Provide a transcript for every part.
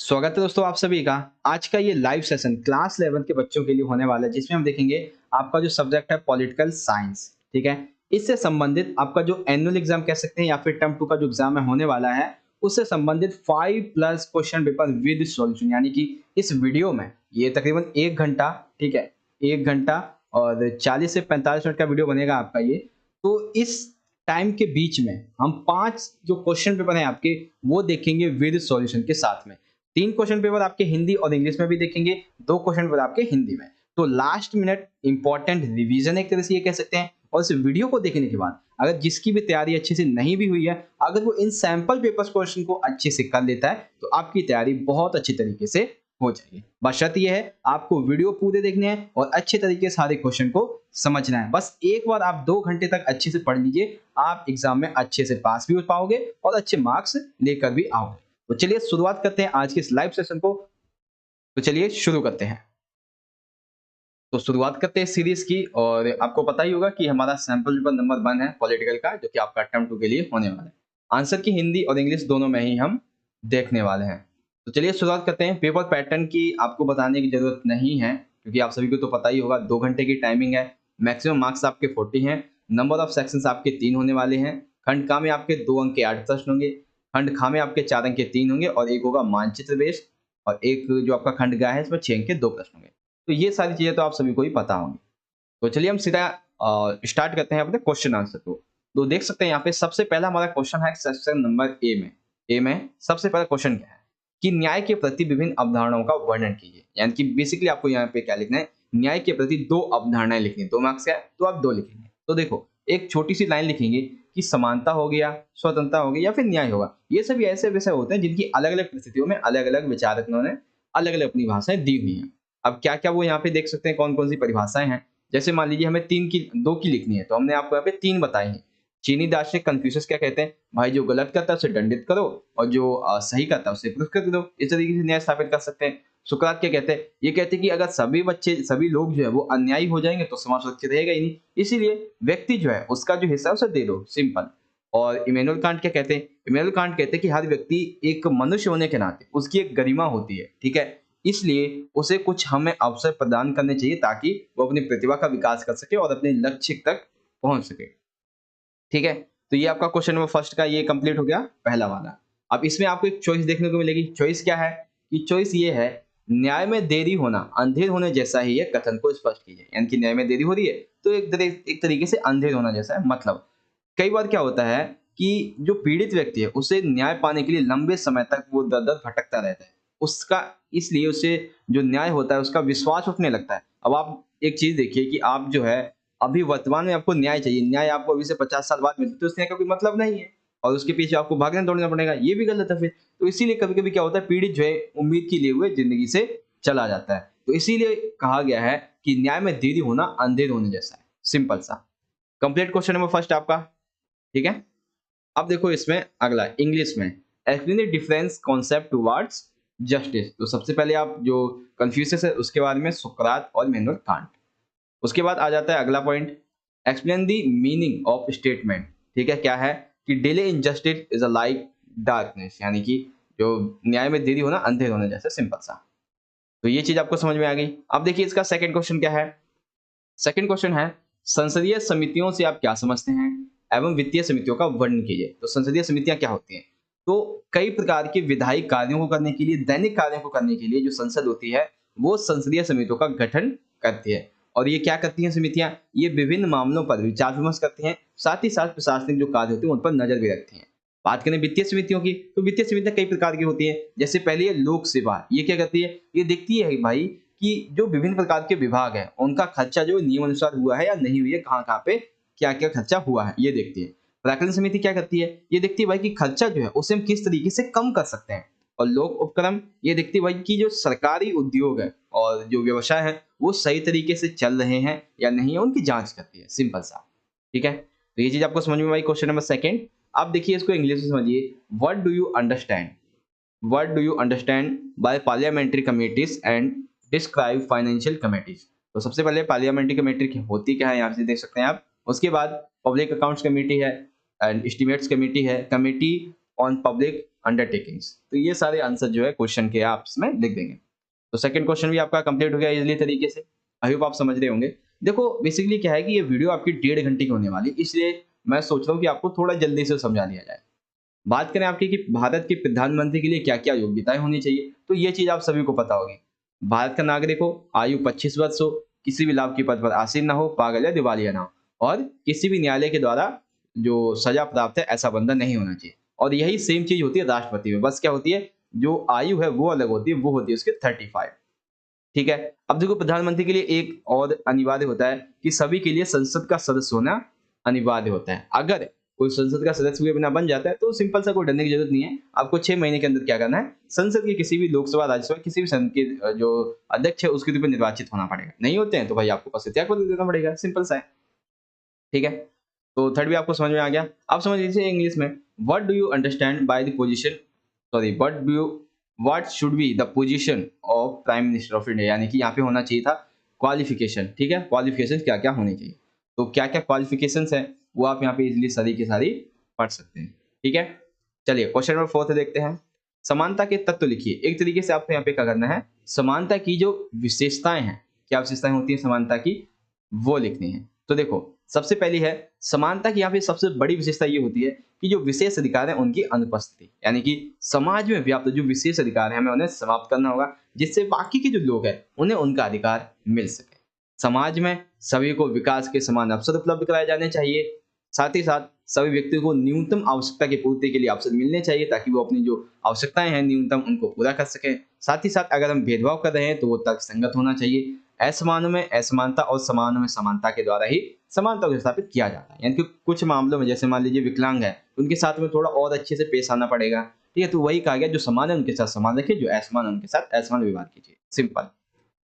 स्वागत है दोस्तों आप सभी का। आज का ये लाइव सेशन क्लास 11 के बच्चों के लिए होने वाला है, जिसमें हम देखेंगे आपका जो सब्जेक्ट है पॉलिटिकल साइंस। ठीक है, इससे संबंधित आपका जो एनुअल एग्जाम कह सकते हैं या फिर टर्म 2 का जो एग्जाम है होने वाला है, उससे संबंधित 5 plus question paper with solution. यानी कि इस वीडियो में ये तकरीबन 1 घंटा, ठीक है, 1 घंटा और 40 से 45 मिनट का वीडियो बनेगा आपका ये। तो इस टाइम के बीच में हम 5 जो क्वेश्चन पेपर हैं आपके, वो देखेंगे विद सॉल्यूशन के साथ में। 3 क्वेश्चन पेपर आपके हिंदी और इंग्लिश में भी देखेंगे, 2 क्वेश्चन पेपर आपके हिंदी में। तो लास्ट मिनट इंपॉर्टेंट रिवीजन एक तरह से ये कह सकते हैं। और इस वीडियो को देखने के बाद अगर जिसकी भी तैयारी अच्छे से नहीं भी हुई है, अगर वो इन सैंपल पेपर्स क्वेश्चन को अच्छे से कर लेता है तो आपकी तैयारी बहुत अच्छी तरीके से हो जाएगी। बस शर्त ये है, आपको वीडियो पूरे देखने हैं और अच्छे तरीके से सारे क्वेश्चन को समझना है। बस एक बार आप 2 घंटे तक अच्छे से पढ़ लीजिए, आप एग्जाम में अच्छे से पास भी हो पाओगे और अच्छे मार्क्स लेकर भी आओगे। तो चलिए शुरुआत करते हैं आज के इस लाइव सेशन को। तो चलिए शुरू करते हैं। तो शुरुआत करते हैं सीरीज की, और आपको पता ही होगा कि हमारा सैंपल पेपर नंबर 1 है पॉलिटिकल का, जो कि आपका टर्म 2 के लिए होने वाला है। आंसर की हिंदी और इंग्लिश दोनों में ही हम देखने वाले हैं। तो चलिए शुरुआत करते हैं। पेपर पैटर्न की आपको बताने की जरूरत नहीं है, क्योंकि आप सभी को तो पता ही होगा। 2 घंटे की टाइमिंग है, मैक्सिमम मार्क्स आपके 40 हैं, नंबर ऑफ सेक्शंस आपके 3 होने वाले हैं। खंड का में आपके 2 अंक के 8 प्रश्न होंगे, खंड खा में आपके 4 अंक के 3 होंगे और एक होगा मानचित्र बेस्ड, और एक जो आपका खंड गा है इसमें 6 अंक के 2 प्रश्न होंगे। तो ये सारी चीजें तो आप सभी को ही पता होंगी। तो चलिए हम सीधा स्टार्ट करते हैं अपने क्वेश्चन आंसर को। तो देख सकते हैं यहाँ पे सबसे पहला हमारा क्वेश्चन है सेक्शन नंबर ए में सबसे पहला क्वेश्चन क्या है कि न्याय के प्रति विभिन्न अवधारणाओं का वर्णन कीजिए। यानी कि बेसिकली आपको यहाँ पे क्या लिखना है, न्याय के प्रति 2 अवधारणाएं लिखनी है। 2 मार्क्स का है तो आप 2 लिखेंगे। तो देखो, एक छोटी सी लाइन लिखेंगे कि समानता हो गया, स्वतंत्रता हो गई या फिर न्याय होगा। ये सभी ऐसे विषय होते हैं जिनकी अलग अलग परिस्थितियों में अलग अलग विचारकों ने अलग अलग अपनी भाषाएं दी हुई हैं। अब क्या क्या वो यहाँ पे देख सकते हैं कौन कौन सी परिभाषाएं हैं। जैसे मान लीजिए हमें 2 की लिखनी है, तो हमने आपको यहाँ पे 3 बताई हैं। चीनी दार्शनिक कन्फ्यूशियस क्या कहते हैं, भाई जो गलत करता है उसे दंडित करो और जो सही करता है उसे पुरस्कृत दो। इस तरीके से न्याय स्थापित कर सकते हैं। सुकरात क्या कहते हैं, ये कहते हैं कि अगर सभी लोग जो है वो अन्यायी हो जाएंगे तो समाज सुरक्षित रहेगा ही नहीं, इसीलिए व्यक्ति जो है उसका जो हिस्सा है उसे दे दो, सिंपल। और इमैनुअल कांट क्या कहते हैं, इमैनुअल कांट कहते हैं कि हर व्यक्ति एक मनुष्य होने के नाते उसकी एक गरिमा होती है, ठीक है, इसलिए उसे कुछ हमें अवसर प्रदान करने चाहिए ताकि वो अपनी प्रतिभा का विकास कर सके और अपने लक्ष्य तक पहुंच सके। ठीक है, तो ये आपका क्वेश्चन नंबर फर्स्ट का ये कंप्लीट हो गया, पहला वाला। अब इसमें आपको एक चॉइस देखने को मिलेगी। चॉइस क्या है कि चॉइस ये है, न्याय में देरी होना अंधेर होने जैसा ही है, कथन को स्पष्ट कीजिए। यानी कि न्याय में देरी हो रही है तो एक तरीके से अंधेर होना जैसा है। मतलब कई बार क्या होता है कि जो पीड़ित व्यक्ति है उसे न्याय पाने के लिए लंबे समय तक वो दर-दर भटकता रहता है। उसका इसलिए उसे जो न्याय होता है उसका विश्वास उठने लगता है। अब आप एक चीज़ देखिए कि आप जो है अभी वर्तमान में आपको न्याय चाहिए, न्याय आपको अभी से 50 साल बाद मिलता है तो उस न्याय का कोई मतलब नहीं है और उसके पीछे आपको भागना दौड़ना पड़ेगा, ये भी गलत है फिर। तो इसीलिए कभी-कभी क्या होता है, पीड़ित जो है उम्मीद के लिए हुए ज़िंदगी से चला जाता है। तो इसीलिए कहा गया है कि न्याय में देरी होना अंधेर होने जैसा है, सिंपल सा। कंप्लीट क्वेश्चन नंबर फर्स्ट आपका, ठीक है। अब देखो इसमें अगला इंग्लिश में, explain the difference concept towards justice. तो सबसे पहले आप जो कन्फ्यूशियस है उसके बारे में, सुकरात और इमैनुअल कांट। उसके बाद आ जाता है अगला point, explain the meaning of statement. ठीक है, क्या है कि delay in justice is a like darkness, यानी कि जो न्याय में देरी होना अंधेर होने जैसे, सिंपल सा। तो ये चीज आपको समझ में आ गई। अब देखिए इसका सेकंड क्वेश्चन क्या है। सेकंड क्वेश्चन है, संसदीय समितियों से आप क्या समझते हैं एवं वित्तीय समितियों का वर्णन कीजिए। तो संसदीय समितियां क्या होती हैं, तो कई प्रकार के विधायी कार्यों को करने के लिए, दैनिक कार्यों को करने के लिए जो संसद होती है वो संसदीय समितियों का गठन करती है। और ये क्या करती हैं समितियां, ये विभिन्न मामलों पर विचार विमर्श करती हैं, साथ ही साथ प्रशासनिक जो कार्य होते हैं उन पर नजर भी रखती हैं। बात करें वित्तीय समितियों की, तो वित्तीय समितियां कई प्रकार की होती हैं। जैसे पहले है लोक सेवा, ये क्या करती है, ये देखती है भाई कि जो विभिन्न प्रकार के विभाग हैं उनका खर्चा जो नियम अनुसार हुआ है या नहीं हुई है, कहाँ-कहाँ पे क्या-क्या खर्चा हुआ है, ये देखती है। प्राकृतिक समिति क्या करती है, ये देखती है भाई कि खर्चा जो है उसे हम किस तरीके से कम कर सकते हैं। और लोक उपक्रम ये देखती है भाई कि जो सरकारी उद्योग है और जो व्यवसाय है वो सही तरीके से चल रहे हैं या नहीं है, उनकी जांच करती है, सिंपल सा। ठीक है, तो ये चीज आपको समझ में आई क्वेश्चन नंबर सेकंड। अब देखिए इसको इंग्लिश में समझिए, what do you understand by parliamentary committees and describe financial committees. तो सबसे पहले पार्लियामेंट्री कमेटी होती क्या है, यहाँ से देख सकते हैं आप। उसके बाद पब्लिक अकाउंट्स कमेटी है एंड एस्टिमेट्स कमेटी है, कमेटी ऑन पब्लिक अंडरटेकिंग्स। तो ये सारे आंसर जो है क्वेश्चन के आप इसमें लिख देंगे। तो सेकंड क्वेश्चन भी आपका कंप्लीट हो गया इजीली तरीके से। आई होप आप समझ रहे होंगे। देखो बेसिकली क्या है कि ये वीडियो आपकी 1.5 घंटे की होने वाली है, इसलिए मैं सोच रहा हूँ कि आपको थोड़ा जल्दी से समझा दिया जाए। बात करें आपकी कि भारत के प्रधानमंत्री के लिए क्या-क्या योग्यताएं होनी चाहिए, तो ये चीज आप सभी को पता होगी। भारत का नागरिक हो, आयु 25 वर्ष हो, किसी भी लाभ की पद पर आसीन ना हो, पागल या दिवालिया ना हो, और किसी भी न्यायालय के द्वारा जो सजा प्राप्त है ऐसा बंदा नहीं होना चाहिए। और यही सेम चीज होती है राष्ट्रपति में, बस क्या होती है जो आयु है वो अलग होती है, वो होती है उसकी 35। ठीक है। अब देखो प्रधानमंत्री के लिए एक और अनिवार्य होता है कि सभी के लिए संसद का सदस्य होना अनिवार्य होता है। अगर कोई संसद का सदस्य हुए बिना बन जाता है तो सिंपल सा, कोई डरने की जरूरत नहीं है। आपको 6 महीने के अंदर क्या करना है, संसद के किसी भी लोकसभा राज्यसभा किसी भी संघ के जो अध्यक्ष है उसके रूप में निर्वाचित होना पड़ेगा। नहीं होते हैं तो भाई आपको पद से त्याग पत्र देना पड़ेगा, सिंपल सा है। ठीक है। तो थर्ड भी आपको समझ में आ गया। आप समझ लीजिए इंग्लिश में, what do you understand by the position, sorry what should be the position of prime minister of India, यानी कि यहाँ पे होना चाहिए था क्वालिफिकेशन। ठीक है, क्वालिफिकेशन क्या क्या होनी चाहिए, तो क्या क्या क्वालिफिकेशन है वो आप यहाँ पे इजिली सारी की सारी पढ़ सकते हैं। ठीक है। चलिए क्वेश्चन नंबर 4 देखते हैं। समानता के तत्व लिखिए। एक तरीके से आपको यहाँ पे क्या करना है, समानता की जो विशेषताएं हैं, क्या विशेषताएं होती है समानता की, वो लिखनी है। तो देखो सबसे पहली है समानता की यहाँ पे सबसे बड़ी विशेषता ये होती है कि जो विशेष अधिकार है उनकी अनुपस्थिति, यानी कि समाज में व्याप्त जो विशेष अधिकार है हमें उन्हें समाप्त करना होगा, जिससे बाकी के जो लोग हैं उन्हें उनका अधिकार मिल सके। समाज में सभी को विकास के समान अवसर उपलब्ध कराए जाने चाहिए। साथ ही साथ सभी व्यक्तियों को न्यूनतम आवश्यकता की पूर्ति के लिए अवसर मिलने चाहिए, ताकि वो अपनी जो आवश्यकताएं हैं न्यूनतम उनको पूरा कर सकें। साथ ही साथ अगर हम भेदभाव कर रहे हैं तो वो तर्कसंगत होना चाहिए। असमानों में असमानता और समानों में समानता के द्वारा ही समानता को स्थापित किया जाता है। यानी कि कुछ मामलों में जैसे मान लीजिए विकलांग है, उनके साथ में थोड़ा और अच्छे से पेश आना पड़ेगा। ठीक है, तो वही कहा गया जो समान है उनके साथ समान रखिए, जो असमान है उनके साथ असमान व्यवहार कीजिए। Simple,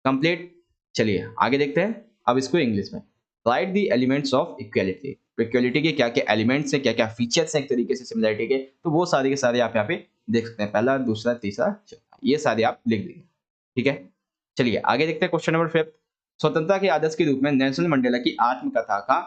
complete. चलिए आगे देखते हैं अब इसको इंग्लिश में। Right the elements of equality. Equality के क्या क्या एलिमेंट्स हैं, क्या क्या फीचर्स हैं एक तरीके से सिमिलरिटी के, तो वो सारे के सारे आप यहाँ पे देख सकते हैं। पहला, दूसरा, तीसरा, चौथा, ये सारे आप लिख देंगे। ठीक है। चलिए आगे देखते हैं क्वेश्चन नंबर 5। स्वतंत्रता के आदर्श के रूप में नेल्सन मंडेला की आत्मकथा का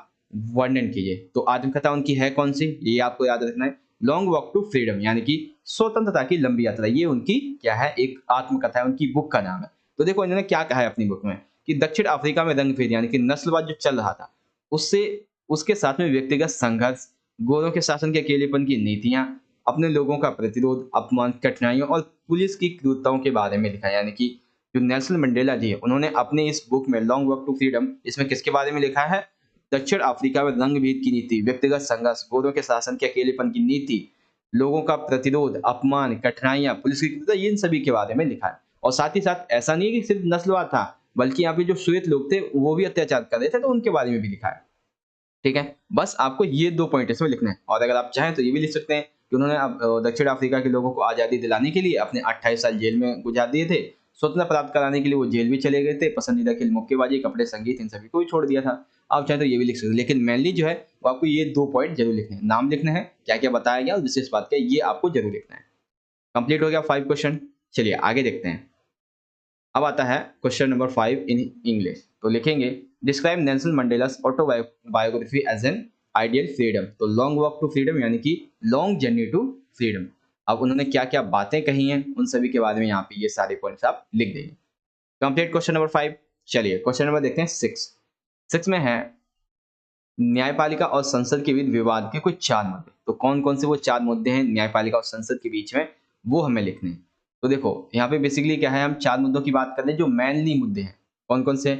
वर्णन कीजिए। तो आत्मकथा उनकी है कौन सी, ये आपको याद रखना है। लॉन्ग वॉक टू फ्रीडम, यानी कि स्वतंत्रता की लंबी यात्रा, ये उनकी क्या है, एक आत्मकथा है, उनकी बुक का नाम है। तो देखो इन्होंने क्या कहा है अपनी बुक में कि दक्षिण अफ्रीका में रंगभेद यानी कि नस्लवाद जो चल रहा था उससे, उसके साथ में व्यक्तिगत संघर्ष, गोरों के शासन के अकेलेपन की नीतियां, अपने लोगों का प्रतिरोध, अपमान, कठिनाइयों और पुलिस की क्रूरताओं के बारे में लिखा है। यानी कि जो नेल्सन मंडेला जी है उन्होंने अपने इस बुक में लॉन्ग वॉक टू फ्रीडम, इसमें किसके बारे में लिखा है, दक्षिण अफ्रीका में रंगभेद की नीति, व्यक्तिगत संघर्ष, गोरों के शासन के अकेलेपन की नीति, लोगों का प्रतिरोध, अपमान, कठिनाइयां, पुलिस की क्रूरता, इन सभी के बारे में लिखा है। और साथ ही साथ ऐसा नहीं है कि सिर्फ नस्लवाद था, बल्कि यहाँ पे जो श्वेत लोग थे वो भी अत्याचार कर रहे थे, तो उनके बारे में भी लिखा है। ठीक है, बस आपको ये 2 पॉइंट इसमें लिखने हैं। और अगर आप चाहें तो ये भी लिख सकते हैं कि उन्होंने दक्षिण अफ्रीका के लोगों को आज़ादी दिलाने के लिए अपने 28 साल जेल में गुजार दिए थे। स्वतंत्रता प्राप्त कराने के लिए वो जेल भी चले गए थे। पसंदीदा खेल मुक्केबाजी, कपड़े, संगीत, इन सभी को भी छोड़ दिया था। आप चाहें तो ये भी लिख सकते हैं, लेकिन मेनली जो है वो आपको ये 2 पॉइंट जरूर लिखने हैं। नाम लिखने हैं, क्या-क्या बताया गया और विशेष बात क्या है, ये आपको जरूर लिखना है। कंप्लीट हो गया 5 क्वेश्चन। चलिए आगे देखते हैं। अब आता है क्वेश्चन नंबर 5 इन इंग्लिश। तो लिखेंगे describe Nelson Mandela's autobiography as an ideal freedom. तो लॉन्ग वॉक टू फ्रीडम यानी कि लॉन्ग जर्नी टू फ्रीडम। अब उन्होंने क्या क्या बातें कही हैं उन सभी के बारे में यहाँ पे ये सारे पॉइंट्स आप लिख देंगे। Complete question number 5। चलिए क्वेश्चन नंबर देखते हैं 6 में है न्यायपालिका और संसद के बीच विवाद के कुछ 4 मुद्दे। तो कौन कौन से वो 4 मुद्दे हैं न्यायपालिका और संसद के बीच में, वो हमें लिखने हैं। तो देखो यहाँ पे बेसिकली क्या है, हम 4 मुद्दों की बात कर रहे हैं जो मेनली मुद्दे हैं। कौन कौन से,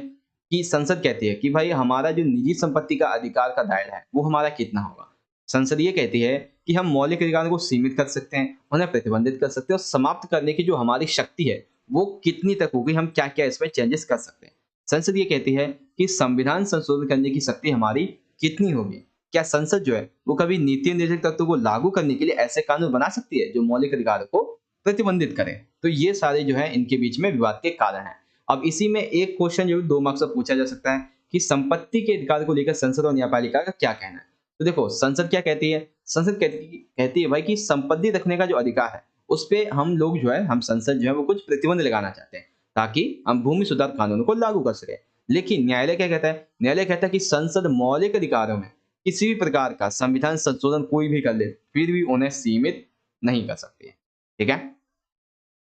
कि संसद कहती है कि भाई हमारा जो निजी संपत्ति का अधिकार का दायरा है वो हमारा कितना होगा। संसद ये कहती है कि हम मौलिक अधिकारों को सीमित कर सकते हैं, उन्हें प्रतिबंधित कर सकते हैं, और समाप्त करने की जो हमारी शक्ति है वो कितनी तक होगी, हम क्या क्या इसमें चेंजेस कर सकते हैं। संसद ये कहती है कि संविधान संशोधन करने की शक्ति हमारी कितनी होगी। क्या संसद जो है वो कभी नीति निर्देशक तत्वों को लागू करने के लिए ऐसे कानून बना सकती है जो मौलिक अधिकारों को प्रतिबंधित करें। तो ये सारे जो है इनके बीच में विवाद के कारण है। अब इसी में एक क्वेश्चन जो 2 मार्क्स से पूछा जा सकता है कि संपत्ति के अधिकार को लेकर संसद और न्यायपालिका का क्या कहना है। तो देखो संसद क्या कहती है, संसद कहती है भाई कि संपत्ति रखने का जो अधिकार है उस पे हम लोग जो है, हम संसद जो है वो कुछ प्रतिबंध लगाना चाहते हैं ताकि हम भूमि सुधार कानून को लागू कर सके। लेकिन न्यायालय क्या कहता है, न्यायालय कहता है कि संसद मौलिक अधिकारों में किसी भी प्रकार का संविधान संशोधन कोई भी कर ले फिर भी उन्हें सीमित नहीं कर सकती है। ठीक है,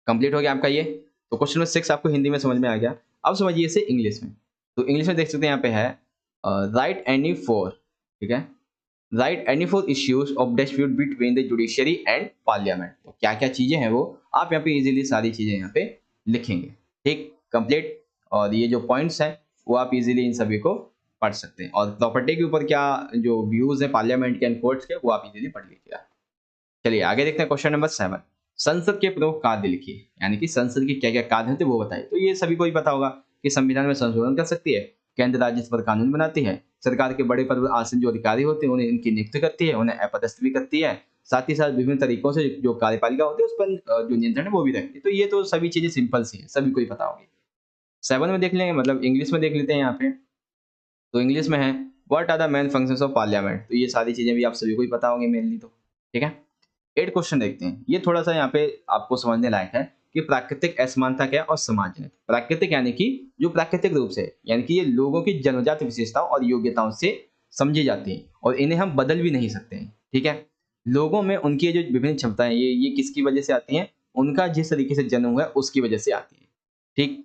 कंप्लीट हो गया आपका ये। तो क्वेश्चन नंबर 6 आपको हिंदी में समझ में आ गया। अब समझिए इसे इंग्लिश में। तो इंग्लिश में देख सकते हैं यहाँ पे है राइट एनी फोर, ठीक है, right any four issues of dispute between the judiciary and parliament. तो क्या क्या चीजें हैं वो आप यहाँ पे इजीली सारी चीजें यहाँ पे लिखेंगे। ठीक, कंप्लीट। और ये जो पॉइंट्स हैं वो आप इजीली इन सभी को पढ़ सकते हैं। और प्रॉपर्टी के ऊपर क्या जो व्यूज है पार्लियामेंट के एंड कोर्ट्स के वो आप इजीली पढ़ लीजिएगा। चलिए आगे देखते हैं क्वेश्चन नंबर 7। संसद के प्रमुख कार्य लिखिए, यानी कि संसद के क्या क्या कार्य होते हैं वो बताइए। तो ये सभी को ही पता होगा कि संविधान में संशोधन कर सकती है, केंद्र राज्य स्तर पर कानून बनाती है, सरकार के बड़े पद पर आसीन जो अधिकारी होते हैं उन्हें इनकी नियुक्ति करती है, उन्हें अपदस्थ भी करती है, साथ ही साथ विभिन्न तरीकों से जो कार्यपालिका होती है उस पर जो नियंत्रण है वो भी रखती है। तो ये तो सभी चीजें सिंपल सी है, सभी को ही पता होगी। 7 में देख लेंगे, मतलब इंग्लिश में देख लेते हैं यहाँ पे। तो इंग्लिश में है what are the main functions of parliament. तो ये सारी चीजें भी आप सभी को ही पता होंगी मेनली। तो ठीक है, 8 क्वेश्चन देखते हैं। ये थोड़ा सा यहाँ पे आपको समझने लायक है कि प्राकृतिक असमानता क्या है और समाजजनित। प्राकृतिक यानी कि जो प्राकृतिक रूप से, यानी कि ये लोगों की जन्मजात विशेषताओं और योग्यताओं से समझी जाती हैं और इन्हें हम बदल भी नहीं सकते हैं। ठीक है, लोगों में उनकी जो विभिन्न क्षमताएं ये किसकी वजह से आती हैं, उनका जिस तरीके से जन्म हुआ है उसकी वजह से आती है। ठीक,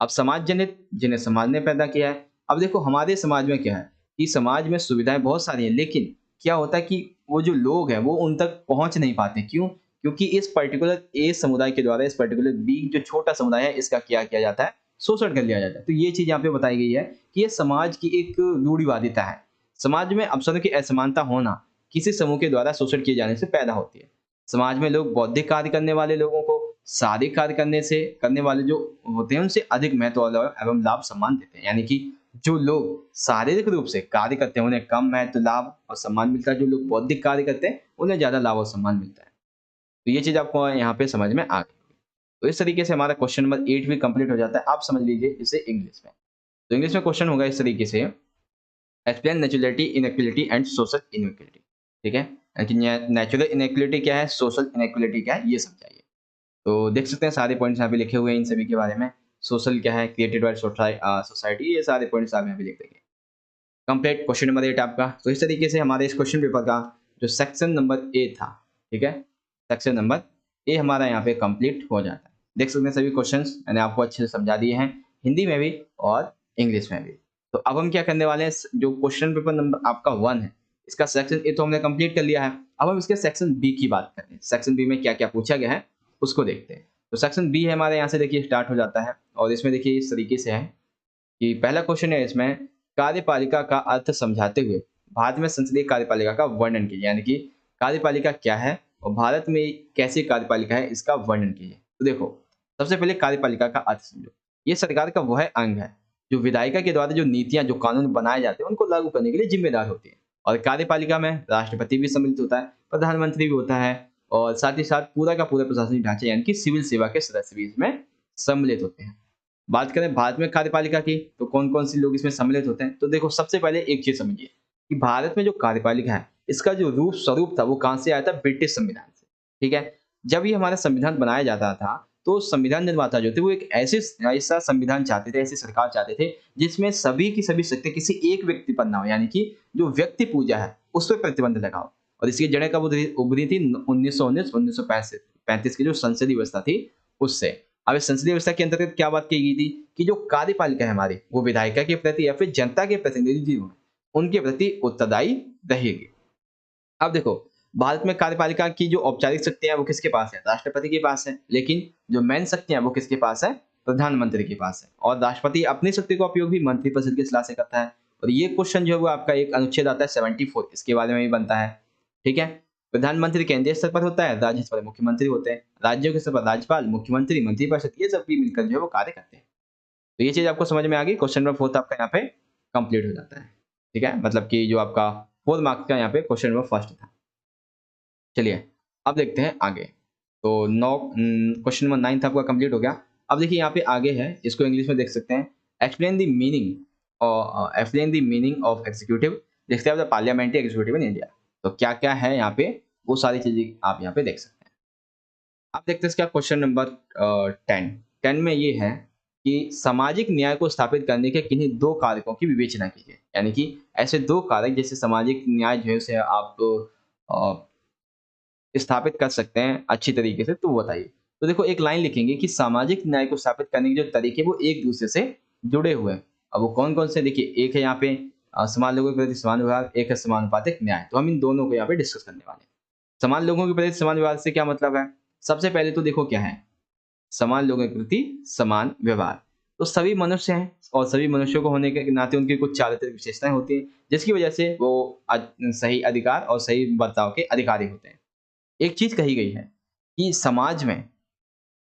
अब समाज जनित, जिन्हें समाज ने पैदा किया है। अब देखो हमारे समाज में क्या है कि समाज में सुविधाएं बहुत सारी हैं, लेकिन क्या होता है कि वो जो लोग हैं वो उन तक पहुंच नहीं पाते। क्यों? क्योंकि इस पर्टिकुलर ए समुदाय के द्वारा, इस पर्टिकुलर बी जो छोटा समुदाय है इसका क्या किया जाता है, शोषण कर लिया जाता है। तो ये चीज यहाँ पे बताई गई है कि ये समाज की एक रूढ़िवादिता है। समाज में अवसरों की असमानता होना किसी समूह के द्वारा शोषण किए जाने से पैदा होती है। समाज में लोग बौद्धिक कार्य करने वाले लोगों को शारीरिक कार्य करने वाले जो होते हैं उनसे अधिक महत्व एवं लाभ सम्मान देते हैं। यानी कि जो लोग शारीरिक रूप से कार्य करते हैं उन्हें कम महत्व, लाभ और सम्मान मिलता है। जो लोग बौद्धिक कार्य करते हैं उन्हें ज्यादा लाभ और सम्मान मिलता है। तो ये चीज आपको यहाँ पे समझ में आ गई। तो इस तरीके से हमारा क्वेश्चन नंबर 8 भी कंप्लीट हो जाता है। आप समझ लीजिए इसे इंग्लिश में। तो इंग्लिश में क्वेश्चन होगा इस तरीके से, explain naturality, inequality and social inequality. ठीक है, नेचुरल इनइक्वलिटी क्या है, सोशल इनइक्वलिटी क्या है, ये समझाइए। तो देख सकते हैं सारे पॉइंट्स यहाँ पे लिखे हुए हैं इन सभी के बारे में। सोशल क्या है, क्रिएटेड बाय सोसाइटी, ये सारे पॉइंट्स आप यहाँ पे लिख देंगे। कंप्लीट क्वेश्चन नंबर 8 आपका। तो इस तरीके से हमारे इस क्वेश्चन पेपर का जो सेक्शन नंबर ए था, ठीक है, सेक्शन नंबर ए हमारा यहाँ पे कंप्लीट हो जाता है। देख सकते हैं सभी क्वेश्चंस मैंने आपको अच्छे से समझा दिए हैं, हिंदी में भी और इंग्लिश में भी। तो अब हम क्या करने वाले हैं, जो क्वेश्चन पेपर नंबर आपका 1 है इसका सेक्शन ए तो हमने कंप्लीट कर लिया है। अब हम इसके सेक्शन बी की बात करते हैं। सेक्शन बी में क्या क्या पूछा गया है उसको देखते हैं। तो सेक्शन बी है हमारे यहाँ से, देखिए स्टार्ट हो जाता है और इसमें देखिए इस तरीके से है कि पहला क्वेश्चन है इसमें, कार्यपालिका का अर्थ समझाते हुए भारत में संसदीय कार्यपालिका का वर्णन कीजिए। यानी कि कार्यपालिका क्या है और भारत में कैसी कार्यपालिका है इसका वर्णन कीजिए। तो देखो सबसे पहले कार्यपालिका का अर्थ समझो। ये सरकार का वह अंग है जो विधायिका के द्वारा जो नीतियां, जो कानून बनाए जाते हैं उनको लागू करने के लिए जिम्मेदार होती है। और कार्यपालिका में राष्ट्रपति भी सम्मिलित होता है, प्रधानमंत्री भी होता है और साथ ही साथ पूरा का पूरा प्रशासनिक ढांचा यानी कि सिविल सेवा के सदस्य भी इसमें सम्मिलित होते हैं। बात करें भारत में कार्यपालिका की तो कौन कौन से लोग इसमें सम्मिलित होते हैं। तो देखो सबसे पहले एक चीज समझिए कि भारत में जो कार्यपालिका है इसका जो रूप स्वरूप था वो कहां से आया था, ब्रिटिश संविधान से। ठीक है, जब ये हमारा संविधान बनाया जाता था तो संविधान निर्माता जो थे वो एक ऐसा संविधान चाहते थे, ऐसी सरकार चाहते थे जिसमें सभी की सभी शक्ति किसी एक व्यक्ति पर ना हो। यानी कि जो व्यक्ति पूजा है उस पर प्रतिबंध लगाओ। और इसकी जड़ें कब उभरी थी, 1919-1935 की जो संसदीय व्यवस्था थी उससे। अब इस संसदीय व्यवस्था के अंतर्गत क्या बात कही गई थी कि जो कार्यपालिका है हमारी वो विधायिका के प्रति या फिर जनता के प्रतिनिधि जो हैं उनके प्रति उत्तरदायी रहेगी। अब देखो भारत में कार्यपालिका की जो औपचारिक शक्तियां है वो किसके पास है, राष्ट्रपति के पास है। लेकिन जो मेन शक्तियां वो किसके पास है, प्रधानमंत्री के पास है। और राष्ट्रपति अपनी शक्ति का उपयोग भी मंत्रिपरिषद की सलाह से करता है। और ये क्वेश्चन जो है वो आपका एक अनुच्छेद आता है 74, इसके बारे में भी बनता है। ठीक है, प्रधानमंत्री केंद्रीय स्तर पर होता है, राज्य स्तर पर मुख्यमंत्री होते हैं, राज्यों के स्तर पर राज्यपाल, मुख्यमंत्री, मंत्रिपरिषद, ये सब भी मिलकर जो है वो कार्य करते हैं। तो ये चीज आपको समझ में आ गई। क्वेश्चन नंबर 4 आपका यहाँ पे कंप्लीट हो जाता है। ठीक है, मतलब कि जो आपका 4 मार्क्स का यहाँ पे क्वेश्चन नंबर फर्स्ट था। चलिए अब देखते हैं आगे। तो क्वेश्चन नंबर 9 आपका कंप्लीट हो गया। अब देखिए यहाँ पे आगे है, इसको इंग्लिश में देख सकते हैं, एक्सप्लेन द मीनिंग और explain the meaning of executive, देखते हैं पार्लियामेंट्री एग्जीक्यूटिव इन इंडिया। तो क्या क्या है यहाँ पे वो सारी चीजें आप यहाँ पे देख सकते हैं। आप देखते हैं इसका क्वेश्चन नंबर 10 में ये है कि सामाजिक न्याय को स्थापित करने के किन्हीं दो कारकों की विवेचना कीजिए। यानी कि ऐसे दो कारक जैसे सामाजिक न्याय जो है उसे आप स्थापित कर सकते हैं अच्छी तरीके से, तो वो बताइए। तो देखो एक लाइन लिखेंगे कि सामाजिक न्याय को स्थापित करने के जो तरीके वो एक दूसरे से जुड़े हुए हैं। अब वो कौन-कौन से, देखिए एक है यहाँ पे समान लोगों के प्रति समान व्यवहार, एक है समानुपातिक न्याय। तो हम इन दोनों को यहाँ पे डिस्कस करने वाले हैं। समान लोगों के प्रति समान व्यवहार से क्या मतलब है? सबसे पहले तो देखो क्या है? समान लोगों के प्रति समान व्यवहार। तो सभी मनुष्य हैं और सभी मनुष्यों को होने के नाते उनकी कुछ चारित्रिक विशेषताएँ होती हैं, जिसकी वजह से वो सही अधिकार और सही बर्ताव के अधिकारी होते हैं। एक चीज़ कही गई है कि समाज में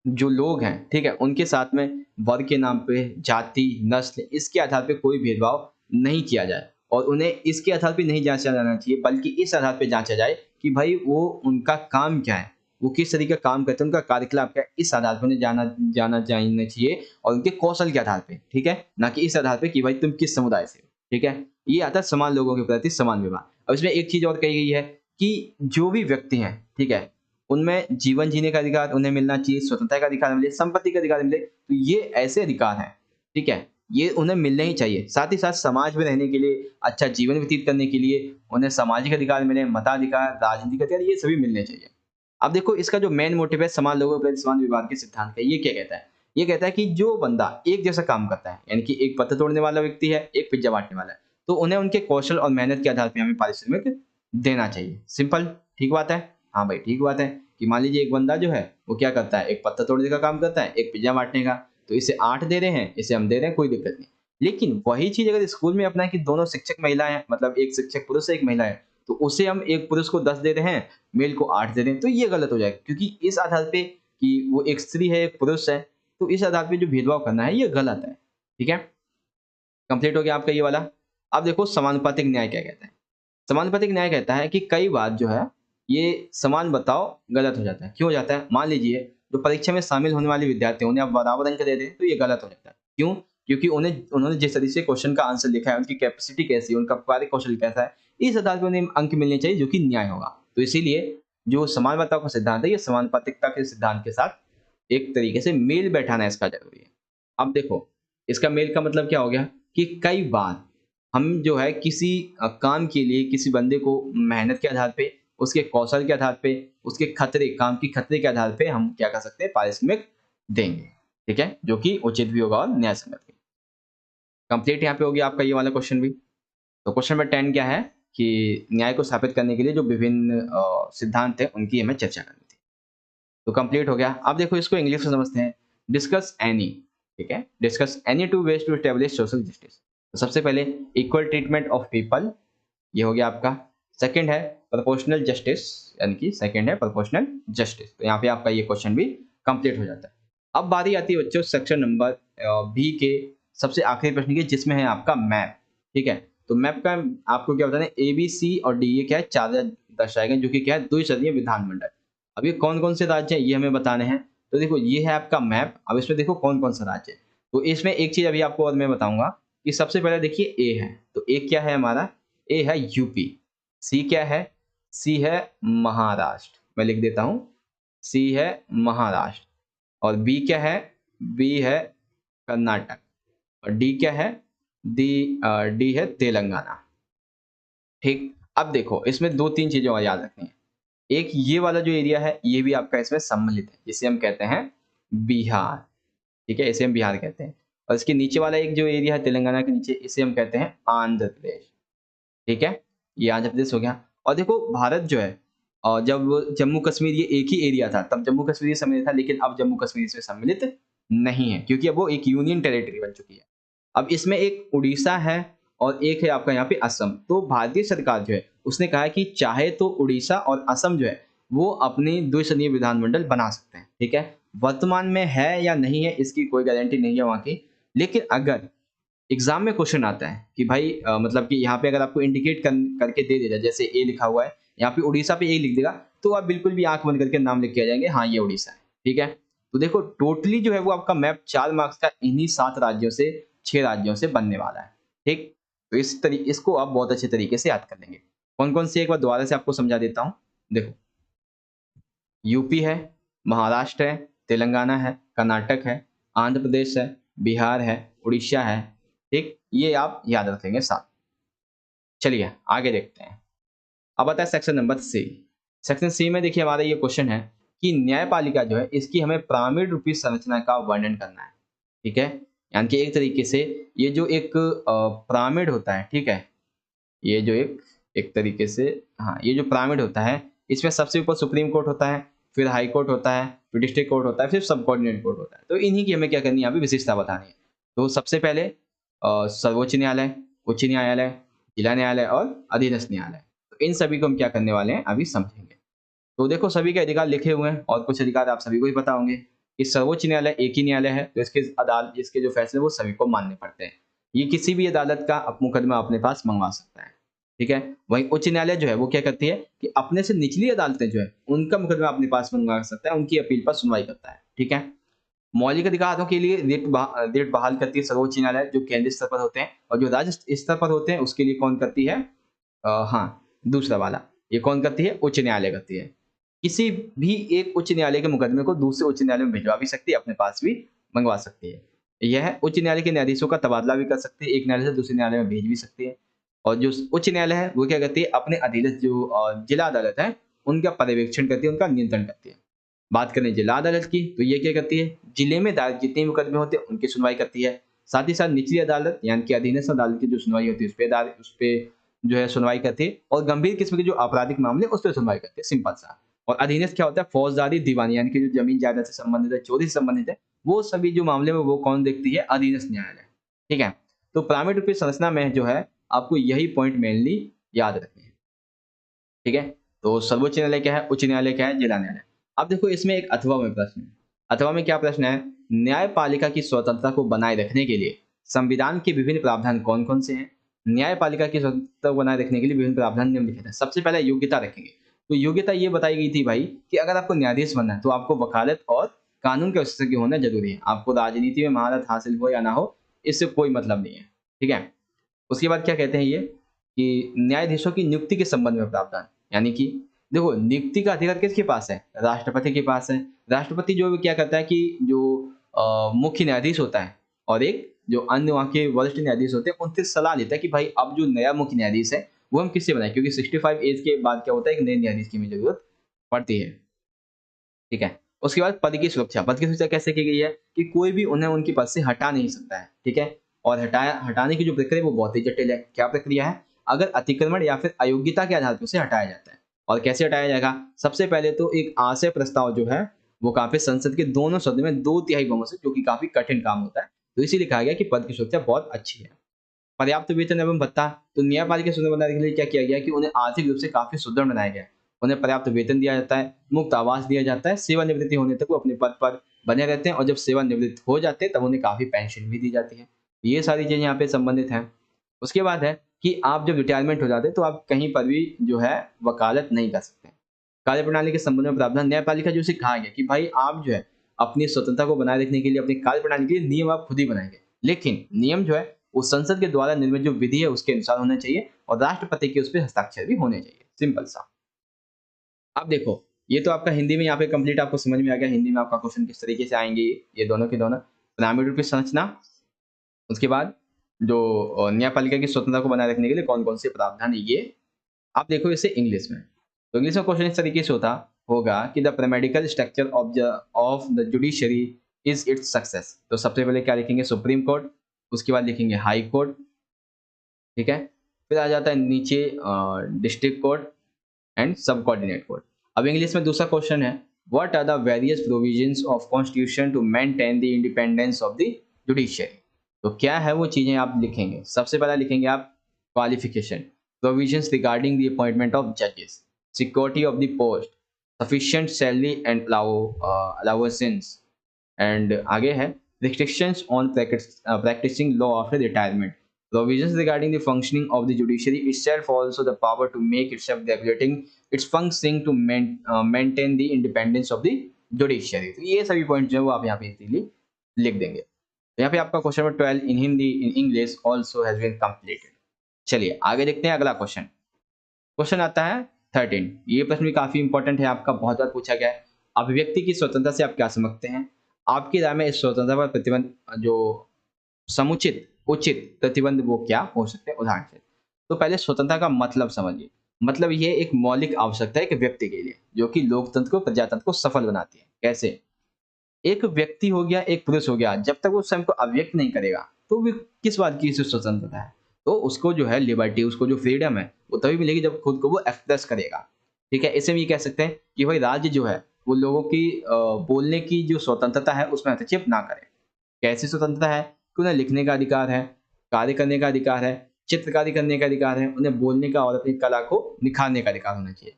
जो लोग हैं, ठीक है? उनके साथ में वर्ग के नाम पे, जाति, नस्ल इसके आधार पे कोई भेदभाव नहीं किया जाए और उन्हें इसके आधार पे नहीं जाँचा जाना चाहिए, बल्कि इस आधार पे जाँचा जाए कि भाई वो उनका काम क्या है? वो किस तरीके का काम करते हैं, उनका कार्यकलाप क्या है? इस आधार पे उन्हें जानना चाहिए और उनके कौशल के आधार पे, ठीक है? ना कि इस आधार पे कि भाई तुम किस समुदाय से हो, ठीक है? ये आता है समान लोगों के प्रति समान व्यवहार। अब इसमें एक चीज़ और कही गई है कि जो भी व्यक्ति हैं, ठीक है? उनमें जीवन जीने का अधिकार उन्हें मिलना चाहिए, स्वतंत्रता का अधिकार मिले, संपत्ति का अधिकार मिले। तो ये ऐसे अधिकार हैं, ठीक है? ये उन्हें मिलने ही चाहिए। साथ ही साथ समाज में रहने के लिए, अच्छा जीवन व्यतीत करने के लिए उन्हें सामाजिक अधिकार मिले, मताधिकार, राजनीतिक अधिकार ये सभी मिलने चाहिए। अब देखो इसका जो मेन मोटिव है समान लोगों के प्रति समान व्यवहार के सिद्धांत का, ये क्या कहता है? ये कहता है कि जो बंदा एक जैसा काम करता है, यानी कि एक पत्थर तोड़ने वाला व्यक्ति है, एक पिज़्ज़ा बाँटने वाला है, तो उन्हें उनके कौशल और मेहनत के आधार पे हमें पारिश्रमिक देना चाहिए। सिंपल, ठीक बात है? हाँ भाई, ठीक बात है कि मान लीजिए एक बंदा जो है, वो क्या करता है? एक पत्थर तोड़ने का काम करता है, एक पिज़्ज़ा बाँटने का, तो इसे 8 दे रहे हैं, इसे हम दे रहे हैं, कोई दिक्कत नहीं। लेकिन वही चीज़ अगर स्कूल में अपनाएँ कि दोनों शिक्षक महिला हैं, मतलब एक शिक्षक पुरुष है, एक महिला है, तो उसे हम एक पुरुष को 10 दे रहे हैं, मेल को 8 दे रहे हैं, तो ये गलत हो जाएगा क्योंकि इस आधार पे कि वो एक स्त्री है, एक पुरुष है, तो इस आधार पे जो भेदभाव करना है, ये गलत है। ठीक है? कंप्लीट हो गया आपका ये वाला। अब देखो समानुपातिक न्याय क्या कहता है? समानुपातिक न्याय कहता है कि कई बार जो है, ये समान बर्ताव गलत हो जाता है। क्यों हो जाता है? मान लीजिए जो परीक्षा में शामिल होने वाले विद्यार्थी हैं, उन्हें आप बराबर अंक दे दें, तो ये गलत हो जाता है। क्यों? क्योंकि उन्होंने जिस तरीके से क्वेश्चन का आंसर लिखा है, उनकी कैपेसिटी कैसी है, उनका कार्य कौशल कैसा है, इस आधार पे उन्हें अंक मिलने चाहिए, जो कि न्याय होगा। तो इसीलिए जो समान बर्ताव का सिद्धांत है, ये समानुपातिकता के सिद्धांत के साथ एक तरीके से मेल बैठाना इसका ज़रूरी है। अब देखो, इसका मेल का मतलब क्या हो गया कि कई बार हम जो है किसी काम के लिए किसी बंदे को मेहनत के आधार पे, उसके कौशल के आधार पे, उसके खतरे काम की खतरे के आधार पे हम क्या कर सकते हैं पारिश्रमिक देंगे, ठीक है? जो कि उचित भी होगा और न्यायसंगत भी। कंप्लीट यहाँ पे हो गया आपका ये वाला क्वेश्चन भी। तो क्वेश्चन नंबर 10 क्या है कि न्याय को स्थापित करने के लिए जो विभिन्न सिद्धांत हैं उनकी हमें चर्चा करनी थी। तो कंप्लीट हो गया। अब देखो इसको इंग्लिश में समझते हैं। डिस्कस एनी, ठीक है? Discuss any two ways to establish social justice. तो सबसे पहले इक्वल ट्रीटमेंट ऑफ पीपल, ये हो गया आपका। सेकंड है प्रोपोर्शनल जस्टिस, यानी कि सेकंड है प्रोपोर्शनल जस्टिस। तो यहाँ पे आपका ये क्वेश्चन भी कंप्लीट हो जाता है। अब बारी आती है बच्चों सेक्शन नंबर बी के सबसे आखिरी प्रश्न की, जिसमें है आपका मैप, ठीक है? तो मैप का आपको क्या बताना है, ए, बी, सी और डी ये क्या है, 4 दर्शाए गए, जो कि क्या है द्विसदनीय विधानमंडल। अब ये कौन-कौन से राज्य हैं, ये हमें बताने हैं। तो देखो ये है आपका मैप। अब इसमें देखो कौन-कौन सा राज्य है। तो इसमें एक चीज़ अभी आपको और मैं बताऊँगा कि सबसे पहले देखिए ए है। तो ए क्या है हमारा? ए है यूपी। सी क्या है? सी है महाराष्ट्र। मैं लिख देता हूँ, सी है महाराष्ट्र। और बी क्या है? बी है कर्नाटक। और डी क्या है? डी है तेलंगाना। ठीक? अब देखो इसमें 2-3 चीज़ें और याद रखनी है। एक ये वाला जो एरिया है, ये भी आपका इसमें सम्मिलित है, जिसे हम कहते हैं बिहार, ठीक है? इसे हम बिहार कहते हैं। और इसके नीचे वाला एक जो एरिया है तेलंगाना के नीचे, इसे हम कहते हैं आंध्र प्रदेश, ठीक है? ये आंध्र प्रदेश हो गया। और देखो भारत जो है जब जम्मू कश्मीर ये एक ही एरिया था, तब जम्मू कश्मीर सम्मिलित था, लेकिन अब जम्मू कश्मीर इसमें सम्मिलित नहीं है, क्योंकि अब वो एक यूनियन टेरिटरी बन चुकी है। अब इसमें एक उड़ीसा है और एक है आपका यहाँ पे असम। तो भारतीय सरकार जो है, उसने कहा है कि चाहे तो उड़ीसा और असम जो है, वो अपनी द्विसदनीय विधानमंडल बना सकते हैं, ठीक है? वर्तमान में है या नहीं है, इसकी कोई गारंटी नहीं है वहाँ की। लेकिन अगर एग्ज़ाम में क्वेश्चन आता है कि भाई मतलब कि यहाँ पे अगर आपको इंडिकेट करके दे देगा, जैसे ए लिखा हुआ है, यहाँ पे उड़ीसा पे ए लिख देगा, तो आप बिल्कुल भी आँख बंद करके नाम लिख के आ जाएँगे, हाँ, ये उड़ीसा है, ठीक है? तो देखो टोटली जो है वो आपका मैप 4 मार्क्स का इन्हीं 7 राज्यों से, 6 राज्यों से बनने वाला है, ठीक? तो इसको आप बहुत अच्छे तरीके से याद कर लेंगे। कौन-कौन से एक बार दोबारा से आपको समझा देता हूँ। देखो, यूपी है, महाराष्ट्र है, तेलंगाना है, कर्नाटक है, आंध्र प्रदेश है, बिहार है, उड़ीसा है, ठीक? ये आप याद रखेंगे साथ। चलिए आगे देखते हैं। अब आता है section number C. Section C में देखिए हमारा ये क्वेश्चन है कि न्यायपालिका जो है इसकी हमें पिरामिड रूपी संरचना का वर्णन करना है। ठीक है, यानी कि एक तरीके से ये जो एक पिरामिड होता है, ठीक है, ये जो एक एक तरीके से, हाँ, ये जो पिरामिड होता है इसमें सबसे ऊपर सुप्रीम कोर्ट होता है, फिर हाई कोर्ट होता है, फिर डिस्ट्रिक्ट कोर्ट होता है, फिर सब कोऑर्डिनेट कोर्ट होता है। तो इन्हीं की हमें क्या करनी है, यहाँ पे विशेषता बतानी है। तो सबसे पहले सर्वोच्च न्यायालय, उच्च न्यायालय, जिला न्यायालय और अधीनस्थ न्यायालय। तो इन सभी को हम क्या करने वाले हैं अभी समझेंगे। तो देखो सभी के अधिकार लिखे हुए हैं और कुछ अधिकार आप सभी को ही पता होंगे कि सर्वोच्च न्यायालय एक ही न्यायालय है, तो इसके जो फैसले वो सभी को मानने पड़ते हैं। ये किसी भी अदालत का मुकदमा अपने पास मंगवा सकता है। ठीक है, वहीं उच्च न्यायालय जो है वो क्या करती है कि अपने से निचली अदालतें जो है उनका मुकदमा अपने पास मंगवा सकता है, उनकी अपील पर सुनवाई करता है। ठीक है, मौलिक अधिकारों के लिए रिट बहाल करती है सर्वोच्च न्यायालय, जो केंद्रीय स्तर पर होते हैं, और जो राज्य स्तर पर होते हैं उसके लिए कौन करती है, हाँ, दूसरा वाला, ये कौन करती है, उच्च न्यायालय करती है। किसी भी एक उच्च न्यायालय के मुकदमे को दूसरे उच्च न्यायालय में भिजवा भी सकती है, अपने पास भी मंगवा सकती है। यह उच्च न्यायालय के न्यायाधीशों का तबादला भी कर सकती है, एक न्यायालय से दूसरे न्यायालय में भेज भी सकती है। और जो उच्च न्यायालय है वो क्या करती है, अपने अधीनस्थ जो जिला अदालत है उनका पर्यवेक्षण करती है, उनका नियंत्रण करती है। बात करें जिला अदालत की, तो ये क्या करती है, जिले में दायर जितने मुकदमे होते हैं उनकी सुनवाई करती है। साथ ही साथ निचली अदालत यानी कि अधीनस्थ अदालत की जो सुनवाई होती है उस पे जो है सुनवाई करती है, और गंभीर किस्म के जो आपराधिक मामले उस पर सुनवाई करती है, सिंपल सा। और अधीनस्थ क्या होता है, फौजदारी दीवानी यानी कि जो जमीन जायदाद से संबंधित है, चोरी से संबंधित है, वो सभी जो मामले में वो कौन देखती है, अधीनस्थ न्यायालय। ठीक है, तो पिरामिड रूपी संरचना में जो है आपको यही पॉइंट मेनली याद रखने हैं। ठीक है, तो सर्वोच्च न्यायालय क्या है, उच्च न्यायालय क्या है, जिला न्यायालय। अब देखो इसमें एक अथवा में प्रश्न है। अथवा में क्या प्रश्न है, न्यायपालिका की स्वतंत्रता को बनाए रखने के लिए संविधान के विभिन्न प्रावधान कौन-कौन से हैं? न्यायपालिका की स्वतंत्रता को बनाए रखने के लिए विभिन्न प्रावधान निम्न लिखित हैं। सबसे पहले योग्यता रखेंगे। तो योग्यता ये बताई गई थी भाई कि अगर आपको न्यायाधीश बनना है तो आपको वकालत और कानून के विशेषज्ञ होना जरूरी है। आपको राजनीति में महारत हासिल हो या ना हो, इससे कोई मतलब नहीं है। ठीक है? उसके बाद क्या कहते हैं ये कि न्यायाधीशों की नियुक्ति के संबंध में प्रावधान, यानी कि देखो नियुक्ति का अधिकार किसके पास है, राष्ट्रपति के पास है। राष्ट्रपति जो क्या करता है कि जो मुख्य न्यायाधीश होता है और एक जो अन्य वहाँ के वरिष्ठ न्यायाधीश होते हैं उनसे सलाह लेता है कि भाई अब जो नया मुख्य न्यायाधीश है वो हम किससे बनाए, क्योंकि 65 एज के बाद क्या होता है, एक नए न्यायाधीश की हमें जरूरत पड़ती है। ठीक है, उसके बाद पद की सुरक्षा, पद की सुरक्षा कैसे की गई है कि कोई भी उन्हें उनके पद से हटा नहीं सकता है। ठीक है, और हटाने की जो प्रक्रिया है वो बहुत ही जटिल है। क्या प्रक्रिया है, अगर अतिक्रमण या फिर अयोग्यता के आधार पर उसे हटाया जाता है। और कैसे हटाया जाएगा, सबसे पहले तो एक आशय प्रस्ताव जो है वो काफी संसद के दोनों सदनों में 2/3 बहुमत से, जो कि काफी कठिन काम होता है, तो इसीलिए कहा गया कि पद की सुरक्षा बहुत अच्छी है। पर्याप्त वेतन एवं भत्ता, तो न्यायपालिका सुदृढ़ बनाने के लिए क्या किया गया कि उन्हें आर्थिक रूप से काफी सुदृढ़ बनाया गया है। उन्हें पर्याप्त वेतन दिया जाता है, मुफ्त आवास दिया जाता है, सेवानिवृत्ति होने तक वो अपने पद पर बने रहते हैं, और जब सेवानिवृत्त हो जाते हैं तब उन्हें काफी पेंशन भी दी जाती है। ये सारी चीजें यहाँ पे संबंधित हैं। उसके बाद है कि आप जब रिटायरमेंट हो जाते हैं तो आप कहीं पर भी जो है वकालत नहीं कर सकते। कार्यप्रणाली के संबंध में प्रावधान, न्यायपालिका जो से कहा गया कि भाई आप जो है अपनी स्वतंत्रता को बनाए रखने के लिए अपनी कार्यप्रणाली के लिए नियम आप खुद ही बनाएंगे, लेकिन नियम जो है वो संसद के द्वारा निर्मित जो विधि है उसके अनुसार होना चाहिए, और राष्ट्रपति के उस पर हस्ताक्षर भी होने चाहिए, सिंपल सा। अब देखो ये तो आपका हिंदी में यहाँ पे कंप्लीट आपको समझ में आ गया, हिंदी में आपका क्वेश्चन किस तरीके से आएंगे, ये दोनों के दोनों पिरामिड रूपी संरचना। उसके बाद जो न्यायपालिका की स्वतंत्रता को बनाए रखने के लिए कौन कौन से प्रावधान है ये। आप देखो इसे इंग्लिश में, तो इंग्लिश में क्वेश्चन इस तरीके से होता होगा कि the paramedical structure of the judiciary is its success. तो सबसे पहले क्या लिखेंगे, सुप्रीम कोर्ट, उसके बाद लिखेंगे हाई कोर्ट। ठीक है, फिर आ जाता है नीचे district court and sub coordinate court. अब इंग्लिश में दूसरा क्वेश्चन है, what are the various provisions of constitution to maintain the independence of the judiciary. तो क्या है वो चीजें आप लिखेंगे, सबसे पहला लिखेंगे आप qualification, provisions regarding the appointment of जजेस, security of the post, sufficient salary and allowances, and आगे है restrictions on practicing law after retirement, provisions regarding the functioning of the judiciary itself, also the power to make itself regulating its functioning to maintain the independence of the judiciary। तो ये सभी point जो है वो आप यहाँ पे easily लिख देंगे। तो यहाँ पे आपका question number 12 in Hindi in English also has been completed. चलिए आगे देखते हैं अगला क्वेश्चन। क्वेश्चन आता है 13। ये प्रश्न भी काफी इंपॉर्टेंट है, आपका बहुत बार पूछा गया है। अभिव्यक्ति की स्वतंत्रता से आप क्या समझते हैं, आपकी राय में इस स्वतंत्रता पर प्रतिबंध जो समुचित उचित प्रतिबंध वो क्या हो सकते हैं, उदाहरण से। तो पहले स्वतंत्रता का मतलब समझिए। मतलब ये एक मौलिक आवश्यकता है एक व्यक्ति के लिए, जो कि लोकतंत्र को, प्रजातंत्र को सफल बनाती है। कैसे? एक व्यक्ति हो गया, एक पुरुष हो गया, जब तक वो स्वयं को अभिव्यक्त नहीं करेगा, तो वो किस बात की उसे स्वतंत्रता है? तो उसको जो है लिबर्टी, उसको जो फ्रीडम है, वो तभी मिलेगी जब खुद को वो एक्सप्रेस करेगा। ठीक है? इसे हम ये कह सकते हैं कि भाई राज्य जो है, वो लोगों की बोलने की जो स्वतंत्रता है, उसमें हस्तक्षेप ना करे। कैसी स्वतंत्रता है? कि उन्हें लिखने का अधिकार है, कार्य करने का अधिकार है, चित्रकारी करने का अधिकार है, उन्हें बोलने का और अपनी कला को निखारने का अधिकार होना चाहिए।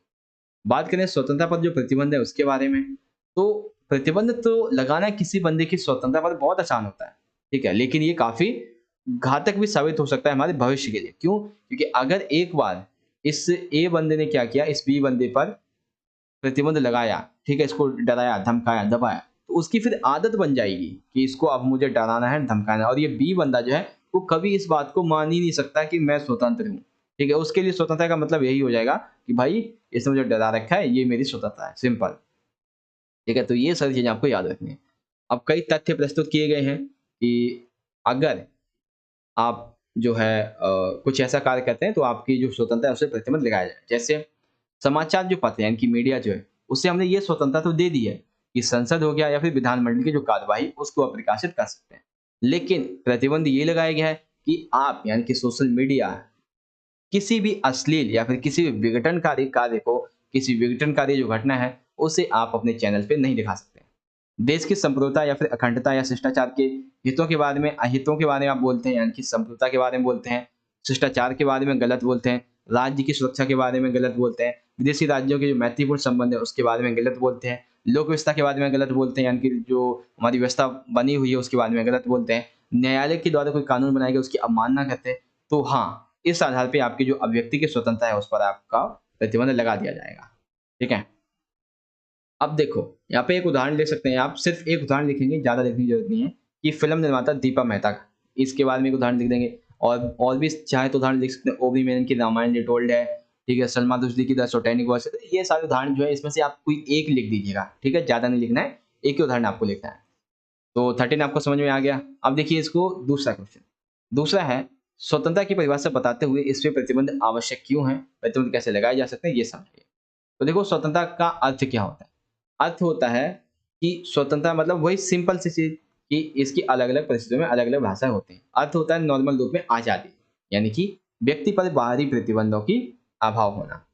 बात करें स्वतंत्रता पर जो प्रतिबंध है उसके बारे में, तो प्रतिबंध तो लगाना किसी बंदे की स्वतंत्रता पर बहुत आसान होता है, ठीक है? लेकिन ये काफ़ी घातक भी साबित हो सकता है हमारे भविष्य के लिए। क्यों? क्योंकि अगर एक बार इस ए बंदे ने क्या किया, इस बी बंदे पर प्रतिबंध लगाया, ठीक है? इसको डराया, धमकाया, दबाया, तो उसकी फिर आदत बन जाएगी कि इसको अब मुझे डराना है, धमकाना है, और ये बी बंदा जो है, वो कभी इस बात को मान ही नहीं सकता कि मैं स्वतंत्र हूँ, ठीक है? उसके लिए स्वतंत्रता का मतलब यही हो जाएगा कि भाई इसने मुझे डरा रखा है, ये मेरी स्वतंत्रता है, सिंपल। ठीक है? तो ये सारी चीज़ें आपको याद रखनी है। अब कई तथ्य प्रस्तुत किए गए हैं कि अगर आप जो है कुछ ऐसा कार्य करते हैं तो आपकी जो स्वतंत्रता है उसे प्रतिबंध लगाया जाए। जैसे समाचार जो पत्र है, यानी कि मीडिया जो है, उसे हमने ये स्वतंत्रता तो दे दी है कि संसद हो गया या फिर विधानमंडल की जो कार्यवाही उसको आप प्रकाशित कर सकते हैं। लेकिन प्रतिबंध ये लगाया गया है कि आप, यानी कि सोशल मीडिया, किसी भी अश्लील या फिर किसी भी विघटनकारी कार्य को, किसी विघटनकारी जो घटना है, उसे आप अपने चैनल पे नहीं दिखा सकते। देश की संप्रभुता या फिर अखंडता या शिष्टाचार के हितों के बारे में, अहितों के बारे में आप बोलते हैं, यानी कि संप्रभुता के बारे में बोलते हैं, शिष्टाचार के बारे में गलत बोलते हैं, राज्य की सुरक्षा के बारे में गलत बोलते हैं, विदेशी राज्यों के जो मैत्रीपूर्ण संबंध है उसके बारे में गलत बोलते हैं, लोक व्यवस्था के बारे में गलत बोलते हैं, यानी कि जो हमारी व्यवस्था बनी हुई है उसके बारे में गलत बोलते हैं, न्यायालय के द्वारा कोई कानून बनाया गया उसकी अवमानना करते हैं। तो हाँ, इस आधार पे आपकी जो अभिव्यक्ति की स्वतंत्रता है उस पर आपका प्रतिबंध लगा दिया जाएगा। ठीक है? अब देखो, यहाँ पे एक उदाहरण ले सकते हैं आप, सिर्फ़ एक उदाहरण लिखेंगे, ज़्यादा लिखने की ज़रूरत नहीं है, कि फ़िल्म निर्माता दीपा मेहता का, इसके बारे में एक उदाहरण लिख देंगे, और भी चाहे तो उदाहरण लिख सकते हैं, ओबी मेनन की रामायण रिटोल्ड है, ठीक है? सलमान रुश्दी की द सैटेनिक वर्स, ये सारे उदाहरण जो है इसमें से आप कोई एक लिख दीजिएगा, ठीक है? ज़्यादा नहीं लिखना है, एक ही उदाहरण आपको लिखना है। तो 13 आपको समझ में आ गया। अब देखिए इसको दूसरा क्वेश्चन। दूसरा है, स्वतंत्रता की परिभाषा बताते हुए इस पे प्रतिबंध आवश्यक क्यों है? प्रतिबंध कैसे लगाए जा सकते हैं, ये समझिए। तो देखो, स्वतंत्रता का अर्थ क्या होता है? अर्थ होता है कि स्वतंत्रता मतलब वही सिंपल सी चीज़ कि इसकी अलग-अलग परिस्थितियों में अलग-अलग भाषाएँ होती हैं। अर्थ होता है नॉर्मल रूप में आज़ादी, यानी कि व्यक्ति पर बाहरी प्रतिबंधों की अभाव होना।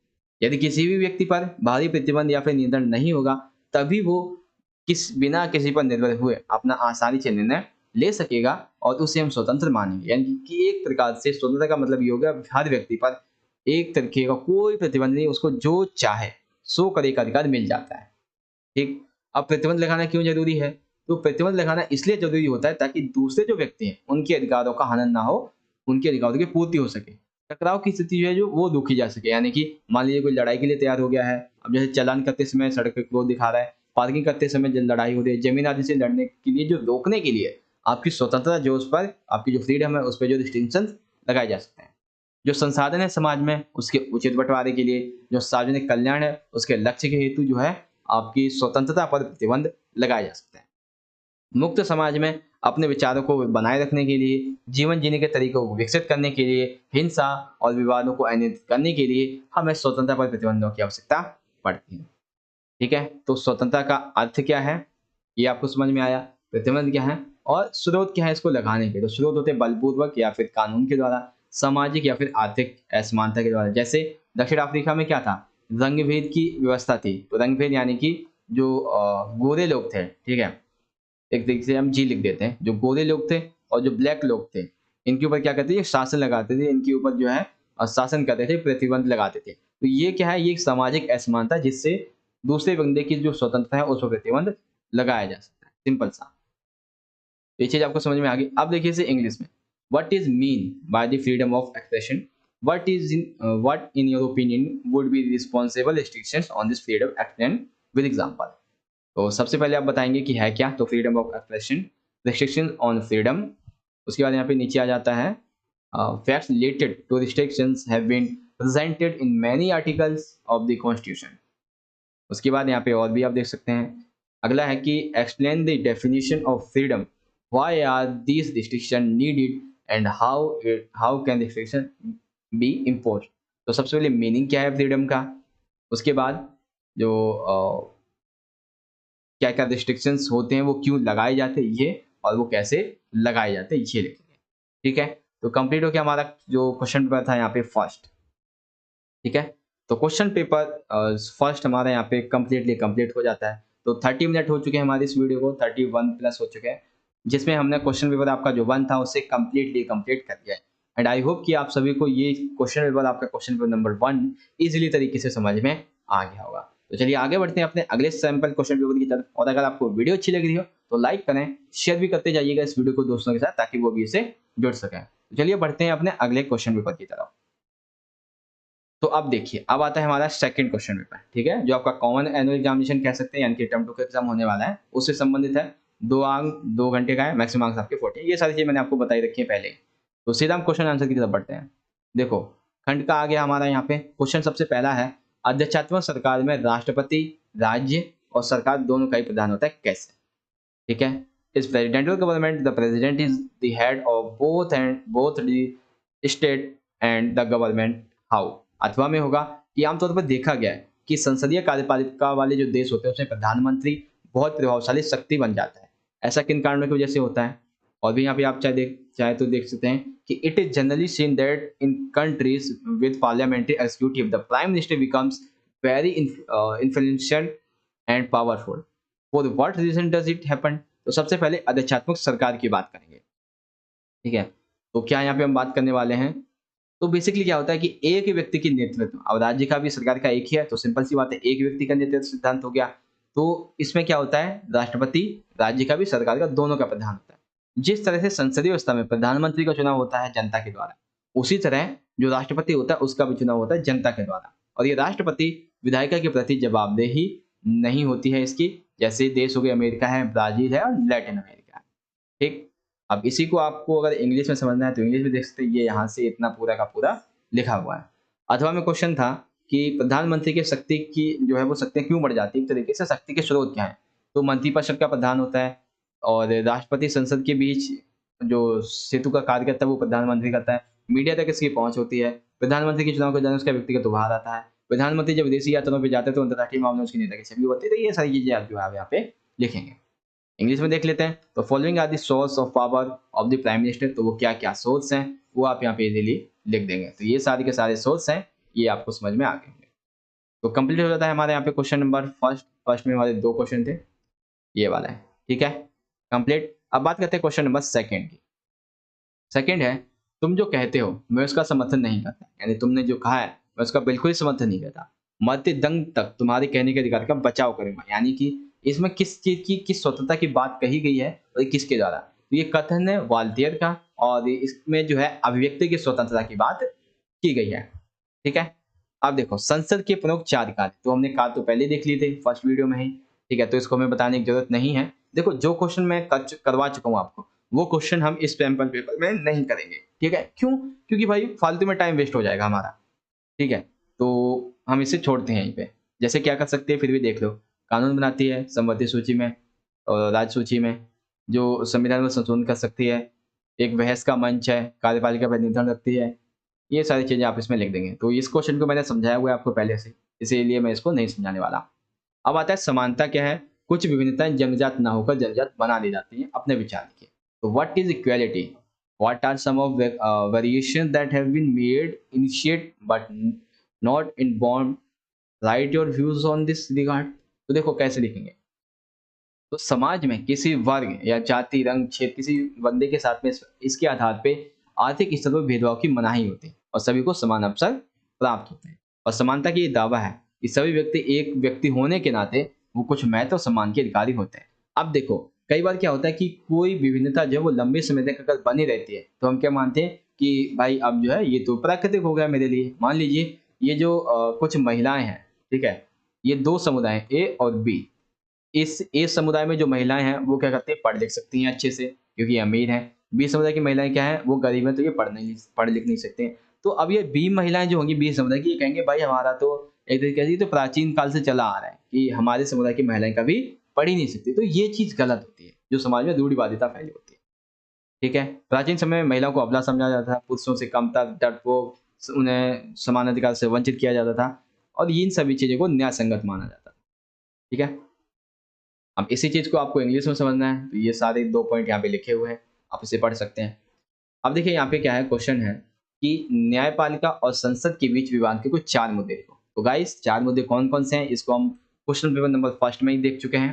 यदि किसी भी व्यक्ति पर बाहरी प्रतिबंध या फिर नियंत्रण नहीं होगा, तभी वो बिना किसी पर निर्भर हुए अपना आसानी से निर्णय ले सकेगा और उसे हम स्वतंत्र मानेंगे। यानी कि एक प्रकार से स्वतंत्रता का मतलब ये हो गया, हर व्यक्ति पर एक तरीके का कोई प्रतिबंध नहीं, उसको जो चाहे सो करे का अधिकार मिल जाता है। ठीक? अब प्रतिबंध लगाना क्यों ज़रूरी है? तो प्रतिबंध लगाना इसलिए ज़रूरी होता है ताकि दूसरे जो व्यक्ति हैं, उनके अधिकारों का हनन ना हो, उनके अधिकारों की पूर्ति हो सके। टकराव की स्थिति जो है जो वो रोकी जा सके, यानी कि मान लीजिए कोई लड़ाई के लिए तैयार हो गया है, अब जैसे चालान करते समय सड़क पे क्रोध दिखा रहा है, पार्किंग करते समय ज लड़ाई हो रही है, ज़मीन आदि से लड़ने के लिए जो रोकने के लिए आपकी स्वतंत्रता जो उस पर, आपकी जो फ्रीडम है, उस पे जो रिस्ट्रिक्शंस लगाए जा सकते हैं। जो संसाधन है समाज में, उसके उचित बँटवारे के लिए, जो सार्वजनिक कल्याण है, उसके लक्ष्य के हेतु जो है, आपकी स्वतंत्रता पर प्रतिबंध लगाए जा सकते हैं। मुक्त समाज में अपने विचारों को बनाए रखने के लिए, जीवन जीने के तरीकों को विकसित करने के लिए, हिंसा और विवादों को अनियंत्रित करने के लिए हमें स्वतंत्रता पर प्रतिबंधों की आवश्यकता पड़ती है। ठीक है? तो स्वतंत्रता का अर्थ क्या है? ये आपको समझ में आया। प्रतिबंध क्या है और स्रोत क्या है इसको लगाने के? तो स्रोत होते हैं बलपूर्वक या फिर कानून के द्वारा, सामाजिक या फिर आर्थिक असमानता के द्वारा। जैसे दक्षिण अफ्रीका में क्या था? रंग-भेद की व्यवस्था थी। तो रंग-भेद यानी कि जो गोरे लोग थे, ठीक है? एक तरीके से हम जी लिख देते हैं। जो गोरे लोग थे और जो ब्लैक लोग थे, इनके ऊपर क्या करते थे? शासन लगाते थे। इनके ऊपर जो है शासन करते थे, प्रतिबंध लगाते थे। तो ये क्या है? ये एक सामाजिक असमानता जिससे दूसरे बंदे की जो स्वतंत्रता है उस पर प्रतिबंध लगाया जा सकता है। सिंपल सा। ये चीज़ आपको समझ में आ गई। अब देखिए इसे इंग्लिश में। What is mean by the freedom of expression? What in your opinion would be responsible restrictions on this freedom explain with example. तो सबसे पहले आप बताएँगे कि है क्या? तो freedom of expression, restriction on freedom, उसके बाद यहाँ पे नीचे आ जाता है facts related to restrictions have been presented in many articles of the constitution। उसके बाद यहाँ पे और भी आप देख सकते हैं। अगला है कि explain the definition of freedom, why are these restrictions needed and how can restriction be imposed। तो सबसे पहले मीनिंग क्या है फ्रीडम का, उसके बाद जो क्या-क्या रिस्ट्रिक्शंस होते हैं, वो क्यों लगाए जाते हैं ये, और वो कैसे लगाए जाते हैं ये लिखेंगे। ठीक है? तो कंप्लीट हो गया हमारा जो क्वेश्चन पेपर था यहाँ पे फर्स्ट। ठीक है? तो क्वेश्चन पेपर फर्स्ट हमारा यहाँ पे कंप्लीटली कंप्लीट हो जाता है। तो 30 मिनट हो चुके हैं हमारी इस वीडियो को, 31 प्लस हो चुके हैं, जिसमें हमने क्वेश्चन पेपर आपका जो 1 था उसे कंप्लीटली कंप्लीट कर दिया है। एंड आई होप कि आप सभी को ये क्वेश्चन पेपर आपका क्वेश्चन पेपर नंबर 1 ईज़िली तरीके से समझ में आ गया होगा। तो चलिए आगे बढ़ते हैं अपने अगले सैंपल क्वेश्चन पेपर की तरफ, और अगर आपको वीडियो अच्छी लग रही हो तो लाइक करें, शेयर भी करते जाइएगा इस वीडियो को दोस्तों के साथ, ताकि वो भी इससे जुड़ सकें। तो चलिए बढ़ते हैं अपने अगले क्वेश्चन पेपर की तरफ। तो अब देखिए, अब आता है हमारा सेकंड क्वेश्चन पेपर, ठीक है? जो आपका कॉमन एनुअल एग्जामिनेशन कह सकते हैं, यानी कि टर्म 2 का एग्जाम होने वाला है, उससे संबंधित है। 2 अंक 2 घंटे का है, मैक्सिमम मार्क्स आपके 40। ये सारी चीज़ें मैंने आपको बताई रखी है पहले ही। तो सीधा हम क्वेश्चन आंसर की तरफ बढ़ते हैं। देखो, खंड का आ गया हमारा यहाँ पे क्वेश्चन। सबसे पहला है, अध्यक्षात्मक सरकार में राष्ट्रपति, राज्य और सरकार दोनों का ही प्रधान होता है, कैसे? ठीक है? इस presidential government the president is the head of both the state and the government how. अथवा में होगा कि आमतौर पर देखा गया है कि संसदीय कार्यपालिका वाले जो देश होते हैं उसमें प्रधानमंत्री बहुत प्रभावशाली शक्ति बन जाता है। ऐसा किन कारणों की वजह से होता है? और भी यहाँ पे आप चाहे तो देख सकते हैं कि it is generally seen that in countries with parliamentary executive the prime minister becomes very influential and powerful. For what reason does it happen? तो सबसे पहले अध्यक्षात्मक सरकार की बात करेंगे। ठीक है? तो क्या यहाँ पे हम बात करने वाले हैं? तो बेसिकली क्या होता है कि एक ही व्यक्ति की नेतृत्व, अब राज्य का भी सरकार का एक ही है, तो सिंपल सी बात है, एक व्यक्ति का नेतृत्व सिद्धांत हो गया। तो इसमें क्या होता है, राष्ट्रपति राज्य का भी सरकार का दोनों का प्रधान होता है। जिस तरह से संसदीय व्यवस्था में प्रधानमंत्री का चुनाव होता है जनता के द्वारा, उसी तरह जो राष्ट्रपति होता है उसका भी चुनाव होता है जनता के द्वारा। और ये राष्ट्रपति विधायिका के प्रति जवाबदेही नहीं होती है इसकी, जैसे देश हो गए अमेरिका है, ब्राजील है और लैटिन अमेरिका है। ठीक? अब इसी को आपको अगर इंग्लिश में समझना है तो इंग्लिश में देख सकते हैं, ये यहाँ से इतना पूरा का पूरा लिखा हुआ है। अथवा में क्वेश्चन था कि प्रधानमंत्री की शक्ति की जो है वो शक्तियाँ क्यों बढ़ जाती है, एक तरीके से शक्ति के स्रोत क्या है? तो मंत्रिपरिषद का प्रधान होता है, और राष्ट्रपति संसद के बीच जो सेतु का कार्य करता है वो प्रधानमंत्री करता है। मीडिया तक इसकी पहुंच होती है। प्रधानमंत्री के चुनाव के दौरान उसका व्यक्तिगत उभार आता है। प्रधानमंत्री जब विदेशी यात्राओं पर जाते हैं तो अंतर्राष्ट्रीय मामलों में उसकी नेता की छवि होती है। तो ये सारी चीजें आप जो है यहाँ पे लिखेंगे। इंग्लिश में देख लेते हैं। तो following are the source of power of the prime minister. तो वो क्या क्या सोर्स हैं वो आप यहाँ पे इजीली लिख देंगे। तो ये सारे के सारे सोर्स हैं, ये आपको समझ में आ गए होंगे। तो कंप्लीट हो जाता है हमारे यहाँ पे क्वेश्चन नंबर फर्स्ट में हमारे 2 क्वेश्चन थे, ये वाला है। ठीक है, कंप्लीट। अब बात करते हैं क्वेश्चन नंबर सेकंड की। सेकंड है, तुम जो कहते हो मैं उसका समर्थन नहीं करता, यानी तुमने जो कहा है मैं उसका बिल्कुल ही समर्थन नहीं करता। मरते दम तक तुम्हारे कहने के अधिकार का बचाव करूंगा। यानी कि इसमें किस चीज की, किस स्वतंत्रता की बात कही गई है और ये किसके द्वारा? तो ये कथन है वाल्टियर का, और इसमें जो है अभिव्यक्ति की स्वतंत्रता की बात की गई है। ठीक है, अब देखो संसद के प्रमुख 4 कार्य, तो हमने कार्य तो पहले देख लिए थे फर्स्ट वीडियो में ही। ठीक है, तो इसको हमें बताने की जरूरत नहीं है। देखो जो क्वेश्चन मैं करवा चुका हूँ आपको, वो क्वेश्चन हम इस सैंपल पेपर में नहीं करेंगे। ठीक है, क्यों? क्योंकि भाई फालतू में टाइम वेस्ट हो जाएगा हमारा। ठीक है, तो हम इसे छोड़ते हैं यहीं पे। जैसे क्या कर सकते हैं फिर भी देख लो। कानून बनाती है संवैधानिक सूची में और राज्य सूची में, जो संविधान में संशोधन कर सकती है। एक बहस का मंच है, कार्यपालिका पर नियंत्रण रखती है। ये सारी चीजें आप इसमें लिख देंगे। तो इस क्वेश्चन को मैंने समझाया हुआ है आपको पहले से, इसीलिए मैं इसको नहीं समझाने वाला। अब आता है समानता क्या है? कुछ विभिन्नताएं जंगजात ना होकर जनजात बना दी जाती हैं। अपने विचार लिखिए। तो what is equality? What are some of variation that have been made initiate but not in bond? Right your views on this regard. तो देखो कैसे लिखेंगे। तो समाज में किसी वर्ग या जाति, रंग, क्षेत्र, किसी बंदे के साथ में इसके आधार पे आर्थिक स्तर पर भेदभाव की मनाही होती है और सभी को समान अवसर प्राप्त होते हैं। और समानता की ये दावा है कि सभी व्यक्ति एक व्यक्ति होने के नाते वो कुछ महत्व और सम्मान के अधिकारी होते हैं। अब देखो कई बार क्या होता है कि कोई विभिन्नता जो है वो लंबे समय तक अगर बनी रहती है तो हम क्या मानते हैं कि भाई अब जो है ये तो प्राकृतिक हो गया मेरे लिए। मान लीजिए ये जो कुछ महिलाएं हैं, ठीक है, ये 2 समुदाय ए और बी। इस ए समुदाय में जो महिलाएं हैं वो क्या करती हैं, पढ़ लिख सकती हैं अच्छे से क्योंकि अमीर हैं। बी समुदाय की महिलाएं क्या हैं, वो गरीब हैं तो ये पढ़ लिख नहीं सकते हैं। तो अब ये बी महिलाएं जो होंगी बी समुदाय की, ये कहेंगे भाई हमारा तो एक तरीके से ये तो प्राचीन काल से चला आ रहा है कि हमारे समुदाय की महिलाएं कभी पढ़ ही नहीं सकती। तो ये चीज गलत होती है, जो समाज में रूढ़िवादिता फैली होती है। ठीक है, प्राचीन समय में महिलाओं को अबला समझा जाता था, पुरुषों से कमतर, डरपोक, उन्हें समान अधिकार से वंचित किया जाता था और इन सभी चीज़ों को न्याय संगत माना जाता था। ठीक है? अब इसी चीज़ को आपको इंग्लिश में समझना है तो ये सारे 2 पॉइंट यहाँ पे लिखे हुए हैं, आप इसे पढ़ सकते हैं। अब देखिए यहाँ पे क्या है, क्वेश्चन है कि न्यायपालिका और संसद के बीच विवाद के कुछ 4 मुद्दे देखो। तो गाइस 4 मुद्दे कौन-कौन से हैं इसको हम क्वेश्चन पेपर नंबर फर्स्ट में ही देख चुके हैं।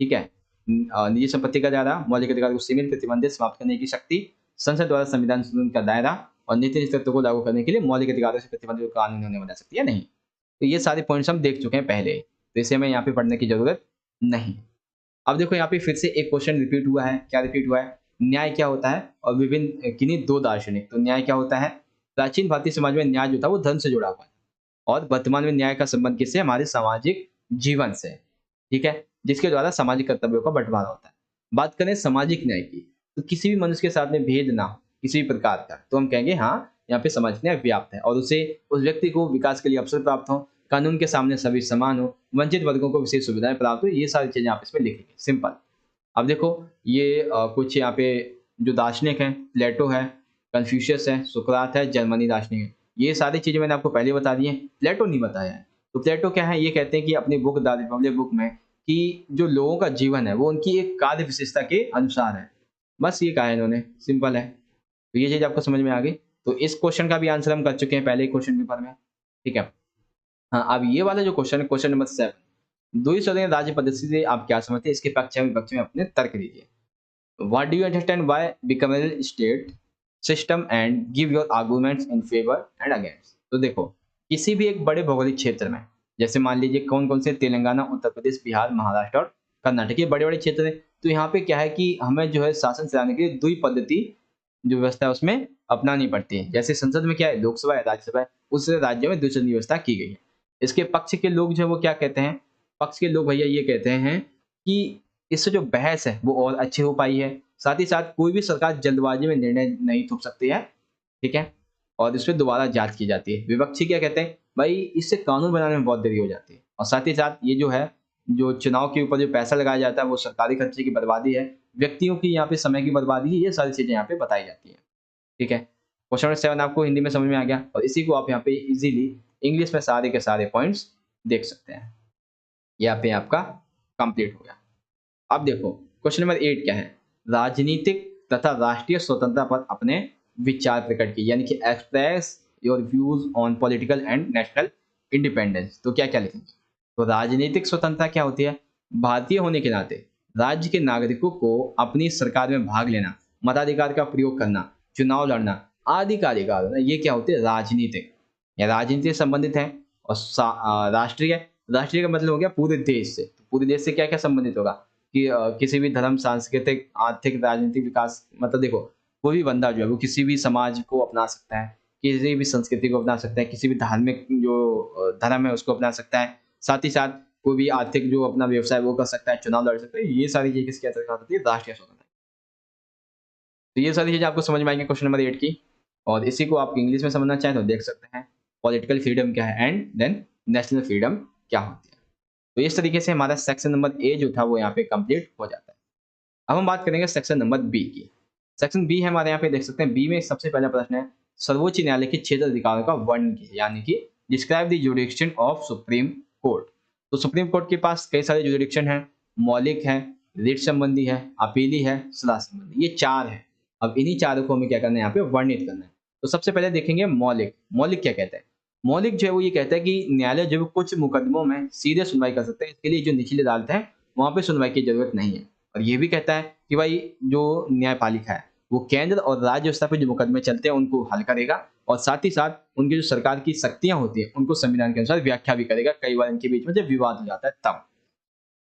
ठीक है? निजी संपत्ति का दायरा, मौलिक अधिकार को सीमित प्रतिबंधित समाप्त करने की शक्ति, संसद द्वारा संविधान संशोधन का दायरा और नीति नेतृत्व को लागू करने के लिए मौलिक अधिकारों से प्रतिबंधित कानून होने बना सकती है नहीं। तो ये सारे पॉइंट्स हम देख चुके हैं पहले, तो इसे हमें यहाँ पे पढ़ने की जरूरत नहीं। अब देखो यहाँ पे फिर से एक क्वेश्चन रिपीट हुआ है। क्या रिपीट हुआ है? न्याय क्या होता है? और विभिन्न किन्हीं 2 दार्शनिक। तो न्याय क्या होता है? प्राचीन भारतीय समाज में न्याय जो था वो धर्म से जुड़ा हुआ है और वर्तमान में न्याय का संबंध किससे? हमारे सामाजिक जीवन से। ठीक है? जिसके द्वारा सामाजिक कर्तव्यों का बंटवारा होता है। बात करें सामाजिक न्याय की, तो किसी भी मनुष्य के साथ में भेद ना हो किसी भी प्रकार का, तो हम कहेंगे हाँ, यहाँ पे सामाजिक न्याय व्याप्त है और उसे उस व्यक्ति को विकास के लिए अवसर प्राप्त हो, कानून के सामने सभी समान हो, वंचित वर्गों को विशेष सुविधाएं प्राप्त हो, ये सारी चीजें आप इसमें लिखेंगे। सिंपल। अब देखो ये कुछ यहाँ पे जो दार्शनिक हैं, प्लेटो है, कन्फ्यूशियस है, सुकरात है, जर्मनी दार्शनिक है। ये सारी चीजें मैंने आपको पहले बता दी हैं, प्लेटो नहीं बताया है। तो प्लेटो क्या है? ये कहते हैं कि अपनी बुक द रिपब्लिक बुक में कि जो लोगों का जीवन है वो उनकी एक कार्य विशेषता के अनुसार है। बस ये कहा है इन्होंने, सिंपल है। तो ये चीज आपको समझ में आ गई। तो इस क्वेश्चन का भी आंसर हम कर चुके हैं पहले क्वेश्चन पेपर में। ठीक है? हाँ, अब ये वाला जो क्वेश्चन है, क्वेश्चन नंबर 7, द्विसदनीय राज्य पद्धति से आप क्या समझते हैं? इसके पक्ष या विपक्ष में अपने तर्क दीजिए। What do you understand by bicameral state system and give your arguments in favor and against? तो देखो, किसी भी एक बड़े भौगोलिक क्षेत्र में, जैसे मान लीजिए कौन-कौन से तेलंगाना, उत्तर प्रदेश, बिहार, महाराष्ट्र और कर्नाटक, ये बड़े-बड़े क्षेत्र हैं। तो यहाँ पे क्या है कि हमें जो है शासन चलाने के लिए द्वि पद्धति जो व्यवस्था है उसमें अपनानी पड़ती है। जैसे संसद में क्या है, लोकसभा है, राज्यसभा है, उस राज्य में द्विसदनीय व्यवस्था की गई है। इसके पक्ष के लोग जो है वो क्या कहते हैं? पक्ष के लोग भैया ये कहते हैं कि इससे जो बहस है वो और अच्छी हो पाई है। साथ ही साथ कोई भी सरकार जल्दबाजी में निर्णय नहीं थोप सकती है, ठीक है? और इस पे दोबारा जाँच की जाती है। विपक्षी क्या कहते हैं? भाई इससे कानून बनाने में बहुत देरी हो जाती है और साथ ही साथ ये जो है, जो चुनाव के ऊपर जो पैसा लगाया जाता है वो सरकारी खर्चे की बर्बादी है, व्यक्तियों की यहाँ पे समय की बर्बादी है, ये सारी चीज़ें यहाँ पे बताई जाती हैं, ठीक है? क्वेश्चन नंबर 7 आपको हिंदी में समझ में आ गया और इसी को आप यहाँ पे इज़िली इंग्लिश में सारे के सारे पॉइंट्स देख सकते हैं। यहाँ पे आपका कंप्लीट हो गया। अब देखो क्वेश्चन नंबर 8 क्या है? राजनीतिक तथा राष्ट्रीय स्वतंत्रता पर अपने विचार प्रकट किए, यानी कि express your views on political and national independence. तो क्या-क्या लिखेंगे? तो राजनीतिक स्वतंत्रता क्या होती है? भारतीय होने के नाते राज्य के नागरिकों को अपनी सरकार में भाग लेना, मताधिकार का प्रयोग करना, चुनाव लड़ना आदि का अधिकार होना, ये क्या होते हैं? राजनीतिक या राजनीति से संबंधित है। और राष्ट्रीय, राष्ट्रीय का मतलब हो गया पूरे देश से। तो पूरे देश से क्या-क्या संबंधित होगा कि किसी भी धर्म, सांस्कृतिक, आर्थिक, राजनीतिक विकास, मतलब देखो कोई भी बंदा जो है वो किसी भी समाज को अपना सकता है, किसी भी संस्कृति को अपना सकता है, किसी भी धार्मिक जो धर्म है उसको अपना सकता है। साथ ही साथ कोई भी आर्थिक जो अपना व्यवसाय वो कर सकता है, चुनाव लड़ सकता है। ये सारी चीज़ें किसके अंतर्गत आती है? राष्ट्रीय स्वतंत्रता। तो ये सारी चीज़ें आपको समझ में आएँगी क्वेश्चन नंबर 8 की। और इसी को आप इंग्लिश में समझना चाहें तो देख सकते हैं। पॉलिटिकल फ्रीडम क्या है एंड देन नेशनल फ्रीडम क्या होती है। तो इस तरीके से हमारा सेक्शन नंबर ए जो था वो यहाँ पे कंप्लीट हो जाता है। अब हम बात करेंगे सेक्शन नंबर बी की। सेक्शन बी है हमारे यहाँ पे, देख सकते हैं बी में सबसे पहला प्रश्न है, सर्वोच्च न्यायालय के क्षेत्र अधिकारों का वर्णन कीजिए, यानी कि describe the jurisdiction of supreme court. तो सुप्रीम कोर्ट के पास कई सारे जुरिडिक्शन है, मौलिक है, रिट संबंधी है, अपीली है, सलाह संबंधी, ये 4 है। अब इन्हीं चारों को हमें क्या करना है, यहाँ पे वर्णित करना है। तो सबसे पहले देखेंगे मौलिक। मौलिक क्या कहता है? मौलिक जो है वो ये कहता है कि न्यायालय जो है कुछ मुकदमों में सीधे सुनवाई कर सकते हैं, इसके लिए जो निचली अदालत है वहाँ पे सुनवाई की जरूरत नहीं है। और ये भी कहता है कि भाई जो न्यायपालिका है वो केंद्र और राज्य स्तर पे जो मुकदमे चलते हैं उनको हल करेगा और साथ ही साथ उनकी जो सरकार की शक्तियां होती हैं उनको संविधान के अनुसार व्याख्या भी करेगा, कई बार इनके बीच में जब विवाद हो जाता है तब।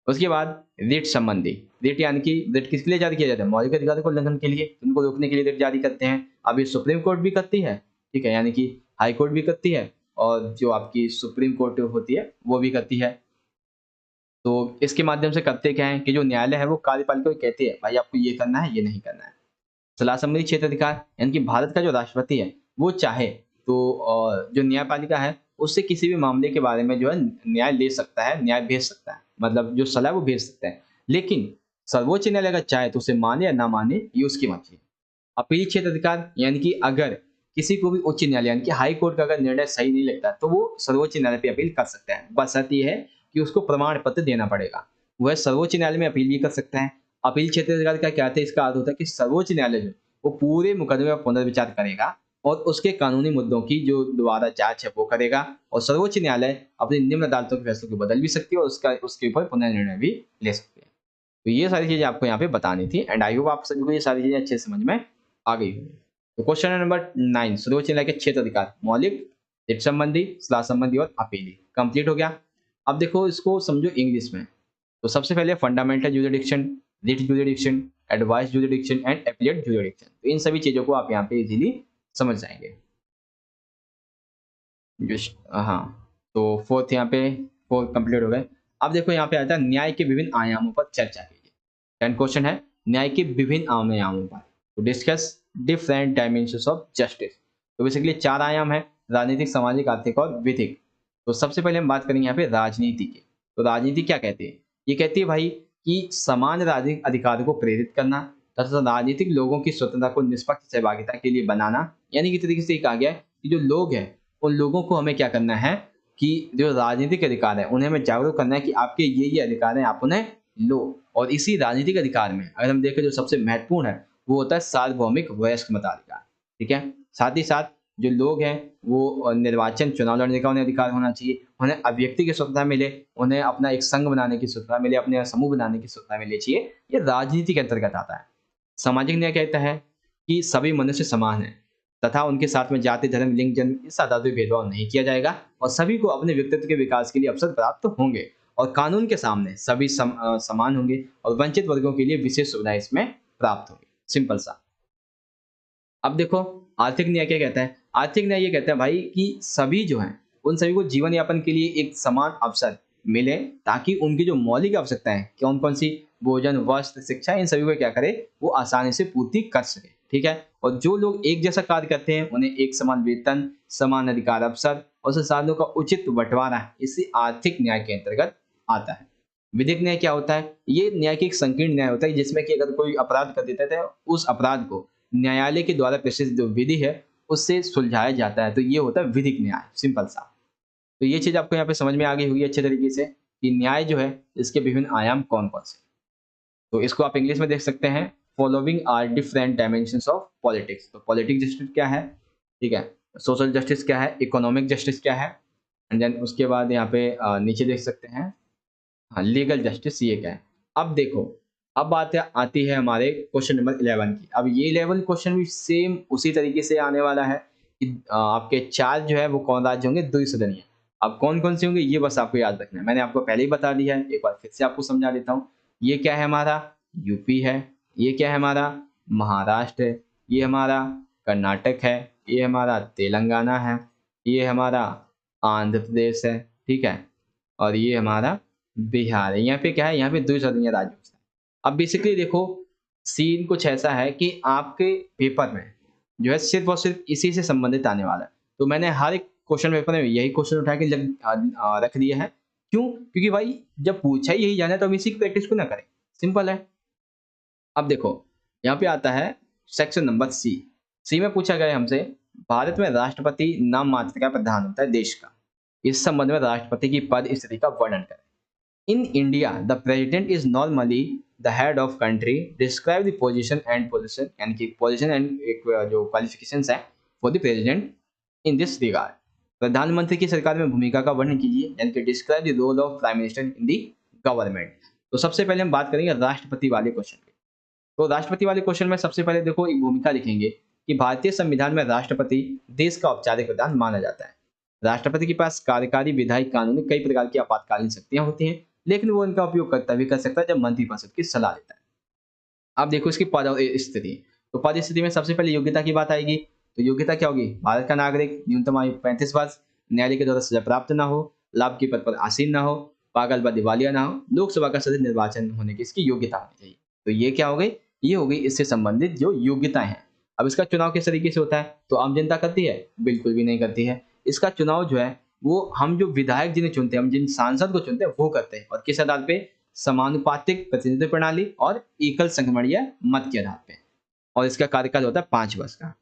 उसके बाद रिट संबंधी। रिट यानी कि रिट किसके लिए जारी किया जाता है? मौलिक अधिकारों को उल्लंघन के लिए, उनको रोकने के लिए रिट जारी करते हैं। अब ये सुप्रीम कोर्ट भी करती है, ठीक है, यानी कि हाई कोर्ट भी करती है और जो आपकी सुप्रीम कोर्ट होती है वो भी करती है। तो इसके माध्यम से करते क्या है कि जो न्यायालय है वो कार्यपालिका को कहती है भाई आपको ये करना है, ये नहीं करना है। सलाह संबंधी क्षेत्राधिकार, यानी कि भारत का जो राष्ट्रपति है वो चाहे तो जो न्यायपालिका है उससे किसी भी मामले के बारे में जो है न्याय ले सकता है, न्याय भेज सकता है, मतलब जो सलाह है वो भेज सकता है। लेकिन सर्वोच्च न्यायालय अगर चाहे तो उसे माने या ना माने ये उसकी मर्जी है। अपील क्षेत्राधिकार, यानी कि अगर किसी को भी उच्च न्यायालय यानी कि हाई कोर्ट का अगर निर्णय सही नहीं लगता तो वो सर्वोच्च न्यायालय पे अपील कर सकता है। बशर्ते ये है कि उसको प्रमाण पत्र देना पड़ेगा। वह सर्वोच्च न्यायालय में अपील भी कर सकता है। अपील क्षेत्र अधिकार का क्या अर्थ है? इसका अर्थ होता है कि सर्वोच्च न्यायालय जो वो पूरे मुकदमे का पुनर्विचार करेगा और उसके कानूनी मुद्दों की जो दोबारा जांच है वो करेगा, और सर्वोच्च न्यायालय अपनी निम्न अदालतों के फैसलों को बदल भी सकती है और उसके ऊपर पुनर्निर्णय भी ले सकती है। तो ये सारी चीजें आपको यहाँ पे बतानी थी, एंड आई होप आप सभी को ये सारी चीजें अच्छे से समझ में आ गई होंगी। तो क्वेश्चन नंबर 9, सर्वोच्च न्यायालय के क्षेत्र अधिकार, मौलिक, हित संबंधी, सलाह संबंधी और अपीली, कंप्लीट हो गया। अब देखो इसको समझो इंग्लिश में। तो सबसे पहले fundamental jurisdiction, writ jurisdiction, advice jurisdiction and appellate jurisdiction. तो इन सभी चीजों को आप यहाँ पे इजीली समझ जाएंगे। हाँ, तो फोर्थ यहाँ पे 4 कंप्लीट हो गए। अब देखो यहाँ पे आता है न्याय के विभिन्न आयामों पर चर्चा कीजिए। 10 क्वेश्चन है न्याय के विभिन्न आयामों पर। तो discuss different dimensions of justice. तो बेसिकली 4 आयाम है, राजनीतिक, सामाजिक, आर्थिक और विधिक। तो सबसे पहले हम बात करेंगे यहाँ पे राजनीति की। तो राजनीति क्या कहती है? ये कहती है भाई कि समान राजनीतिक अधिकारों को प्रेरित करना तथा राजनीतिक लोगों की स्वतंत्रता को निष्पक्ष सहभागिता के लिए बनाना। यानी कि तरीके से कहा गया है कि जो लोग हैं उन लोगों को हमें क्या करना है कि जो राजनीतिक अधिकार है उन्हें हमें जागरूक करना है कि आपके ये अधिकार हैं, आप उन्हें लो। और इसी राजनीतिक अधिकार में अगर हम देखें जो सबसे महत्वपूर्ण है वो होता है सार्वभौमिक वयस्क मताधिकार। ठीक है, साथ ही साथ जो लोग हैं वो निर्वाचन चुनाव लड़ने का उन्हें अधिकार होना चाहिए, उन्हें अभिव्यक्ति की स्वतंत्रता मिले, उन्हें अपना एक संघ बनाने की स्वतंत्रता मिले, अपने समूह बनाने की स्वतंत्रता मिलनी चाहिए। ये राजनीति के अंतर्गत आता है। सामाजिक न्याय कहता है कि सभी मनुष्य समान हैं तथा उनके साथ में जाति, धर्म, लिंग, जन्म इस आधार पर भेदभाव नहीं किया जाएगा और सभी को अपने व्यक्तित्व के विकास के लिए अवसर प्राप्त होंगे और कानून के सामने सभी समान होंगे और वंचित वर्गों के लिए विशेष सुविधाएं इसमें प्राप्त होंगी। सिंपल सा। अब देखो आर्थिक न्याय क्या कहता है? आर्थिक न्याय ये कहता है भाई कि सभी जो हैं उन सभी को जीवन यापन के लिए एक समान अवसर मिले ताकि उनकी जो मौलिक आवश्यकताएं कौन कौन सी, भोजन, वस्त्र, शिक्षा, इन सभी को क्या करे वो आसानी से पूर्ति कर सके। ठीक है, और जो लोग एक जैसा कार्य करते हैं उन्हें एक समान वेतन, समान अधिकार, अवसर और संसाधनों का उचित बंटवारा इसी आर्थिक न्याय के अंतर्गत आता है। विधिक न्याय क्या होता है? ये न्याय की एक संकीर्ण न्याय होता है जिसमें कि अगर कोई अपराध कर देता है उस अपराध को न्यायालय के द्वारा प्रस्तुत जो विधि है उससे सुलझाया जाता है। तो ये होता है विधिक न्याय। सिंपल सा। तो ये चीज आपको यहाँ पे समझ में आ गई होगी अच्छे तरीके से कि न्याय जो है इसके विभिन्न आयाम कौन कौन से। तो इसको आप इंग्लिश में देख सकते हैं, following are different dimensions of politics. तो पॉलिटिक जस्टिस क्या है, ठीक है, सोशल जस्टिस क्या है, इकोनॉमिक जस्टिस क्या है, एंड देन उसके बाद यहाँ पे नीचे देख सकते हैं हाँ लीगल जस्टिस ये क्या है। अब देखो अब बात आती है हमारे क्वेश्चन नंबर 11 की। अब ये 11 क्वेश्चन भी सेम उसी तरीके से आने वाला है कि आपके 4 जो है वो कौन राज्य होंगे, द्विसदनीय। अब कौन कौन से होंगे ये बस आपको याद रखना है, मैंने आपको पहले ही बता दिया है, एक बार फिर से आपको समझा देता हूँ। ये क्या है हमारा यूपी है, ये क्या है हमारा महाराष्ट्र है, ये हमारा कर्नाटक है, ये हमारा तेलंगाना है, ये हमारा आंध्र प्रदेश है, ठीक है, और ये हमारा बिहार है। यहाँ पे क्या है, यहाँ पे द्विसदनीय राज्य होता है। अब बेसिकली देखो सीन कुछ ऐसा है कि आपके पेपर में जो है सिर्फ और सिर्फ इसी से संबंधित आने वाला है। तो मैंने हर एक क्वेश्चन पेपर में यही क्वेश्चन उठा के रख दिया है। क्यों? क्योंकि भाई जब पूछा ही यही जाना है तो हम इसी की प्रैक्टिस को ना करें। सिंपल है। अब देखो यहाँ पे आता है सेक्शन नंबर सी। सी में पूछा गया है हमसे भारत में राष्ट्रपति नाम मात्र का प्रधान होता है देश का। इस संबंध में राष्ट्रपति की पद स्थिति का वर्णन करें। In India, the president is normally the head of country. Describe the position and position and की position and एक जो qualifications है for the president in this regard. प्रधानमंत्री की सरकार में भूमिका का वर्णन कीजिए, यानी कि describe the role of prime minister in the government. तो सबसे पहले हम बात करेंगे राष्ट्रपति वाले क्वेश्चन की। तो राष्ट्रपति वाले क्वेश्चन में सबसे पहले देखो एक भूमिका लिखेंगे कि भारतीय संविधान में राष्ट्रपति देश का औपचारिक प्रधान माना जाता है। राष्ट्रपति के पास कार्यकारी, विधायी, कानूनी कई प्रकार की आपातकालीन शक्तियां होती हैं, लेकिन वो इनका उपयोग तभी कर सकता है जब मंत्रिपरिषद की सलाह लेता है। अब देखो इसकी पद स्थिति। तो पद स्थिति में सबसे पहले योग्यता की बात आएगी। तो योग्यता क्या होगी? भारत का नागरिक, न्यूनतम आयु 35 वर्ष, न्यायालय के द्वारा सजा प्राप्त न हो, लाभ के पद पर आसीन न हो, पागल व दिवालिया न हो, लोकसभा का सदस्य निर्वाचन होने की इसकी योग्यता होनी चाहिए। तो ये क्या हो गई? ये हो गई इससे संबंधित जो योग्यताएं हैं। अब इसका चुनाव किस तरीके से होता है? तो आम जनता करती है? बिल्कुल भी नहीं करती है। इसका चुनाव जो है वो हम जो विधायक जिन्हें चुनते हैं, हम जिन सांसद को चुनते हैं वो करते हैं। और किस आधार पे? समानुपातिक प्रतिनिधित्व प्रणाली और एकल संक्रमण या मत के आधार पे। और इसका कार्यकाल होता है 5 वर्ष का।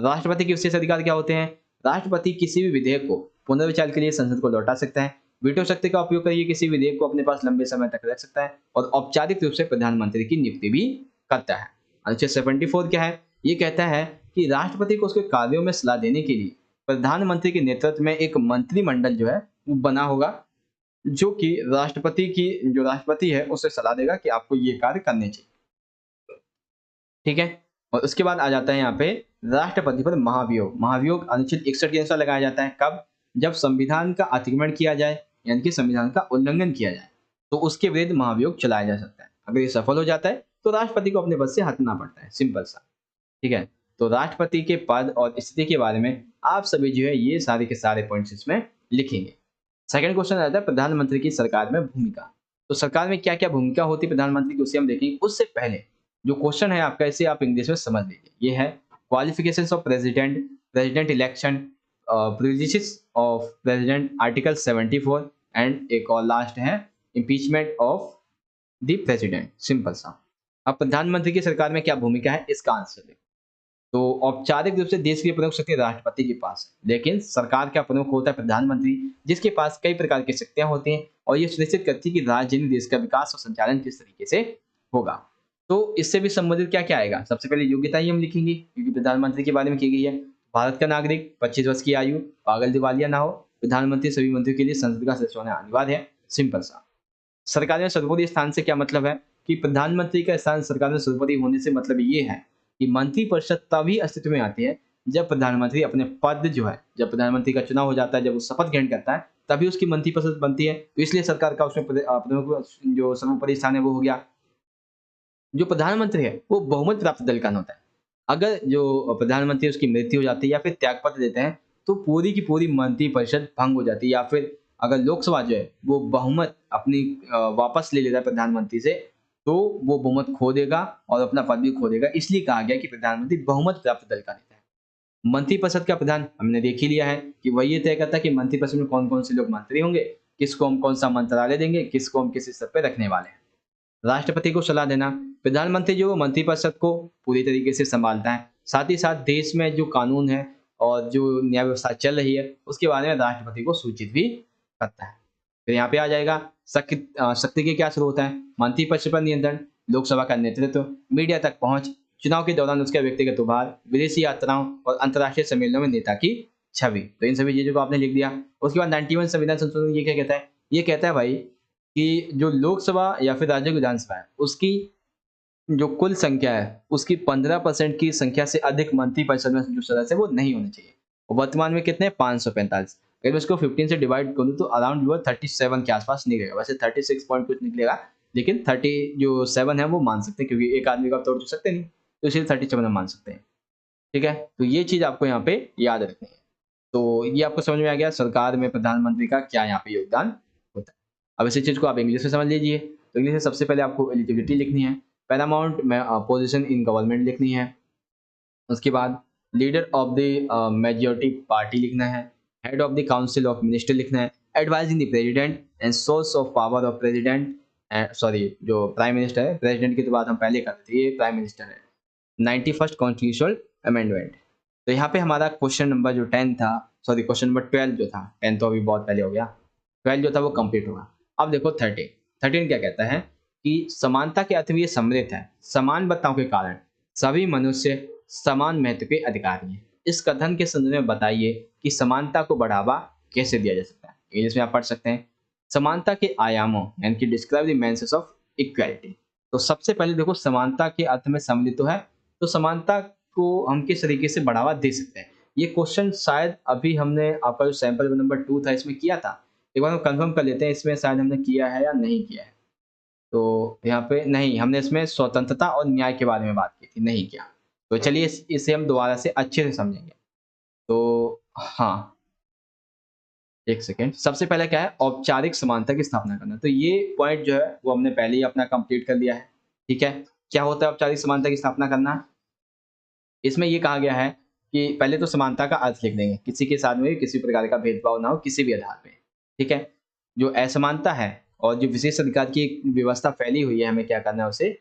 राष्ट्रपति के विशेष अधिकार क्या होते हैं? राष्ट्रपति किसी भी विधेयक को पुनर्विचार के लिए संसद को लौटा सकता है, वीटो शक्ति का उपयोग करके किसी विधेयक को अपने पास लंबे समय तक रख सकता है और औपचारिक रूप से प्रधानमंत्री की नियुक्ति भी करता है। अनुच्छेद 74 क्या है? ये कहता है कि राष्ट्रपति को उसके कार्यों में सलाह देने के लिए प्रधानमंत्री के नेतृत्व में एक मंत्रिमंडल जो है वो बना होगा, जो कि राष्ट्रपति है उससे सलाह देगा कि आपको ये कार्य करने चाहिए। ठीक है। और उसके बाद आ जाता है यहाँ पे राष्ट्रपति पर महाभियोग। महाभियोग अनुच्छेद 61 के अनुसार लगाया जाता है। कब? जब संविधान का अतिक्रमण किया जाए, यानी कि संविधान का उल्लंघन किया जाए, तो उसके विरुद्ध महाभियोग चलाया जा सकता है। अगर ये सफल हो जाता है तो राष्ट्रपति को अपने पद से हटना पड़ता है, सिंपल सा। ठीक है। तो राष्ट्रपति के पद और स्थिति के बारे में आप सभी जो है ये सारे के सारे पॉइंट्स इसमें लिखेंगे। सेकंड क्वेश्चन आता है प्रधानमंत्री की सरकार में भूमिका। तो सरकार में क्या क्या भूमिका होती है प्रधानमंत्री की, उसे हम देखेंगे। उससे पहले जो क्वेश्चन है आपका, इसे आप इंग्लिश में समझ लीजिए। ये है qualifications of president, president election, privileges of president, article 74 and एक और लास्ट है impeachment of the president. Simple सा। अब प्रधानमंत्री की सरकार में क्या भूमिका है, इसका आंसर देखो। तो औपचारिक रूप से देश की प्रमुख शक्ति राष्ट्रपति के पास है, लेकिन सरकार का प्रमुख होता है प्रधानमंत्री, जिसके पास कई प्रकार की शक्तियां होती हैं और ये सुनिश्चित करती है कि राज्य में देश का विकास और संचालन किस तरीके से होगा। तो इससे भी संबंधित क्या क्या आएगा? सबसे पहले योग्यता ही हम लिखेंगे, क्योंकि प्रधानमंत्री के बारे में की गई है। भारत का नागरिक, 25 वर्ष की आयु, पागल दिवालिया ना हो, प्रधानमंत्री सभी मंत्रियों के लिए संसद का सदस्य होना अनिवार्य है। सिंपल सा। सरकार में सर्वोपरि स्थान से क्या मतलब है कि प्रधानमंत्री का स्थान सरकार में सर्वोपरि होने से मतलब ये है कि मंत्रिपरिषद तभी अस्तित्व में आती है जब प्रधानमंत्री अपने पद जो है, जब प्रधानमंत्री का चुनाव हो जाता है, जब वो शपथ ग्रहण करता है, तभी उसकी मंत्रिपरिषद बनती है। तो इसलिए सरकार का उसमें प्रमुख जो सर्वोपरि स्थान है वो हो गया। जो प्रधानमंत्री है वो बहुमत प्राप्त दल का होता है। अगर जो प्रधानमंत्री उसकी मृत्यु हो जाती है या फिर त्यागपत्र देते हैं तो पूरी की पूरी मंत्रिपरिषद भंग हो जाती है, या फिर अगर लोकसभा जो है वो बहुमत अपनी वापस ले लेता है प्रधानमंत्री से, तो वो बहुमत खो देगा और अपना पद भी खो देगा। इसलिए कहा गया कि प्रधानमंत्री बहुमत प्राप्त दल का नेता है। मंत्रिपरिषद का प्रधान हमने देख ही लिया है कि वही ये तय करता है कि मंत्रिपरिषद में कौन कौन से लोग मंत्री होंगे, किसको हम कौन सा मंत्रालय देंगे, किसको हम किस स्तर पर रखने वाले हैं। राष्ट्रपति को सलाह देना, प्रधानमंत्री जो मंत्रिपरिषद को पूरी तरीके से संभालता है, साथ ही साथ देश में जो कानून है और जो न्याय व्यवस्था चल रही है उसके बारे में राष्ट्रपति को सूचित भी करता है। फिर यहाँ पे आ जाएगा शक्ति के क्या स्रोत हैं? मंत्रिपरिषद पर नियंत्रण, लोकसभा का नेतृत्व, मीडिया तक पहुंच, चुनाव के दौरान उसका व्यक्तिगत उभार, विदेशी यात्राओं और अंतर्राष्ट्रीय सम्मेलनों में नेता की छवि। तो इन सभी चीजों को आपने लिख दिया। उसके बाद 91 संविधान संशोधन ये क्या कहता है? ये कहता है भाई कि जो लोकसभा या फिर राज्य विधानसभा है उसकी जो कुल संख्या है उसकी 15% की संख्या से अधिक मंत्रिपरिषद में जो सदस्य है वो नहीं होने चाहिए। और वर्तमान में कितने? 545। अगर मैं इसको 15 से डिवाइड करूँ तो अराउंड जो है 37 के आसपास निकलेगा। वैसे 36 पॉइंट कुछ निकलेगा, लेकिन 30 जो 7 है वो मान सकते हैं, क्योंकि एक आदमी का तोड़ तो सकते नहीं, तो इसलिए 37 हम मान सकते हैं। ठीक है। तो ये चीज आपको यहाँ पे याद रखनी है। तो ये आपको समझ में आ गया सरकार में प्रधानमंत्री का क्या यहाँ पे योगदान होता है। अब इसी चीज को आप इंग्लिश में समझ लीजिए। तो इंग्लिश में सबसे पहले आपको एलिजिबिलिटी लिखनी है, पैरामाउंट में पोजीशन इन गवर्नमेंट लिखनी है, उसके बाद leader of the majority party लिखना है, head of the council of minister लिखना है, advising the president and source of power of president, sorry जो प्राइम मिनिस्टर है, प्रेसिडेंट की तो बात हम पहले कर रहे थे, ये प्राइम मिनिस्टर है। 91st constitutional amendment. तो यहाँ पे हमारा क्वेश्चन नंबर जो 10 था, सॉरी क्वेश्चन नंबर 12 जो था, 10 तो अभी बहुत पहले हो गया, 12 जो था वो कंप्लीट होगा। अब देखो 13 क्या कहता है कि समानता के अर्थ में ये सम्मिलित है, समान बर्ताव के कारण सभी मनुष्य समान महत्व के अधिकारी हैं। इस कथन के संदर्भ में बताइए कि समानता को बढ़ावा कैसे दिया जा सकता है। इंग्लिश में आप पढ़ सकते हैं, समानता के आयामों यानी कि describe the dimensions of equality. तो सबसे पहले देखो समानता के अर्थ में सम्मिलित तो है, तो समानता को हम किस तरीके से बढ़ावा दे सकते हैं। ये क्वेश्चन शायद अभी हमने आपका जो सैंपल नंबर 2 था इसमें किया था, एक बार हम कंफर्म कर लेते हैं इसमें शायद हमने किया है या नहीं किया है। तो यहाँ पे नहीं, हमने इसमें स्वतंत्रता और न्याय के बारे में बात की थी, नहीं किया। तो चलिए इसे हम दोबारा से अच्छे से समझेंगे। तो हाँ, एक सेकेंड, सबसे पहले क्या है? औपचारिक समानता की स्थापना करना। तो ये पॉइंट जो है वो हमने पहले ही अपना कंप्लीट कर लिया है। ठीक है। क्या होता है औपचारिक समानता की स्थापना करना? इसमें ये कहा गया है कि पहले तो समानता का अर्थ लिख देंगे, किसी के साथ में भी किसी प्रकार का भेदभाव ना हो किसी भी आधार पे। ठीक है। जो असमानता है और जो विशेष अधिकार की एक व्यवस्था फैली हुई है, हमें क्या करना है? उसे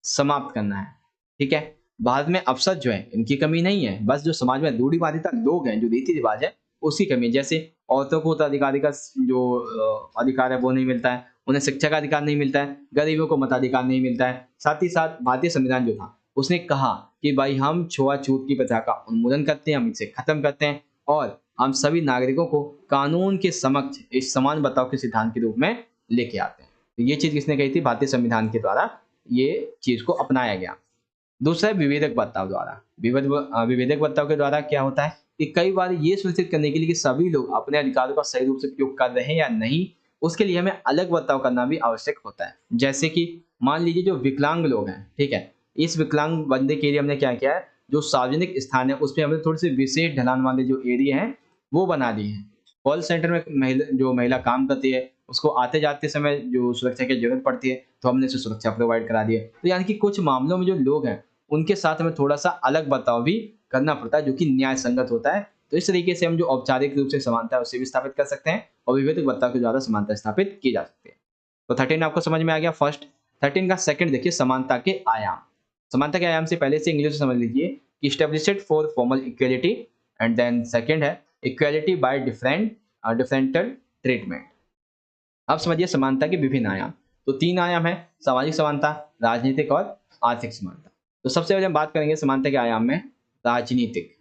समाप्त करना है। ठीक है। भारत में अवसर जो है इनकी कमी नहीं है, बस जो समाज में रूढ़िवादिता लोग हैं, जो रीति-रिवाज है उसकी कमी है। जैसे औरतों को उत्तराधिकारी का जो अधिकार है वो नहीं मिलता है, उन्हें शिक्षा का अधिकार नहीं मिलता है, गरीबों को मताधिकार नहीं मिलता है। साथ ही साथ भारतीय संविधान जो था उसने कहा कि भाई हम छुआ-छूत की प्रथा का उन्मूलन करते हैं, हम इसे खत्म करते हैं और हम सभी नागरिकों को कानून के समक्ष एक समान बर्ताव के सिद्धांत के रूप में लेके आते हैं। तो ये चीज़ किसने कही थी? भारतीय संविधान के द्वारा ये चीज़ को अपनाया गया। दूसरा है विभेदक बर्ताव द्वारा। विभेदक बर्ताव के द्वारा क्या होता है कि कई बार ये सुनिश्चित करने के लिए कि सभी लोग अपने अधिकारों का सही रूप से उपयोग कर रहे हैं या नहीं, उसके लिए हमें अलग बर्ताव करना भी आवश्यक होता है। जैसे कि मान लीजिए जो विकलांग लोग हैं, ठीक है? इस विकलांग बंदे के लिए हमने क्या किया है, जो सार्वजनिक स्थान है उसपे हमने थोड़ी-सी विशेष ढलान वाले जो एरिया हैं, वो बना दिए हैं। कॉल सेंटर में जो महिला काम करती है, उसको आते-जाते समय जो सुरक्षा की ज़रूरत पड़ती है, तो हमने उसे सुरक्षा प्रोवाइड करा दी है। तो यानी कि कुछ मामलों में जो लोग हैं, उनके साथ हमें थोड़ा-सा अलग बर्ताव भी करना पड़ता है, जो कि न्याय संगत होता है। तो इस तरीके से हम जो औपचारिक रूप से समानता है, उसे भी स्थापित कर सकते हैं और विभेदक बर्ताव के द्वारा समानता स्थापित की जा सकती है। तो 13 आपको समझ में आ गया फर्स्ट। 13 का सेकंड देखिए समानता के आयाम। समानता के आयाम से पहले से इंग्लिश में समझ लीजिए कि established for formal equality and then second है इक्वालिटी बाय डिफरेंटल ट्रीटमेंट। अब समझिए समानता के विभिन्न आयाम। तो 3 आयाम है सामाजिक समानता, राजनीतिक और आर्थिक समानता। तो सबसे पहले हम बात करेंगे समानता के आयाम में राजनीतिक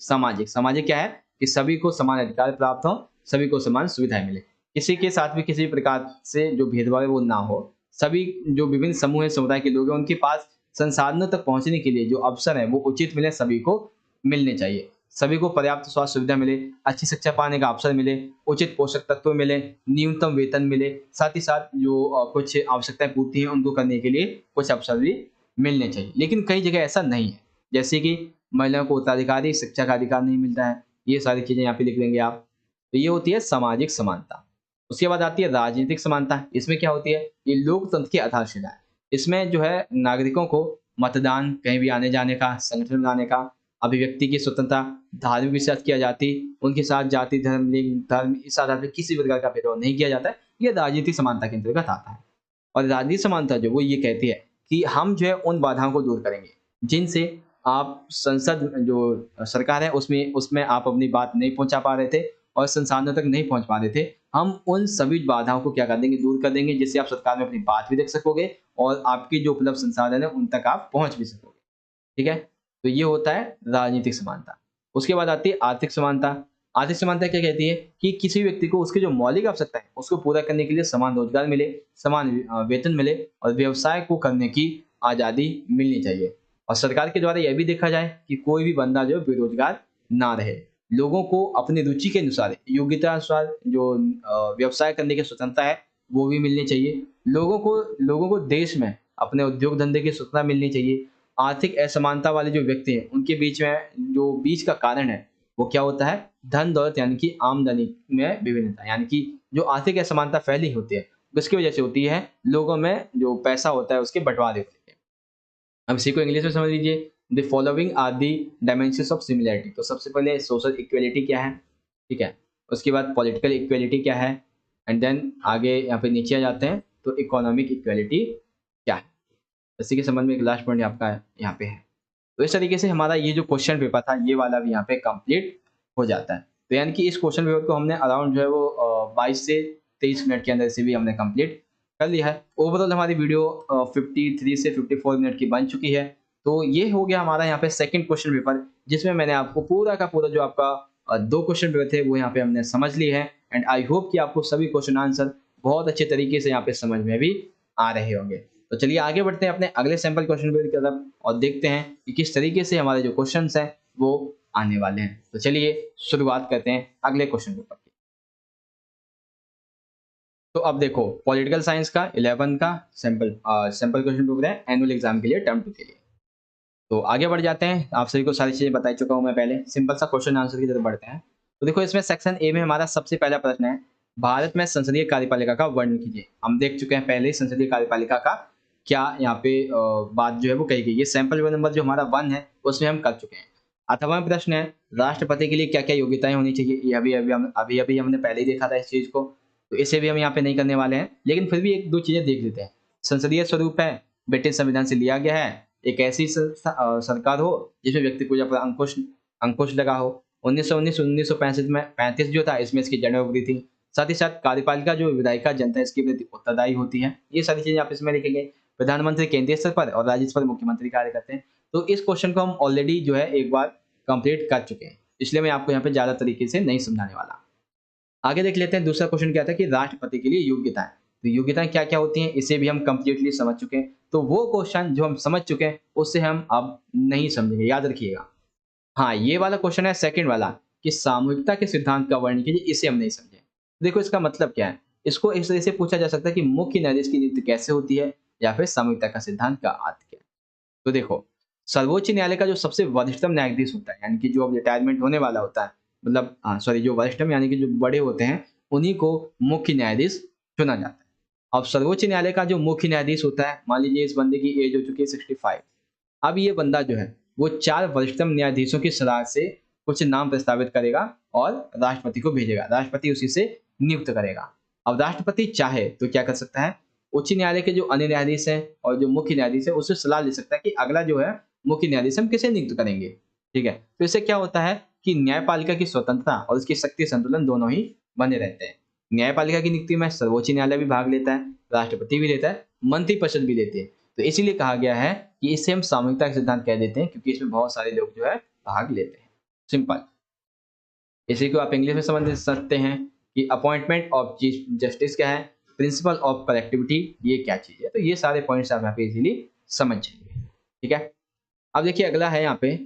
सामाजिक। सामाजिक क्या है कि सभी को समान अधिकार प्राप्त हो, सभी को समान सुविधाएँ मिले। किसी के साथ भी किसी प्रकार से जो भेदभाव है वो ना हो। सभी जो विभिन्न समूह हैं, समुदाय के लोग हैं, उनके पास संसाधनों तक पहुँचने के लिए जो अवसर हैं वो उचित मिले, सभी को मिलने चाहिए। सभी को पर्याप्त स्वास्थ्य सुविधा मिले, अच्छी शिक्षा पाने का अवसर मिले, उचित पोषक तत्व मिले, न्यूनतम वेतन मिले, साथ ही साथ जो कुछ आवश्यकताएँ पूर्ति हैं उनको करने के लिए कुछ अवसर भी मिलने चाहिए। लेकिन कई जगह ऐसा नहीं है, जैसे कि महिलाओं को उत्तराधिकारी शिक्षा का अधिकार नहीं मिलता है, ये सारी चीज़ें यहाँ पे लिख लेंगे आप। तो ये होती है सामाजिक समानता। उसके बाद आती है राजनीतिक समानता, इसमें क्या होती है? ये लोकतंत्र की आधारशिला है। इसमें जो है नागरिकों को मतदान, कहीं भी आने-जाने का, संगठन बनाने का, अभिव्यक्ति की स्वतंत्रता, धार्मिक विश्वास की आज़ादी, उनके साथ जाति, धर्म, लिंग, धर्म इस आधार पे किसी प्रकार का भेदभाव नहीं किया जाता है। ये राजनीतिक समानता के अंतर्गत आता है। और राजनीतिक समानता जो वो ये कहती है कि हम जो है उन बाधाओं को दूर करेंगे, जिनसे आप संसद जो सरकार है उसमें उसमें आप अपनी बात नहीं पहुँचा पा रहे थे और संसाधनों तक नहीं पहुँच पा रहे थे। हम उन सभी बाधाओं को क्या कर देंगे, दूर कर देंगे, जिससे आप सरकार में अपनी बात भी रख सकोगे और आपकी जो उपलब्ध संसाधन है उन तक आप पहुँच भी सकोगे। ठीक है? तो ये होता है राजनीतिक समानता। उसके बाद आती है आर्थिक समानता। आर्थिक समानता क्या कहती है कि किसी भी व्यक्ति को उसकी जो मौलिक आवश्यकता है, उसको पूरा करने के लिए समान रोज़गार मिले, समान वेतन मिले और व्यवसाय को करने की आज़ादी मिलनी चाहिए। और सरकार के द्वारा यह भी देखा जाए कि कोई भी बंदा जो है बेरोज़गार ना रहे। लोगों को अपनी रुचि के अनुसार, योग्यता अनुसार जो व्यवसाय करने की स्वतंत्रता है, वो भी मिलनी चाहिए। लोगों को देश में अपने उद्योग धंधे की स्वतंत्रता मिलनी चाहिए। आर्थिक असमानता वाले जो व्यक्ति हैं, उनके बीच में जो बीच का कारण है, वो क्या होता है? धन-दौलत यानी कि आमदनी में विभिन्नता, यानी कि जो आर्थिक असमानता फैली होती है, उसकी वजह से होती है, लोगों में जो पैसा होता है उसके बँटवारे होते हैं। अब इसी को इंग्लिश में समझ लीजिए, the following are the dimensions of similarity. तो सबसे पहले सोशल इक्वालिटी क्या है? ठीक है? उसके बाद पॉलिटिकल इक्वालिटी क्या है? एंड देन आगे यहाँ पे नीचे आ जाते हैं, तो इकोनॉमिक इक्वालिटी क्या है? इसी के संबंध में एक लास्ट पॉइंट आपका यहाँ पे है। तो इस तरीके से हमारा ये जो क्वेश्चन पेपर था, ये वाला भी यहाँ पे कंप्लीट हो जाता है। तो यानी कि इस क्वेश्चन पेपर को हमने अराउंड जो है वो 22 से 23 मिनट के अंदर से भी हमने कंप्लीट कर लिया है। ओवरऑल हमारी वीडियो 53 से 54 मिनट की बन चुकी है। तो ये हो गया हमारा यहाँ पे सेकंड क्वेश्चन पेपर, जिसमें मैंने आपको पूरा का पूरा जो आपका 2 क्वेश्चन पेपर थे, वो यहाँ पे हमने समझ लिए हैं एंड आई होप कि आपको सभी क्वेश्चन आंसर बहुत अच्छे तरीके से यहाँ पे समझ में भी आ रहे होंगे। तो चलिए आगे बढ़ते हैं अपने अगले सैंपल क्वेश्चन पेपर की तरफ और देखते हैं कि किस तरीके से हमारे जो क्वेश्चंस हैं वो आने वाले हैं। तो चलिए शुरुआत करते हैं अगले क्वेश्चन पेपर की। तो अब देखो पॉलिटिकल साइंस का 11 का सैंपल क्वेश्चन पेपर है एनुअल एग्जाम के लिए, टर्म 2 के लिए। तो आगे बढ़ जाते हैं। आप सभी को सारी चीजें बता चुका हूं मैं पहले। सिंपल सा क्वेश्चन आंसर की तरफ बढ़ते हैं। तो देखो इसमें सेक्शन ए में हमारा सबसे पहला प्रश्न है, भारत में संसदीय कार्यपालिका का वर्णन कीजिए। हम देख चुके हैं पहले ही संसदीय कार्यपालिका का क्या यहाँ पे बात जो है वो कही गई। ये सैंपल नंबर जो हमारा 1 है उसमें हम कर चुके हैं। अथवा प्रश्न है, राष्ट्रपति के लिए क्या क्या योग्यताएं होनी चाहिए। ये अभी हमने पहले ही देखा था इस चीज को, तो इसे भी हम यहाँ पे नहीं करने वाले हैं, लेकिन फिर भी एक दो चीजें देख लेते हैं। संसदीय स्वरूप है, ब्रिटिश संविधान से लिया गया है, एक ऐसी सरकार हो जिसमें व्यक्ति पूजा पर अंकुश अंकुश लगा हो। 1965 में 35 जो था इसमें इसकी जड़ उभरी थी। साथ ही साथ कार्यपालिका जो विधायिका जनता इसके प्रति उत्तरदायी होती है। ये सारी चीजें आप इसमें लिखेंगे। प्रधानमंत्री केंद्रीय स्तर पर और राज्य स्तर पर मुख्यमंत्री कार्य करते हैं। तो इस क्वेश्चन को हम ऑलरेडी जो है एक बार कंप्लीट कर चुके हैं, इसलिए मैं आपको यहाँ पे ज्यादा तरीके से नहीं समझाने वाला। आगे देख लेते हैं। दूसरा क्वेश्चन क्या था कि राष्ट्रपति के लिए योग्यताएं। तो योग्यताएं क्या क्या होती हैं इसे भी हम कंप्लीटली समझ चुके हैं। तो वो क्वेश्चन जो हम समझ चुके हैं उससे हम अब नहीं समझेंगे, याद रखिएगा। हाँ, ये वाला क्वेश्चन है सेकंड वाला कि सामूहिकता के सिद्धांत का वर्णन कीजिए, इसे हम नहीं समझे। देखो इसका मतलब क्या है, इसको इस तरह से पूछा जा सकता है कि मुख्य न्यायाधीश की नियुक्ति कैसे होती है या फिर सामूहिकता का सिद्धांत का अर्थ क्या है। तो देखो, सर्वोच्च न्यायालय का जो सबसे वरिष्ठतम न्यायाधीश होता है, यानी कि जो अब रिटायरमेंट होने वाला होता है, मतलब सॉरी, जो वरिष्ठतम यानी कि जो बड़े होते हैं, उन्हीं को मुख्य न्यायाधीश चुना जाता है। अब सर्वोच्च न्यायालय का जो मुख्य न्यायाधीश होता है, मान लीजिए इस बंदे की एज हो चुकी है 65। अब ये बंदा जो है वो 4 वरिष्ठतम न्यायाधीशों की सलाह से कुछ नाम प्रस्तावित करेगा और राष्ट्रपति को भेजेगा। राष्ट्रपति उसी से नियुक्त करेगा। अब राष्ट्रपति चाहे तो क्या कर सकता है, उच्च न्यायालय के जो अन्य न्यायाधीश हैं और जो मुख्य न्यायाधीश है उससे सलाह ले सकता है कि अगला जो है मुख्य न्यायाधीश हम किसे नियुक्त करेंगे। ठीक है, तो इससे क्या होता है कि न्यायपालिका की स्वतंत्रता और उसकी शक्ति संतुलन दोनों ही बने रहते हैं। न्यायपालिका की नियुक्ति में सर्वोच्च न्यायालय भी भाग लेता है, राष्ट्रपति भी लेता है, मंत्रिपरिषद भी लेती है। तो इसीलिए कहा गया है कि इसे हम सामूहिकता का सिद्धांत कह देते हैं, क्योंकि इसमें बहुत सारे लोग जो है भाग लेते हैं। सिंपल। इसी को आप इंग्लिश में समझ सकते हैं कि अपॉइंटमेंट ऑफ चीफ जस्टिस क्या है, प्रिंसिपल ऑफ कलेक्टिविटी ये क्या चीज है। तो ये सारे पॉइंट्स आप यहाँ पे इजीली समझ जाएंगे। ठीक है, अब देखिए अगला है यहाँ पे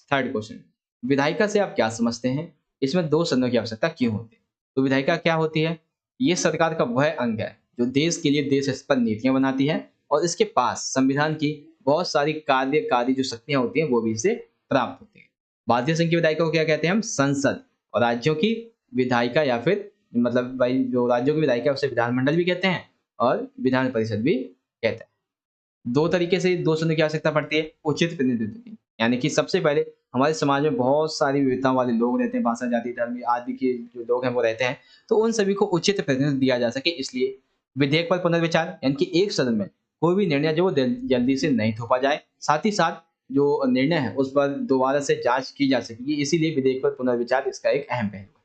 थर्ड क्वेश्चन। विधायिका से आप क्या समझते हैं, इसमें 2 सदनों की आवश्यकता क्यों होती है। तो विधायिका क्या होती है, ये सरकार का वह अंग है जो देश के लिए देश स्तर नीतियां बनाती है और इसके पास संविधान की बहुत सारी कार्यकारी जो शक्तियां होती हैं वो भी इसे प्राप्त होती है। भारतीय संघ की विधायिका को क्या कहते हैं हम, संसद। और राज्यों की विधायिका या फिर मतलब भाई जो राज्यों की विधायिका है उसे विधानमंडल भी कहते हैं और विधान परिषद भी कहते हैं। 2 तरीके से 2 सदनों की आवश्यकता पड़ती है उचित प्रतिनिधित्व की, यानी कि सबसे पहले हमारे समाज में बहुत सारी विविधताओं वाले लोग रहते हैं, भाषा जाति धर्म आदि के जो लोग हैं वो रहते हैं। तो उन सभी को उचित प्रतिनिधित्व दिया जा सके, इसलिए विधेयक पर पुनर्विचार, यानी कि एक सदन में कोई भी निर्णय जो वो जल्दी से नहीं थोपा जाए, साथ ही साथ जो निर्णय है उस पर दोबारा से जांच की जा सकेगी, इसीलिए विधेयक पर पुनर्विचार इसका एक अहम पहलू है।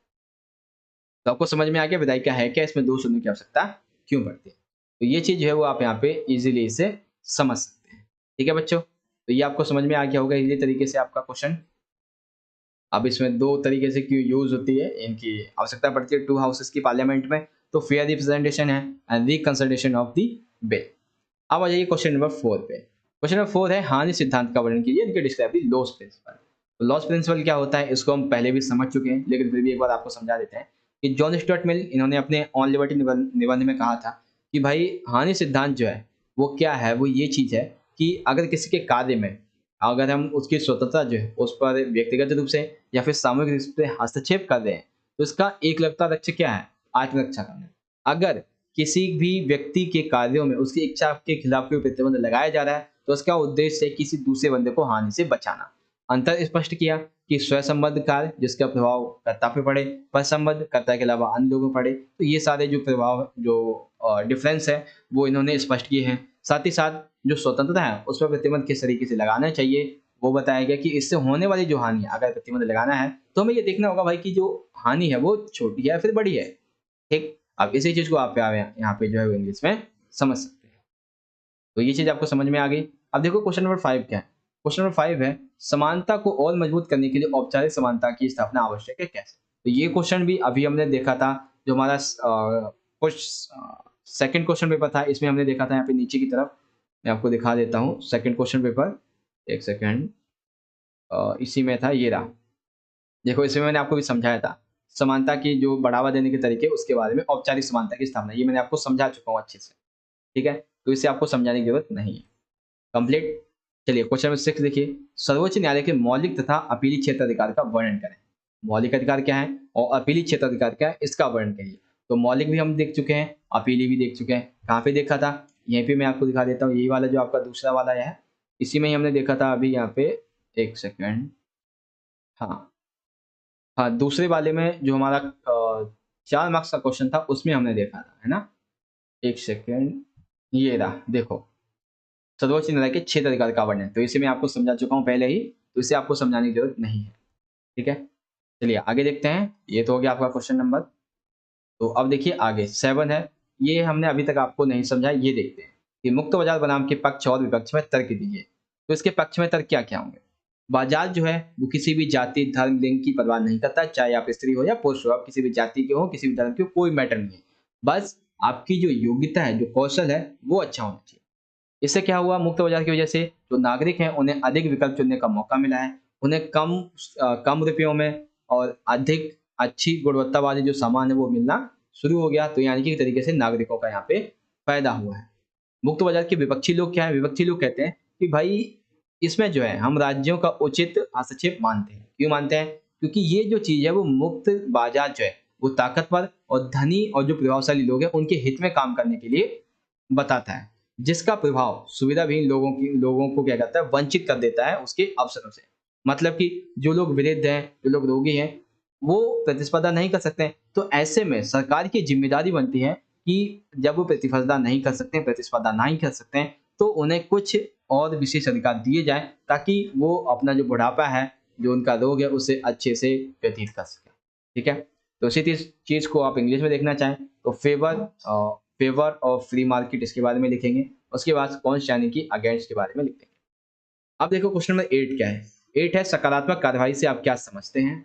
तो आपको समझ में आ गया विधायिका है क्या, इसमें 2 सदनों की आवश्यकता क्यों पड़ती है। तो ये चीज जो है वो आप यहाँ पे इजीली इसे समझ सकते हैं। ठीक है बच्चों, तो ये आपको समझ में आ गया होगा इसी तरीके से आपका क्वेश्चन। अब इसमें 2 तरीके से क्यों यूज होती है, इनकी आवश्यकता पड़ती है 2 हाउसेस की पार्लियामेंट में। तो फेयर रिप्रेजेंटेशन है एंड रिकंसल्टेशन ऑफ द बिल। अब आ जाइए क्वेश्चन नंबर 4 पे। क्वेश्चन नंबर 4 है हानि सिद्धांत का वर्णन कीजिए, इनके डिस्क्राइब द लॉस प्रिंसिपल। तो लॉस प्रिंसिपल क्या होता है इसको हम पहले भी समझ चुके हैं, लेकिन फिर भी एक बार आपको समझा देते हैं कि जॉन स्टुअर्ट मिल इन्होंने अपने ऑन लिबर्टी निबंध में कहा था कि भाई हानि सिद्धांत जो है वो क्या है, वो ये चीज है कि अगर किसी के कार्य में अगर हम उसकी स्वतंत्रता जो है उस पर व्यक्तिगत रूप से या फिर सामूहिक रूप से हस्तक्षेप कर रहे हैं, तो इसका एकलौता लक्ष्य क्या है, आत्मरक्षा करना। अगर किसी भी व्यक्ति के कार्यों में उसकी इच्छा के खिलाफ कोई प्रतिबंध लगाया जा रहा है तो उसका उद्देश्य है किसी दूसरे बंदे को हानि से बचाना। अंतर स्पष्ट किया कि स्वसंबद्ध कार्य जिसका प्रभाव कर्ता पे पड़े, पर संबद्ध कर्ता के अलावा अन्य लोगों पर पड़े। तो ये सारे जो प्रभाव जो डिफरेंस है वो इन्होंने स्पष्ट किए हैं। साथ ही साथ जो स्वतंत्रता है उस पर प्रतिबंध किस तरीके से लगाना चाहिए वो बताया गया कि इससे होने वाली जो हानि है अगर प्रतिबंध लगाना है तो हमें ये देखना होगा भाई कि जो हानि है वो छोटी है या फिर बड़ी है। ठीक, अब इसी चीज को आप यहाँ पे जो है इंग्लिश में समझ सकते हैं। तो ये चीज आपको समझ में आ गई। अब देखो क्वेश्चन नंबर 5 क्या है। क्वेश्चन नंबर 5 है समानता को और मजबूत करने के लिए औपचारिक समानता की स्थापना आवश्यक है कैसे। तो ये क्वेश्चन भी अभी हमने देखा था, जो हमारा कुछ सेकंड क्वेश्चन पेपर था इसमें हमने देखा था। यहाँ पे नीचे की तरफ मैं आपको दिखा देता हूँ सेकंड क्वेश्चन पेपर, एक सेकंड, इसी में था, ये रहा। देखो इसमें मैंने आपको भी समझाया था समानता की जो बढ़ावा देने के तरीके उसके बारे में, औपचारिक समानता की स्थापना, ये मैंने आपको समझा चुका हूँ अच्छे से। ठीक है, तो इसे आपको समझाने की जरूरत नहीं है। कंप्लीट। चलिए क्वेश्चन नंबर 6 देखिए, सर्वोच्च न्यायालय के मौलिक तथा अपीली क्षेत्राधिकार का वर्णन करें। मौलिक अधिकार क्या है और अपीली क्षेत्राधिकार क्या है इसका वर्णन करिए। तो मौलिक भी हम देख चुके हैं, अपीली भी देख चुके हैं। कहाँ पे देखा था, यहीं पे मैं आपको दिखा देता हूँ। यही वाला जो आपका दूसरा वाला है इसी में ही हमने देखा था अभी यहाँ पे, एक सेकेंड, हाँ हाँ, दूसरे वाले में जो हमारा 4 मार्क्स का क्वेश्चन था उसमें हमने देखा था, है ना। एक सेकेंड, ये रहा देखो, सर्वोच्च न्यायालय के क्षेत्र अधिकार का वर्णन। तो इसे मैं आपको समझा चुका हूँ पहले ही, तो इसे आपको समझाने की जरूरत नहीं है। ठीक है, चलिए आगे देखते हैं। ये तो हो गया आपका क्वेश्चन नंबर। तो अब देखिए आगे 7 है, ये हमने अभी तक आपको नहीं समझा, ये देखते हैं कि मुक्त बाजार बनाम के पक्ष और विपक्ष में तर्क दीजिए। तो इसके पक्ष में तर्क क्या-क्या होंगे? बाजार जो है वो किसी भी जाति, धर्म, लिंग की परवाह नहीं करता, चाहे आप स्त्री हो या पुरुष हो, आप किसी भी जाति के हो, किसी भी धर्म के हो, कोई मैटर नहीं है। बस आपकी जो योग्यता है, जो कौशल है, वो अच्छा होना चाहिए। इससे क्या हुआ, मुक्त बाजार की वजह से जो नागरिक हैं उन्हें अधिक विकल्प चुनने का मौका मिला है। उन्हें कम रुपयों में और अधिक अच्छी गुणवत्ता वाले जो सामान है वो मिलना शुरू हो गया। तो यानी कि एक तरीके से नागरिकों का यहाँ पे फायदा हुआ है। मुक्त बाजार के विपक्षी लोग क्या है? विपक्षी लोग कहते हैं कि भाई इसमें जो है हम राज्यों का उचित हस्तक्षेप मानते हैं। क्यों मानते हैं? क्योंकि ये जो चीज़ है वो मुक्त बाजार जो है वो ताकतवर और धनी और जो प्रभावशाली लोग हैं उनके हित में काम करने के लिए बताता है। जिसका प्रभाव सुविधाहीन लोगों को क्या करता है? वंचित कर देता है उसके अवसरों से। मतलब कि जो लोग वृद्ध हैं, जो लोग रोगी हैं, वो प्रतिस्पर्धा नहीं कर सकते हैं। तो ऐसे में सरकार की ज़िम्मेदारी बनती है कि जब वो प्रतिस्पर्धा नहीं कर सकते हैं, तो उन्हें कुछ और विशेष अधिकार दिए जाएँ ताकि वो अपना जो बुढ़ापा है, जो उनका रोग है, उसे अच्छे से व्यतीत कर सकें। ठीक है? तो इसी चीज़ को आप इंग्लिश में देखना चाहें तो फेवर ऑफ फ्री मार्केट इसके बारे में लिखेंगे। उसके बाद कॉन्स यानी कि अगेंस्ट के बारे में लिख देंगे। अब देखो क्वेश्चन नंबर 8 क्या है? 8 है सकारात्मक कार्रवाई से आप क्या समझते हैं?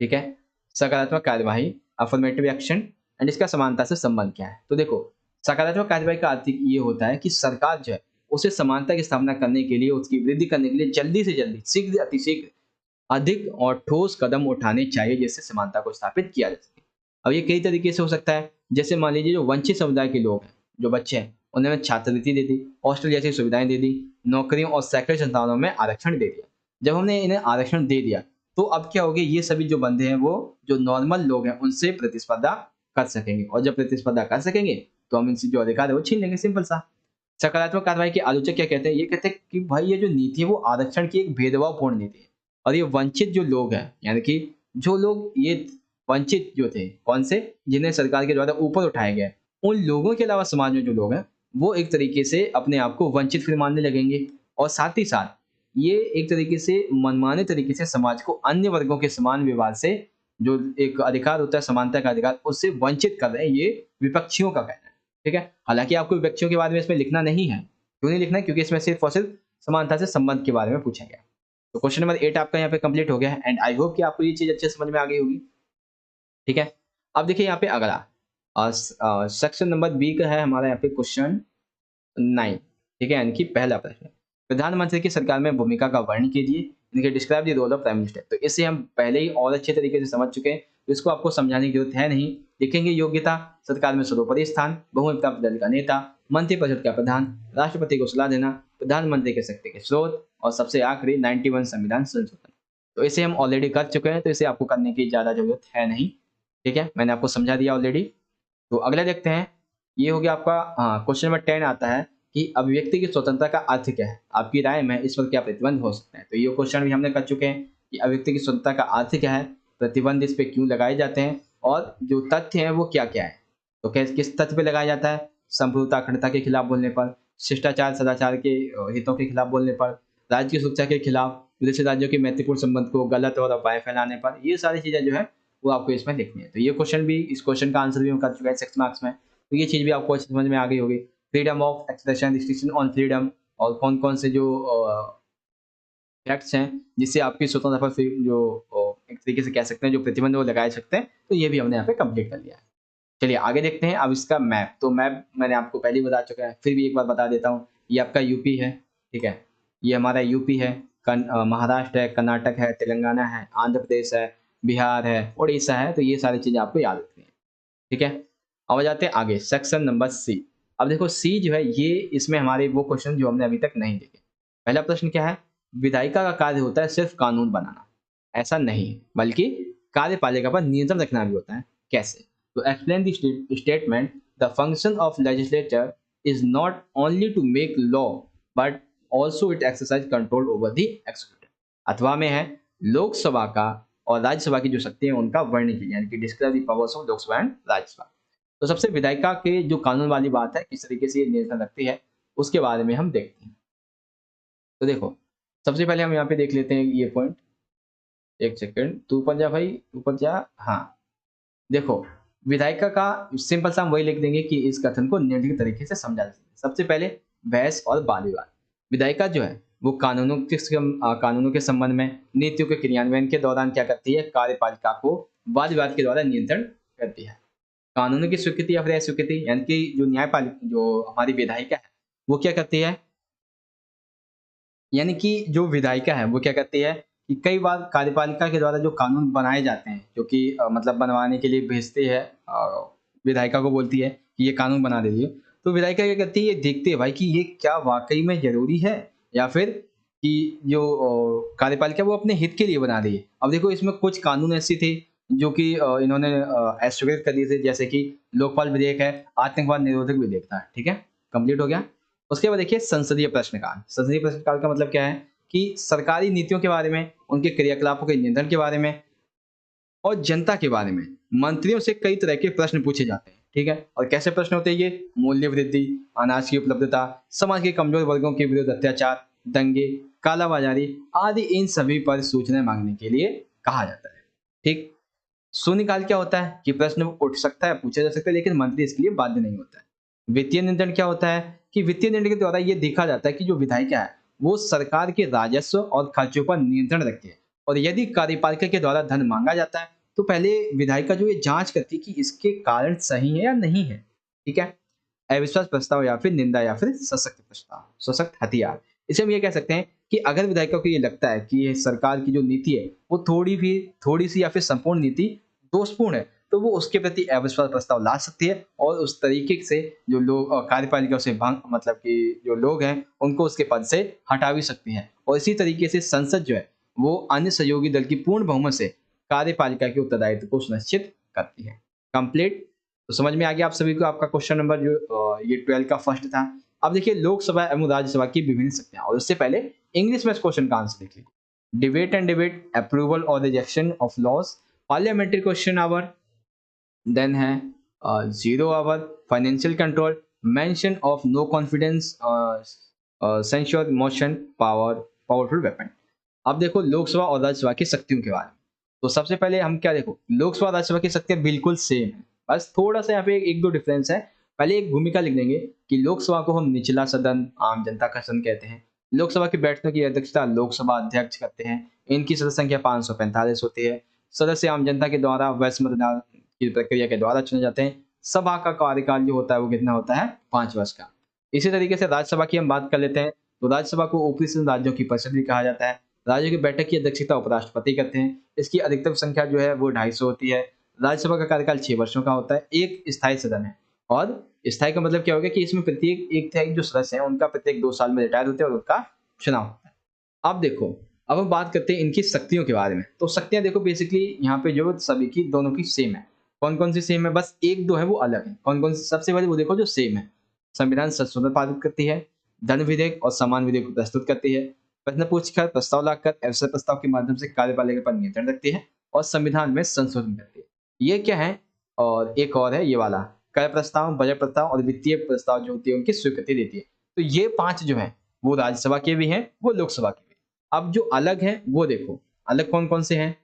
ठीक है? सकारात्मक कार्यवाही, अफर्मेटिव एक्शन एंड इसका समानता से संबंध क्या है? तो देखो, सकारात्मक कार्यवाही का अर्थ ये होता है कि सरकार जो है, उसे समानता की स्थापना करने के लिए, उसकी वृद्धि करने के लिए जल्दी से जल्दी, शीघ्र अतिशीघ्र अधिक और ठोस कदम उठाने चाहिए जिससे समानता को स्थापित किया जा सके। अब ये कई तरीके से हो सकता है, जैसे मान लीजिए जो वंचित समुदाय के लोग हैं, जो बच्चे हैं, उन्हें छात्रवृत्ति दे दी, हॉस्टल जैसी सुविधाएं दे दी, नौकरियों और सरकारी संस्थानों में आरक्षण दे दिया। जब हमने इन्हें आरक्षण दे दिया, तो अब क्या होगा, ये सभी जो बंदे हैं वो जो नॉर्मल लोग हैं उनसे प्रतिस्पर्धा कर सकेंगे और जब प्रतिस्पर्धा कर सकेंगे तो हम इनसे जो अधिकार है वो छीन लेंगे, सिंपल सा। सकारात्मक कार्रवाई के आलोचक क्या कहते हैं? ये कहते हैं कि भाई ये जो नीति है वो आरक्षण की एक भेदभावपूर्ण नीति है और ये वंचित जो लोग हैं, यानी कि जो लोग ये वंचित जो थे, कौन से? जिन्हें सरकार के द्वारा ऊपर उठाया गया है, उन लोगों के अलावा समाज में जो लोग हैं, वो एक तरीके से अपने आप को वंचित फिर मानने लगेंगे और साथ ही साथ ये एक तरीके से मनमाने तरीके से समाज को अन्य वर्गों के समान व्यवहार से जो एक अधिकार होता है, समानता का अधिकार, उससे वंचित कर रहे हैं, ये विपक्षियों का कहना है। ठीक है? हालाँकि आपको विपक्षियों के बारे में इसमें लिखना नहीं है। क्यों नहीं लिखना है? क्योंकि इसमें सिर्फ़ और सिर्फ़ समानता से संबंध के बारे में पूछा गया है। तो क्वेश्चन नंबर 8 आपका यहाँ पे कंप्लीट हो गया है एंड आई होप कि आपको ये चीज़ अच्छे से समझ में आ गई होगी। ठीक है? अब देखिए यहाँ पे अगला सेक्शन नंबर बी का है हमारा यहाँ पे क्वेश्चन 9। ठीक है? यानी कि पहला प्रश्न। प्रधानमंत्री की सरकार में भूमिका का वर्णन कीजिए। इनके describe the role of prime minister. तो इसे हम पहले ही और अच्छे तरीके से समझ चुके हैं, तो इसको आपको समझाने की जरूरत है नहीं। लिखेंगे योग्यता, सरकार में सर्वोपरि स्थान, बहुमत प्राप्त दल का नेता, मंत्रिपरिषद का प्रधान, राष्ट्रपति को सलाह देना, प्रधानमंत्री के शक्ति के स्रोत और सबसे आखिरी 91 संविधान संशोधन। तो इसे हम ऑलरेडी कर चुके हैं, तो इसे आपको करने की ज़्यादा ज़रूरत है नहीं। ठीक है? मैंने आपको समझा दिया ऑलरेडी। तो अगला देखते हैं, ये हो गया आपका क्वेश्चन नंबर 10 आता है कि अभिव्यक्ति की स्वतंत्रता का अर्थ क्या है? आपकी राय में इस पर क्या प्रतिबंध हो सकते हैं? तो ये क्वेश्चन भी हमने कर चुके हैं कि अभिव्यक्ति की स्वतंत्रता का अर्थ क्या है? प्रतिबंध इस पे क्यों लगाए जाते हैं? और जो तथ्य हैं वो क्या-क्या है? तो किस तथ्य पे लगाया जाता है? संप्रभुता, अखंडता के खिलाफ बोलने पर, शिष्टाचार, सदाचार के हितों के खिलाफ बोलने पर, राज्य की सुरक्षा के खिलाफ, विदेशी राज्यों के मैत्रीपूर्ण संबंध को गलत और अफवाहें फैलाने पर, ये सारी चीज़ें जो है वो आपको इसमें लिखनी है। तो ये क्वेश्चन भी, इस क्वेश्चन का आंसर भी हम कर चुके हैं 6 मार्क्स में। तो ये चीज़ भी आपको अच्छे समझ में आ गई होगी। Freedom of expression, restriction on freedom और कौन-कौन से जो फैक्ट्स हैं जिससे आपकी स्वतंत्रता पर फिर जो एक तरीके से कह सकते हैं जो प्रतिबंध वो लगाए सकते हैं, तो ये भी हमने यहाँ पे कंप्लीट कर लिया है। चलिए आगे देखते हैं अब इसका मैप। तो मैप मैंने आपको पहले ही बता चुका है, फिर भी एक बार बता देता हूँ। ये आपका यूपी है, ठीक है? ये हमारा यूपी है, महाराष्ट्र है, कर्नाटक है, तेलंगाना है, आंध्र प्रदेश है, बिहार है, उड़ीसा है, तो ये सारी चीज़ें आपको याद रखनी है। ठीक है? अब आ जाते हैं आगे सेक्शन नंबर सी। अब देखो सी जो है ये इसमें हमारे वो क्वेश्चन जो हमने अभी तक नहीं देखे। पहला प्रश्न क्या है? विधायिका का कार्य होता है सिर्फ कानून बनाना। ऐसा नहीं है, बल्कि कार्यपालिका पर नियंत्रण रखना भी होता है। कैसे? To explain the statement, the function of legislature is not only to make law, but also it exercise control over the executive. अथवा में है लोकसभा का और राज्यसभा की जो शक्ति है उनका वर्णन कीजिए, यानी कि describe the powers of Lok Sabha and Rajya Sabha. तो सबसे विधायिका के जो कानून वाली बात है, किस तरीके से ये नियंत्रण रखती है, उसके बारे में हम देखते हैं। तो देखो, सबसे पहले हम यहाँ पे देख लेते हैं ये पॉइंट। एक सेकंड, तू ऊपर जा भाई, ऊपर जा। हाँ, देखो, विधायिका का सिंपल सा हम वही लिख देंगे कि इस कथन को निम्नलिखित तरीके से समझा जा सकता है। सबसे पहले बहस और वाद विवाद। विधायिका जो है वो कानूनों के संबंध में नीतियों के क्रियान्वयन के दौरान क्या करती है, कार्यपालिका को वाद विवाद के द्वारा नियंत्रण करती है। कानूनों की स्वीकृति या फिर अस्वीकृति, यानी कि जो न्यायपालिका, जो हमारी विधायिका है, वो क्या करती है, यानी कि जो विधायिका है वो क्या करती है कि कई बार कार्यपालिका के द्वारा जो कानून बनाए जाते हैं, जो कि मतलब बनवाने के लिए भेजती है, विधायिका को बोलती है कि ये कानून बना दीजिए। तो विधायिका क्या करती है, ये देखती है भाई कि ये क्या वाकई में जरूरी है, या फिर कि जो कार्यपालिका वो अपने हित के लिए बना रही है। अब देखो, इसमें कुछ कानून ऐसे थे जो कि इन्होंने अस्वीकृत कर दिए थे, जैसे कि लोकपाल विधेयक है, आतंकवाद निरोधक विधेयक था। ठीक है, कंप्लीट हो गया। उसके बाद देखिए संसदीय प्रश्नकाल। संसदीय प्रश्नकाल का मतलब क्या है कि सरकारी नीतियों के बारे में, उनके क्रियाकलापों के नियंत्रण के बारे में और जनता के बारे में मंत्रियों से कई तरह के प्रश्न पूछे जाते हैं। ठीक है, और कैसे प्रश्न होते हैं ये, मूल्य वृद्धि, अनाज की उपलब्धता, समाज के कमजोर वर्गों के विरुद्ध अत्याचार, दंगे, कालाबाजारी आदि, इन सभी पर सूचनाएं मांगने के लिए कहा जाता है। ठीक, शून्यकाल क्या होता है कि प्रश्न उठ सकता है, पूछा जा सकता है, लेकिन मंत्री इसके लिए बाध्य नहीं होता है। वित्तीय नियंत्रण क्या होता है कि वित्तीय नियंत्रण के द्वारा ये देखा जाता है कि जो विधायिका है वो सरकार के राजस्व और खर्चों पर नियंत्रण रखती है, और यदि कार्यपालिका के द्वारा धन मांगा जाता है तो पहले विधायिका जो ये जांच करती है कि इसके कारण सही है या नहीं है। ठीक है, अविश्वास प्रस्ताव या फिर निंदा या फिर सशक्त प्रस्ताव, सशक्त हथियार। इसे हम ये कह सकते हैं कि अगर विधायिका को ये लगता है कि ये सरकार की जो नीति है वो थोड़ी सी या फिर संपूर्ण नीति दोषपूर्ण है, तो वो उसके प्रति अविश्वास प्रस्ताव ला सकती है, और उस तरीके से जो लोग कार्यपालिका से भंग, मतलब कि जो लोग हैं उनको उसके पद से हटा भी सकती है। और इसी तरीके से संसद जो है वो अन्य सहयोगी दल की पूर्ण बहुमत से कार्यपालिका के उत्तरदायित्व को सुनिश्चित करती है। कंप्लीट। तो समझ में आ गया आप सभी को आपका क्वेश्चन नंबर जो ये 12 का फर्स्ट था। अब देखिए लोकसभा एवं राज्यसभा की विभिन्न शक्तियां, और उससे पहले इंग्लिश में इस क्वेश्चन का आंसर देख लीजिए। डिबेट एंड डिबेट, अप्रूवल और rejection of laws, parliamentary question hour, then है 0 hour, financial control, mention of no confidence, censure motion, powerful weapon. अब देखो लोकसभा और राज्यसभा की शक्तियों के बारे में। तो सबसे पहले हम क्या देखो, लोकसभा और राज्यसभा की शक्तियां बिल्कुल सेम है, बस थोड़ा सा यहाँ पे एक दो डिफरेंस है। पहले एक भूमिका लिख देंगे कि लोकसभा को हम निचला सदन, आम जनता का सदन कहते हैं। लोकसभा की बैठकों की अध्यक्षता लोकसभा अध्यक्ष करते हैं। इनकी सदस्य संख्या 545 होती है। सदस्य आम जनता के द्वारा वैश्व मतदान की प्रक्रिया के द्वारा चुने जाते हैं। सभा का कार्यकाल जो होता है वो कितना होता है, 5 वर्ष का। इसी तरीके से राज्यसभा की हम बात कर लेते हैं। तो राज्यसभा को ऊपरी सदन राज्यों की परिषद भी कहा जाता है। राज्यों की बैठक की अध्यक्षता उपराष्ट्रपति करते हैं। इसकी अधिकतम संख्या जो है वो 250 होती है। राज्यसभा का कार्यकाल 6 वर्षों का होता है। एक स्थायी सदन है, और स्थायी का मतलब क्या होगा कि इसमें प्रत्येक एक तिहाई जो सदस्य हैं उनका प्रत्येक 2 साल में रिटायर होते हैं और उनका चुनाव होता है। अब देखो, अब हम बात करते हैं इनकी शक्तियों के बारे में। तो शक्तियां देखो बेसिकली यहाँ पे जो सभी की दोनों की सेम है। कौन कौन सी सेम है, बस एक दो है वो अलग है। कौन कौन सी, सबसे पहले वो देखो जो सेम है। संविधान संशोधन पारित करती है, धन विधेयक और समान विधेयक को प्रस्तुत करती है, प्रश्न पूछकर, प्रस्ताव लाकर, अवसर प्रस्ताव के माध्यम से कार्यपालिका पर नियंत्रण रखती है, और संविधान में संशोधन करती है। ये क्या है, और एक और है ये वाला, कर प्रस्ताव, बजट प्रस्ताव और वित्तीय प्रस्ताव जो होती है उनकी स्वीकृति देती है। तो ये 5 जो है वो राज्यसभा के भी हैं, वो लोकसभा के भी। अब जो अलग है वो देखो, अलग कौन कौन से हैं।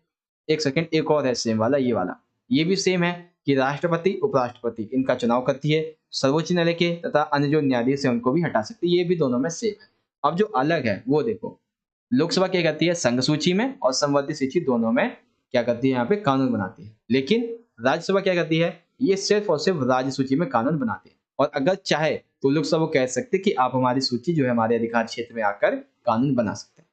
एक सेकंड, एक और है सेम वाला, ये वाला, ये भी सेम है कि राष्ट्रपति उपराष्ट्रपति इनका चुनाव करती है। सर्वोच्च न्यायालय के तथा अन्य जो न्यायाधीश है उनको भी हटा सकती है। ये भी दोनों में सेम है। अब जो अलग है वो देखो, लोकसभा क्या करती है, संघ सूची में और संवर्धित सूची दोनों में क्या करती है, यहाँ पे कानून बनाती है। लेकिन राज्यसभा क्या करती है, ये सिर्फ और सिर्फ राज्य सूची में कानून बनाती है। और अगर चाहे तो लोकसभा को कह सकते कि आप हमारी सूची जो है हमारे अधिकार क्षेत्र में आकर कानून बना सकते हैं।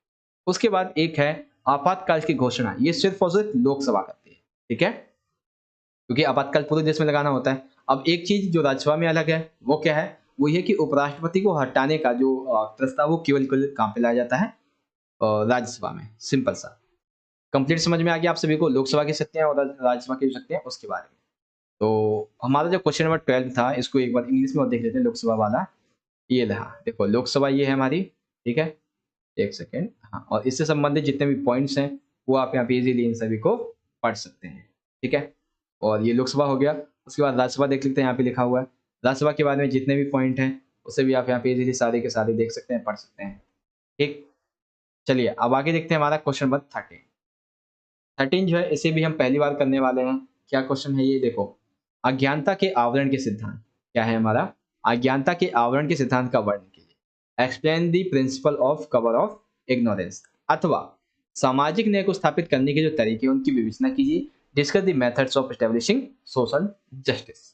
उसके बाद एक है आपातकाल की घोषणा, ये सिर्फ और सिर्फ लोकसभा करती है। ठीक है, क्योंकि आपातकाल पूरे देश में लगाना होता है। अब एक चीज जो राज्यसभा में अलग है वो क्या है, वो ये कि उपराष्ट्रपति को हटाने का जो प्रस्ताव वो केवल काम पे लाया जाता है राज्यसभा में। सिंपल सा, कंप्लीट समझ में आ गया आप सभी को लोकसभा की शक्तियां और राज्यसभा की शक्तियां उसके बारे में। तो हमारा जो क्वेश्चन नंबर 12 था इसको एक बार इंग्लिश में और देख लेते हैं, लोकसभा वाला। ये रहा, देखो लोकसभा ये है हमारी। ठीक है, एक सेकेंड, हाँ, और इससे संबंधित जितने भी पॉइंट्स हैं वो आप यहाँ पे इजीली इन सभी को पढ़ सकते हैं। ठीक है, और ये लोकसभा हो गया। उसके बाद राज्यसभा देख लेते हैं, यहाँ पे लिखा हुआ है राज्यसभा के बारे में जितने भी पॉइंट हैं उसे भी आप यहाँ पे इजीली सारे के सारे देख सकते हैं, पढ़ सकते हैं। ठीक, चलिए अब आगे देखते हैं हमारा क्वेश्चन नंबर 13। 13 जो है इसे भी हम पहली बार करने वाले हैं। क्या क्वेश्चन है ये देखो, अज्ञानता के आवरण के सिद्धांत। क्या है हमारा, अज्ञानता के आवरण के सिद्धांत का वर्णन कीजिए। Explain the principle of cover of ignorance, अथवा सामाजिक न्याय को स्थापित करने के जो तरीके हैं उनकी विवेचना कीजिए। Discuss the methods of establishing social justice.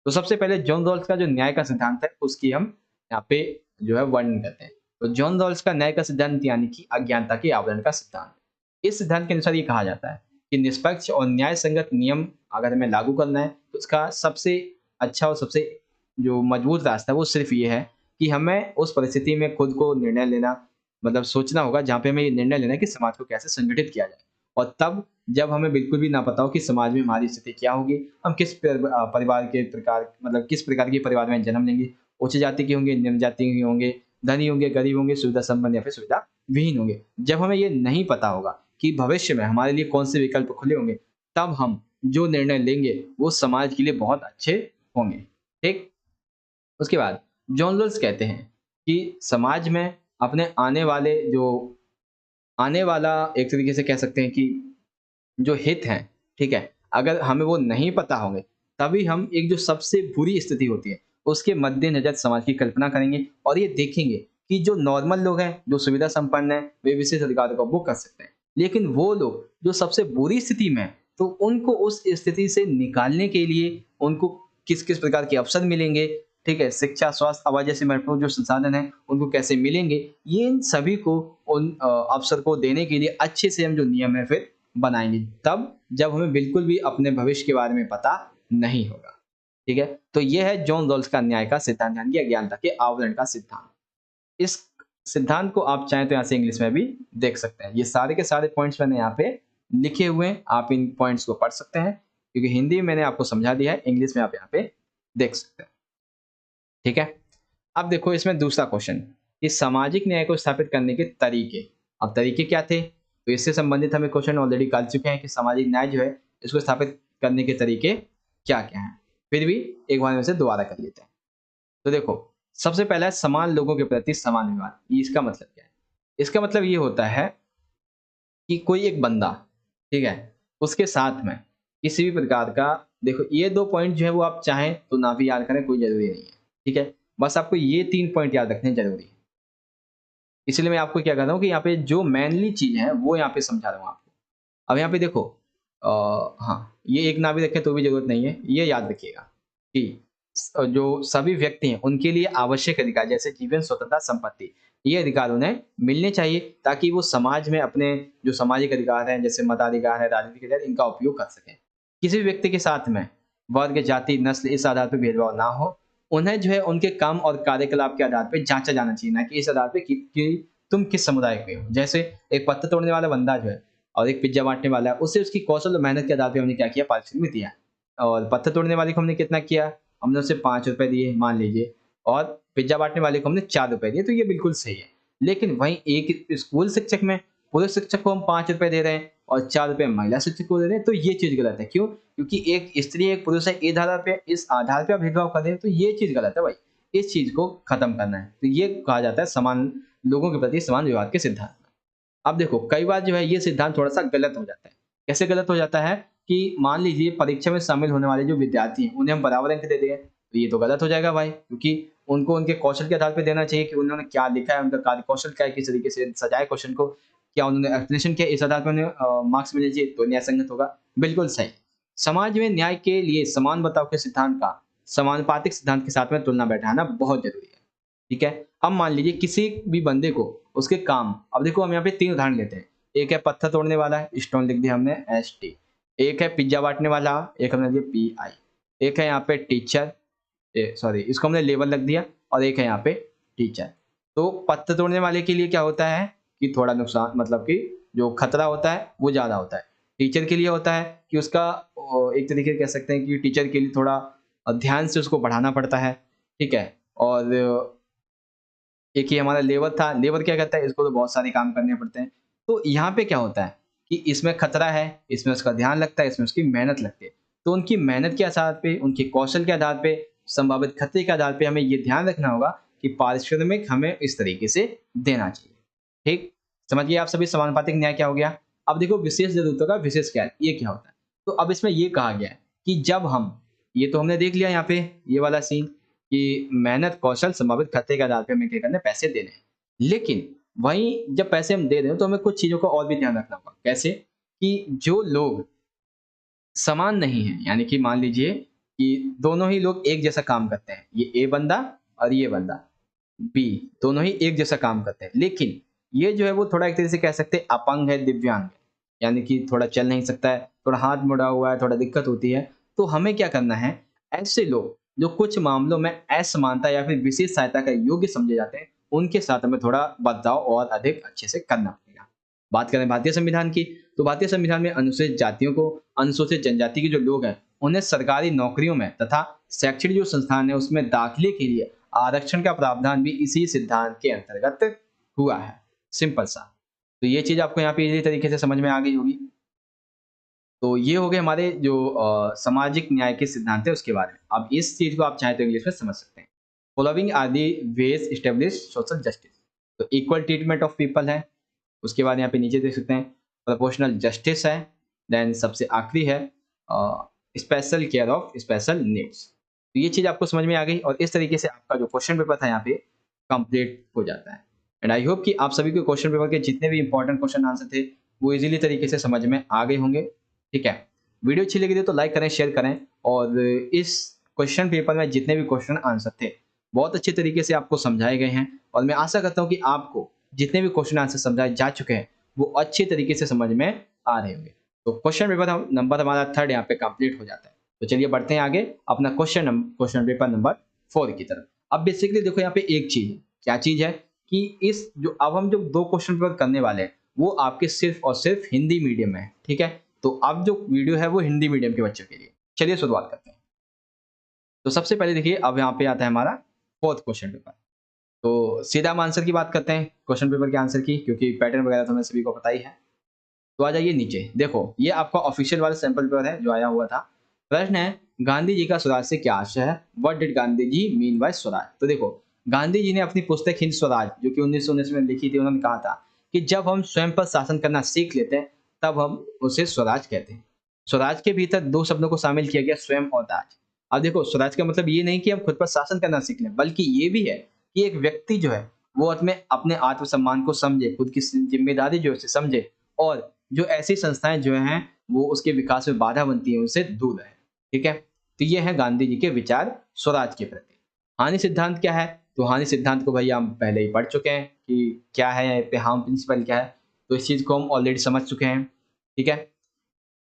तो सबसे पहले जॉन रॉल्स का जो न्याय का सिद्धांत है उसकी हम यहाँ पे जो है वर्णन करते हैं। तो जॉन रॉल्स का न्याय का सिद्धांत यानी कि अज्ञानता के आवरण का सिद्धांत, इस सिद्धांत के अनुसार ये कहा जाता है कि निष्पक्ष और न्याय संगत नियम अगर हमें लागू करना है तो उसका सबसे अच्छा और सबसे जो मजबूत रास्ता है वो सिर्फ ये है कि हमें उस परिस्थिति में खुद को निर्णय लेना, मतलब सोचना होगा जहाँ पे हमें ये निर्णय लेना है कि समाज को कैसे संगठित किया जाए। और तब जब हमें बिल्कुल भी ना पता हो कि समाज में हमारी स्थिति क्या होगी, हम किस परिवार के प्रकार, मतलब किस प्रकार के परिवार में जन्म लेंगे, उच्च जाति के होंगे, निम्न जाति के होंगे, धनी होंगे, गरीब होंगे, सुविधा संपन्न या फिर सुविधा विहीन होंगे। जब हमें ये नहीं पता होगा कि भविष्य में हमारे लिए कौन से विकल्प खुले होंगे, तब हम जो निर्णय लेंगे वो समाज के लिए बहुत अच्छे होंगे। ठीक, उसके बाद जॉन रॉल्स कहते हैं कि समाज में अपने आने वाला एक तरीके से कह सकते हैं कि जो हित हैं, ठीक है, अगर हमें वो नहीं पता होंगे, तभी हम एक जो सबसे बुरी स्थिति होती है, उसके मद्देनज़र समाज की कल्पना करेंगे और ये देखेंगे कि जो नॉर्मल लोग हैं, जो सुविधा संपन्न हैं, वे विशेष अधिकारों का उपभोग कर सकते हैं। लेकिन वो लोग जो सबसे बुरी स्थिति में हैं, तो उनको उस स्थिति से निकालने के लिए उनको किस-किस प्रकार के अवसर मिलेंगे, ठीक है? शिक्षा, स्वास्थ्य, आवास जैसे महत्वपूर्ण जो संसाधन हैं, उनको कैसे मिलेंगे, ये इन सभी को उन अवसर को देने के लिए अच्छे से हम जो नियम है फिर बनाएँगे, तब जब हमें बिल्कुल भी अपने भविष्य के बारे में पता नहीं होगा। ठीक है? तो ये है जॉन रॉल्स का न्याय का सिद्धांत यानी कि अज्ञानता के आवरण का सिद्धांत। इस सिद्धांत को आप चाहें तो यहाँ से इंग्लिश में भी देख सकते हैं। ये सारे के सारे पॉइंट्स मैंने यहाँ पे लिखे हुए हैं, आप इन पॉइंट्स को पढ़ सकते हैं, क्योंकि हिंदी में मैंने आपको समझा दिया है, इंग्लिश में आप यहाँ पे देख सकते हैं। ठीक है? अब देखो इसमें दूसरा क्वेश्चन कि सामाजिक न्याय को स्थापित करने के तरीके। अब तरीके क्या थे? तो इससे संबंधित हमें क्वेश्चन ऑलरेडी कर चुके हैं कि सामाजिक न्याय जो है इसको स्थापित करने के तरीके क्या-क्या हैं। फिर भी एक बार में से दोबारा कर लेते हैं। तो देखो, सबसे पहला है समान लोगों के प्रति समान व्यवहार। ये इसका मतलब क्या है? इसका मतलब ये होता है कि कोई एक बंदा, ठीक है? उसके साथ में किसी भी प्रकार का, देखो ये 2 पॉइंट जो है वो आप चाहें तो ना भी याद करें, कोई ज़रूरी नहीं है। ठीक है? बस आपको ये 3 पॉइंट याद रखने ज़रूरी है। इसलिए मैं आपको क्या कर रहा हूँ कि यहाँ पे जो मेनली चीज़ है वो यहाँ पे समझा रहा हूँ आपको। अब यहाँ पे देखो हाँ, ये एक ना भी रखें तो भी ज़रूरत नहीं है। ये याद रखिएगा कि जो सभी व्यक्ति हैं उनके लिए आवश्यक अधिकार जैसे जीवन, स्वतंत्रता, संपत्ति, ये अधिकार उन्हें मिलने चाहिए ताकि वो समाज में अपने जो सामाजिक अधिकार हैं जैसे मताधिकार है, राजनीतिक अधिकार, इनका उपयोग कर सकें। किसी भी व्यक्ति के साथ में वर्ग, जाति, नस्ल इस आधार पे भेदभाव ना हो। उन्हें जो है उनके काम और कार्यकलाप के आधार पे जाँचा जाना चाहिए, ना कि इस आधार पे कि तुम किस समुदाय के हो। जैसे एक पत्थर तोड़ने वाला बंदा जो है और एक पिज़्ज़ा बाँटने वाला है, उसे उसकी कौशल और मेहनत के आधार पे हमने क्या किया, पारिश्रमिक दिया। और पत्थर तोड़ने वाले को हमने कितना किया, हमने उसे ₹5 दिए मान लीजिए, और पिज़्ज़ा बाँटने वाले को हमने ₹4 दिए, तो ये बिल्कुल सही है। लेकिन वहीं एक स्कूल शिक्षक में पुरुष शिक्षक को हम ₹5 दे रहे हैं और ₹4 महिला शिक्षक को दे रहे हैं, तो ये चीज़ गलत है। क्यों? क्योंकि एक स्त्री, एक पुरुष है, इस आधार पे आप भेदभाव कर रहे हैं, तो ये चीज़ गलत है भाई। इस चीज़ को खत्म करना है। तो ये कहा जाता है समान लोगों के प्रति समान व्यवहार के सिद्धांत में। अब देखो कई बार जो है ये सिद्धांत थोड़ा-सा गलत हो जाता है। कैसे गलत हो जाता है कि मान लीजिए परीक्षा में शामिल होने वाले जो विद्यार्थी हैं, उन्हें हम बराबर अंक दे दें, तो ये तो गलत हो जाएगा भाई, क्योंकि उनको उनके कौशल के आधार पे देना चाहिए कि उन्होंने क्या लिखा है, उनका कार्य कौशल क्या है, किस तरीके से सजाए क्वेश्चन को, क्या उन्होंने एक्सप्लेनेशन किया, इस आधार पे उन्हें मार्क्स मिलने चाहिए, तो न्याय संगत होगा। बिल्कुल सही। समाज में न्याय के लिए समान बर्ताव के सिद्धांत का समानुपातिक सिद्धांत के साथ में तुलना बैठाना बहुत ज़रूरी है। ठीक है? अब मान लीजिए किसी भी बंदे को उसके काम, अब देखो हम यहाँ पे 3 उदाहरण लेते हैं। एक है पत्थर तोड़ने वाला, स्टोन लिख दिया हमने एसटी। एक है पिज़्ज़ा बाँटने वाला, एक हमने लिया पीआई। एक है यहाँ पे टीचर, सॉरी इसको हमने लेबर रख दिया, और एक है यहाँ पे टीचर। तो पत्थर तोड़ने वाले के लिए क्या होता है कि थोड़ा नुकसान, मतलब कि जो खतरा होता है वो ज़्यादा होता है। टीचर के लिए होता है कि उसका एक तरीके से कह सकते हैं कि टीचर के लिए थोड़ा ध्यान से उसको पढ़ाना पड़ता है। ठीक है? और एक ही हमारा लेबर था, लेबर क्या करता है, इसको तो बहुत सारे काम करने पड़ते हैं। तो यहाँ पे क्या होता है कि इसमें खतरा है, इसमें उसका ध्यान लगता है, इसमें उसकी मेहनत लगती है। तो उनकी मेहनत के आधार पे, उनके कौशल के आधार पे, संभावित खतरे के आधार पे हमें ये ध्यान रखना होगा कि पारिश्रमिक हमें इस तरीके से देना चाहिए। ठीक, समझ गए आप सभी समानुपातिक न्याय क्या हो गया। अब देखो विशेष जरूरतों का विशेष क्या है, ये क्या होता है। तो अब इसमें ये कहा गया है कि जब हम, ये तो हमने देख लिया यहाँ पे ये वाला सीन कि मेहनत कौशल संभावित खर्चे के आधार पे हमें क्या करना है, पैसे देने हैं। लेकिन वहीं जब पैसे हम दे रहे हो तो हमें कुछ चीजों का और भी ध्यान रखना होगा। कैसे कि जो लोग समान नहीं है, यानी कि मान लीजिए कि दोनों ही लोग एक जैसा काम करते हैं, ये ए बंदा और ये बंदा बी, दोनों ही एक जैसा काम करते हैं, लेकिन ये जो है वो थोड़ा एक तरीके से कह सकते हैं अपंग है, दिव्यांग है, यानी कि थोड़ा चल नहीं सकता है, थोड़ा हाथ मुड़ा हुआ है, थोड़ा दिक्कत होती है। तो हमें क्या करना है, ऐसे लोग जो कुछ मामलों में असमानता या फिर विशेष सहायता का योग्य समझे जाते हैं, उनके साथ हमें थोड़ा बर्ताव और अधिक अच्छे से करना पड़ेगा। बात करें भारतीय संविधान की, तो भारतीय संविधान में अनुसूचित जातियों को, अनुसूचित जनजाति के जो लोग हैं, उन्हें सरकारी नौकरियों में तथा शैक्षणिक जो संस्थान है उसमें दाखिले के लिए आरक्षण का प्रावधान भी इसी सिद्धांत के अंतर्गत हुआ है। सिंपल सा। तो ये चीज आपको यहाँ पे इसी तरीके से समझ में आ गई होगी। तो ये हो गए हमारे जो सामाजिक न्याय के सिद्धांत है उसके बारे में। अब इस चीज को आप चाहे तो इंग्लिश में समझ सकते हैं। Following are the ways establish social justice. तो इक्वल ट्रीटमेंट ऑफ पीपल है, उसके बाद यहाँ पे नीचे देख सकते हैं प्रोपोर्शनल जस्टिस है, देन सबसे आखिरी है special care of special needs. तो ये चीज आपको समझ में आ गई और इस तरीके से आपका जो क्वेश्चन पेपर था यहाँ पे कंप्लीट हो जाता है। एंड आई होप कि आप सभी को क्वेश्चन पेपर के जितने भी इंपॉर्टेंट क्वेश्चन आंसर थे वो इजीली तरीके से समझ में आ गए होंगे। ठीक है, वीडियो अच्छी लगी तो लाइक करें, शेयर करें, और इस क्वेश्चन पेपर में जितने भी क्वेश्चन आंसर थे बहुत अच्छे तरीके से आपको समझाए गए हैं और मैं आशा करता हूँ कि आपको जितने भी क्वेश्चन आंसर समझाए जा चुके हैं वो अच्छे तरीके से समझ में आ रहे होंगे। तो क्वेश्चन पेपर नंबर हमारा 3 यहाँ पे कंप्लीट हो जाता है। तो चलिए बढ़ते हैं आगे अपना क्वेश्चन पेपर नंबर 4 की तरफ। अब बेसिकली देखो यहाँ पे एक चीज है, क्या चीज है कि इस जो अब हम जो 2 क्वेश्चन पेपर करने वाले हैं वो आपके सिर्फ और सिर्फ हिंदी मीडियम में है। ठीक है, तो अब जो वीडियो है वो हिंदी मीडियम के बच्चों के लिए। चलिए शुरुआत करते हैं। तो सबसे पहले देखिए अब यहाँ पे आता है हमारा 4th क्वेश्चन पेपर। तो सीधा हम आंसर की बात करते हैं क्वेश्चन पेपर के आंसर की, क्योंकि पैटर्न वगैरह तो हमें सभी को पता ही है। तो आ जाइए नीचे, देखो ये आपका ऑफिशियल वाला सैंपल पेपर है जो आया हुआ था। प्रश्न है गांधी जी का स्वराज से क्या आशय है, what did Gandhi ji mean by swaraj. तो देखो गांधी जी ने अपनी पुस्तक हिंद स्वराज जो कि 1919 में लिखी थी, उन्होंने कहा था कि जब हम स्वयं पर शासन करना सीख लेते हैं तब हम उसे स्वराज कहते हैं। स्वराज के भीतर 2 शब्दों को शामिल किया गया, स्वयं और राज। अब देखो स्वराज का मतलब ये नहीं कि हम खुद पर शासन करना सीख लें, बल्कि ये भी है कि एक व्यक्ति जो है वो अपने आत्मसम्मान को समझे, खुद की जिम्मेदारी जो है उसे समझे, और जो ऐसी संस्थाएं जो हैं वो उसके विकास में बाधा बनती हैं उनसे दूर रहे। ठीक है, तो ये है गांधी जी के विचार स्वराज के प्रति। हानि सिद्धांत क्या है, तो हानि सिद्धांत को भैया हम पहले ही पढ़ चुके हैं कि क्या है, यहाँ पे हार्म प्रिंसिपल क्या है, तो इस चीज को हम ऑलरेडी समझ चुके हैं। ठीक है,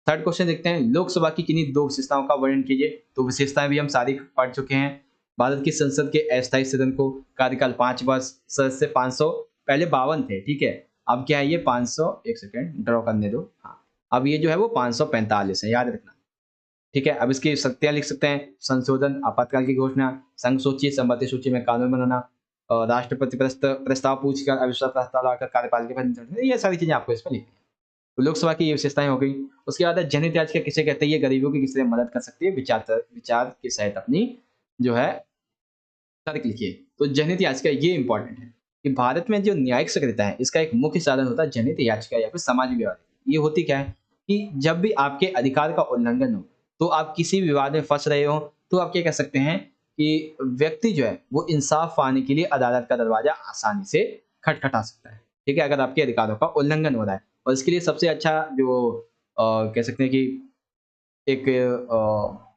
3rd क्वेश्चन देखते हैं, लोकसभा की किन्हीं 2 विशेषताओं का वर्णन कीजिए। तो विशेषताएं भी हम सारी पढ़ चुके हैं। भारत की संसद के अस्थायी सदन को कार्यकाल 5 वर्ष, सदस्य 500, पहले 52 थे। ठीक है, अब क्या है ये 500, एक सेकेंड ड्रॉ करने दो, हाँ अब ये जो है वो 545 है, याद रखना। ठीक है, अब इसकी शक्तियां लिख सकते हैं, संशोधन, आपातकाल की घोषणा, संघ सूची, संमति सूची में कानून बनाना, राष्ट्रपति प्रस्ताव पूछकर अविश्वास प्रस्ताव लाकर कार्यपालिका पर, ये सारी चीजें आपको इसमें लिखनी है। तो लोकसभा की ये विशेषताएं हो गई। उसके बाद है जनहित याचिका किसे कहते हैं, ये गरीबों की किस तरह मदद कर सकती है, विचार के सहित अपनी जो है तर्क लिखिए। तो जनहित याचिका ये इंपॉर्टेंट है कि भारत में जो न्यायिक सक्रियता है इसका एक मुख्य साधन होता है जनहित याचिका या फिर सामाजिक विवाद। ये होती क्या है कि जब भी आपके अधिकार का उल्लंघन हो, तो आप किसी विवाद में फंस रहे हो, तो आप क्या कह सकते हैं कि व्यक्ति जो है वो इंसाफ पाने के लिए अदालत का दरवाजा आसानी से खटखटा सकता है। ठीक है, अगर आपके अधिकारों का उल्लंघन हो रहा है, और इसके लिए सबसे अच्छा जो कह सकते हैं कि एक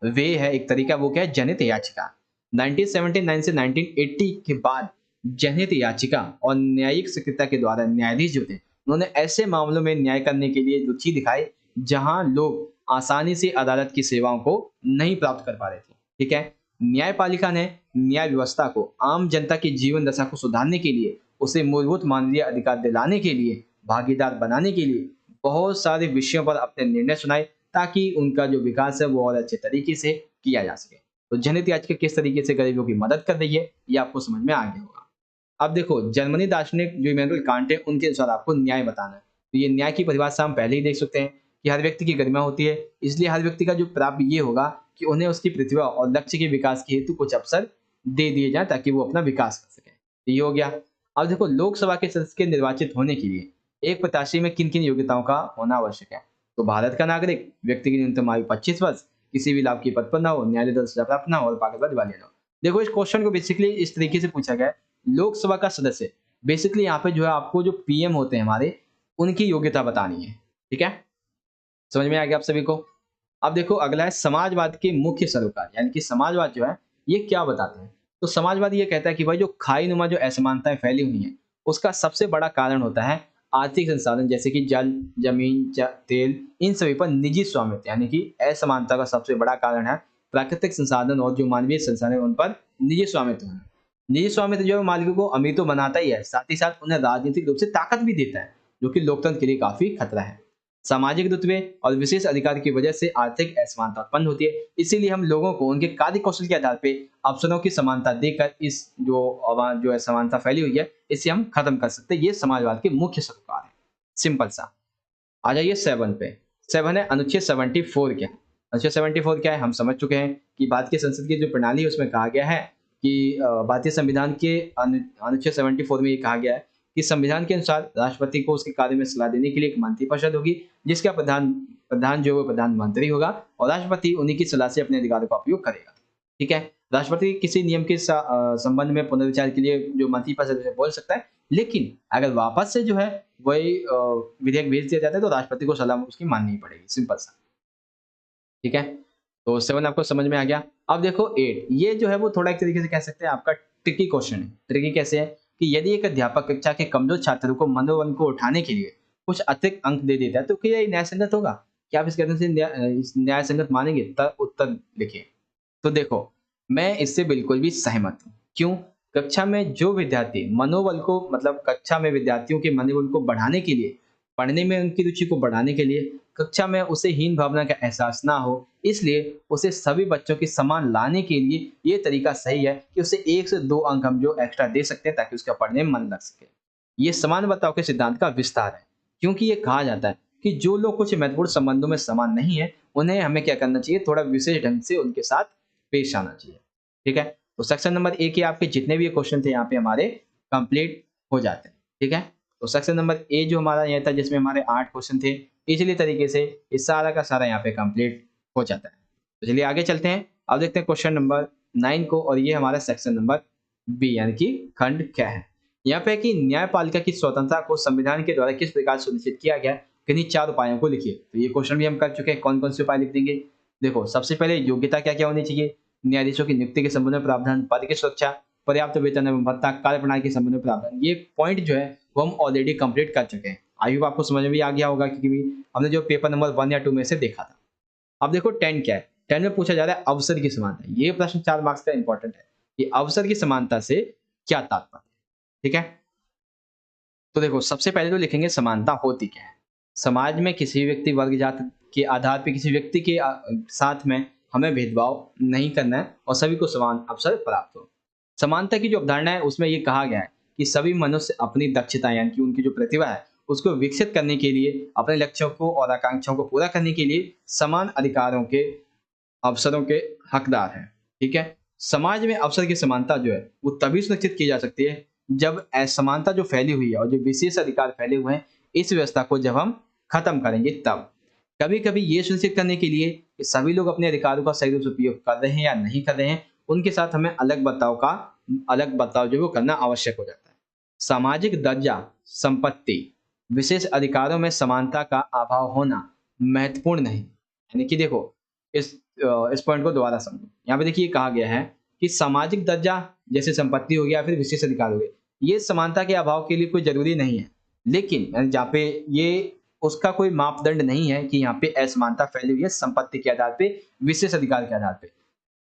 वे है, एक तरीका, वो क्या है, जनहित याचिका। 1979 से 1980 के बाद जनहित याचिका और न्यायिक सक्रियता के द्वारा न्यायाधीश जो थे उन्होंने ऐसे मामलों में न्याय करने के लिए रुचि दिखाई जहां लोग आसानी से अदालत की सेवाओं को नहीं प्राप्त कर पा रहे थे। ठीक है, न्यायपालिका ने न्याय व्यवस्था को आम जनता की जीवन दशा को सुधारने के लिए, उसे मूलभूत मानवीय अधिकार दिलाने के लिए, भागीदार बनाने के लिए बहुत सारे विषयों पर अपने निर्णय सुनाए, ताकि उनका जो विकास है वो और अच्छे तरीके से किया जा सके। तो जनहित याचिका किस तरीके से गरीबों की मदद कर रही है ये आपको समझ में आ गया होगा। अब देखो जर्मनी दार्शनिक जो इमैनुअल कांट है उनके अनुसार आपको न्याय बताना है। तो ये न्याय की परिभाषा हम पहले ही देख सकते हैं कि हर व्यक्ति की गरिमा होती है, इसलिए हर व्यक्ति का जो प्राप्य ये होगा कि उन्हें उसकी प्रतिभा और लक्ष्य के विकास के हेतु कुछ अवसर दे दिए जाए ताकि वो अपना विकास कर सके। ये हो गया। अब देखो लोकसभा के सदस्य के निर्वाचित होने के लिए एक प्रत्याशी में किन-किन योग्यताओं का होना आवश्यक है? तो भारत का नागरिक, व्यक्ति की न्यूनतम आयु 25 वर्ष, किसी भी लाभ की पद पर ना हो, न्यायालय द्वारा सजा प्राप्त ना हो और पागल व दिवालिया ना हो। देखो इस क्वेश्चन को बेसिकली इस तरीके से पूछा गया है, लोकसभा का सदस्य बेसिकली यहाँ पे जो है आपको जो पीएम होते हैं हमारे, उनकी योग्यता बतानी है। ठीक है? समझ में आ गया आप सभी को? अब देखो अगला है समाजवाद के मुख्य सरोकार, यानी कि समाजवाद जो है ये क्या बताते हैं? तो समाजवाद ये कहता है कि भाई जो खाई-नुमा जो असमानताएँ फैली हुई हैं, उसका सबसे बड़ा कारण होता है आर्थिक संसाधन जैसे कि जल, जमीन, तेल इन सभी पर निजी स्वामित्व, यानी कि असमानता का सबसे बड़ा कारण है प्राकृतिक संसाधन और जो मानवीय संसाधन है उन पर निजी स्वामित्व होना। निजी स्वामित्व जो है मालिकों को अमीर तो बनाता ही है, साथ ही साथ उन्हें राजनीतिक रूप से ताकत भी देता है, जो कि लोकतंत्र के लिए काफ़ी खतरा है। सामाजिक रुतबे और विशेष अधिकार की वजह से आर्थिक असमानता उत्पन्न होती है। इसीलिए हम लोगों को उनके कार्य कौशल के आधार पे अवसरों की समानता देकर इस जो असमानता फैली हुई है, इसे हम खत्म कर सकते हैं। ये समाजवाद के मुख्य सरोकार है। सिंपल सा। आ जाइए 7 पे। 7 है अनुच्छेद 74 क्या है? अनुच्छेद 74 क्या है? हम समझ चुके हैं कि भारतीय संसद की जो प्रणाली है उसमें कहा गया है कि भारतीय संविधान के अनुच्छेद 74 में ये कहा गया है कि संविधान के अनुसार राष्ट्रपति को उसके कार्य में सलाह देने के लिए एक मंत्रिपरिषद होगी, जिसका प्रधान प्रधान जो है वो प्रधानमंत्री होगा और राष्ट्रपति उन्हीं की सलाह से अपने अधिकारों का उपयोग करेगा। ठीक है? राष्ट्रपति किसी नियम के संबंध में पुनर्विचार के लिए जो मंत्रिपरिषद है बोल सकता है, लेकिन अगर वापस से जो है वही विधेयक भेज दिया जाता है तो राष्ट्रपति को सलाह उसकी माननी ही पड़ेगी, सिंपल सा। ठीक है? तो 7 आपको समझ में आ गया। अब देखो 8 ये जो है वो थोड़ा एक तरीके से कह सकते हैं आपका ट्रिकी क्वेश्चन है। ट्रिकी कैसे है कि यदि एक अध्यापक कक्षा के कमजोर छात्रों को मनोबल को उठाने के लिए कुछ अतिरिक्त अंक दे देता है तो क्या ये न्यायसंगत होगा? क्या आप इस कथन से न्याय संगत मानेंगे? उत्तर लिखिए। तो देखो, मैं इससे बिल्कुल भी सहमत हूँ। क्यों? कक्षा में जो विद्यार्थी मनोबल को मतलब कक्षा में विद्यार्थियों के मनोबल को बढ़ाने के लिए, पढ़ने में उनकी रुचि को बढ़ाने के लिए, कक्षा में उसे हीन भावना का एहसास ना हो, इसलिए उसे सभी बच्चों के समान लाने के लिए ये तरीका सही है कि उसे 1 से 2 अंक हम जो एक्स्ट्रा दे सकते हैं ताकि उसका पढ़ने में मन लग सके। ये समान बर्ताव के सिद्धांत का विस्तार है, क्योंकि ये कहा जाता है कि जो लोग कुछ महत्वपूर्ण संबंधों में समान नहीं है, उन्हें हमें क्या करना चाहिए, थोड़ा विशेष ढंग से उनके साथ पेश आना चाहिए। ठीक है? तो सेक्शन नंबर ए के आपके जितने भी ये क्वेश्चन थे यहाँ पे हमारे कंप्लीट हो जाते हैं। ठीक है? तो सेक्शन नंबर ए जो हमारा ये था जिसमें हमारे 8 क्वेश्चन थे, इजीली तरीके से ये सारा का सारा यहाँ पे कंप्लीट हो जाता है। तो चलिए आगे चलते हैं। अब देखते हैं क्वेश्चन नंबर 9 को और ये हमारा सेक्शन नंबर बी यानी कि खंड क्या है? यहाँ पे है कि न्यायपालिका की स्वतंत्रता को संविधान के द्वारा किस प्रकार सुनिश्चित किया गया है? किन्हीं 4 उपायों को लिखिए। तो ये क्वेश्चन भी हम कर चुके हैं, कौन-कौन से उपाय लिख देंगे? देखो, सबसे पहले योग्यता क्या-क्या होनी चाहिए? न्यायाधीशों की नियुक्ति के संबंध में प्रावधान, पद की सुरक्षा, पर्याप्त वेतन एवं भत्ता, कार्यप्रणाली के संबंध में प्रावधान। ये पॉइंट जो है वो हम ऑलरेडी कंप्लीट कर चुके हैं। आई होप आपको समझ में भी आ गया होगा क्योंकि हमने जो पेपर नंबर 1 या 2 में से देखा था। अब देखो 10 क्या है? 10 में पूछा जा रहा है अवसर की समानता। ये प्रश्न 4 मार्क्स का इंपॉर्टेंट है कि अवसर की समानता से क्या तात्पर्य? ठीक है? तो देखो सबसे पहले तो लिखेंगे समानता होती क्या है? समाज में किसी व्यक्ति वर्ग जात के आधार पे किसी व्यक्ति के साथ में हमें भेदभाव नहीं करना है और सभी को समान अवसर प्राप्त हो। समानता की जो अवधारणा है उसमें ये कहा गया है कि सभी मनुष्य अपनी दक्षता यानी कि उनकी जो प्रतिभा है उसको विकसित करने के लिए अपने लक्ष्यों को और आकांक्षाओं को पूरा करने के लिए समान अधिकारों के अवसरों के हकदार हैं। ठीक है? समाज में अवसर की समानता जो है वो तभी सुनिश्चित की जा सकती है जब असमानता जो फैली हुई है और जो विशेष अधिकार फैले हुए हैं इस व्यवस्था को जब हम खत्म करेंगे तब। कभी-कभी ये सुनिश्चित करने के लिए कि सभी लोग अपने अधिकारों का सही रूप से उपयोग कर रहे हैं या नहीं कर रहे हैं, उनके साथ हमें अलग बर्ताव जो है वो करना आवश्यक हो जाता है। सामाजिक दर्जा, संपत्ति, विशेष अधिकारों में समानता का अभाव होना महत्वपूर्ण नहीं। यानी कि देखो इस पॉइंट को दोबारा समझो। यहाँ पे देखिए कहा गया है कि सामाजिक दर्जा जैसे संपत्ति हो गया या फिर विशेष अधिकार हो गए, ये समानता के अभाव के लिए कोई ज़रूरी नहीं है। लेकिन जहाँ पे ये उसका कोई मापदंड नहीं है कि यहाँ पे असमानता फैली हुई है संपत्ति के आधार पे, विशेष अधिकार के आधार पे।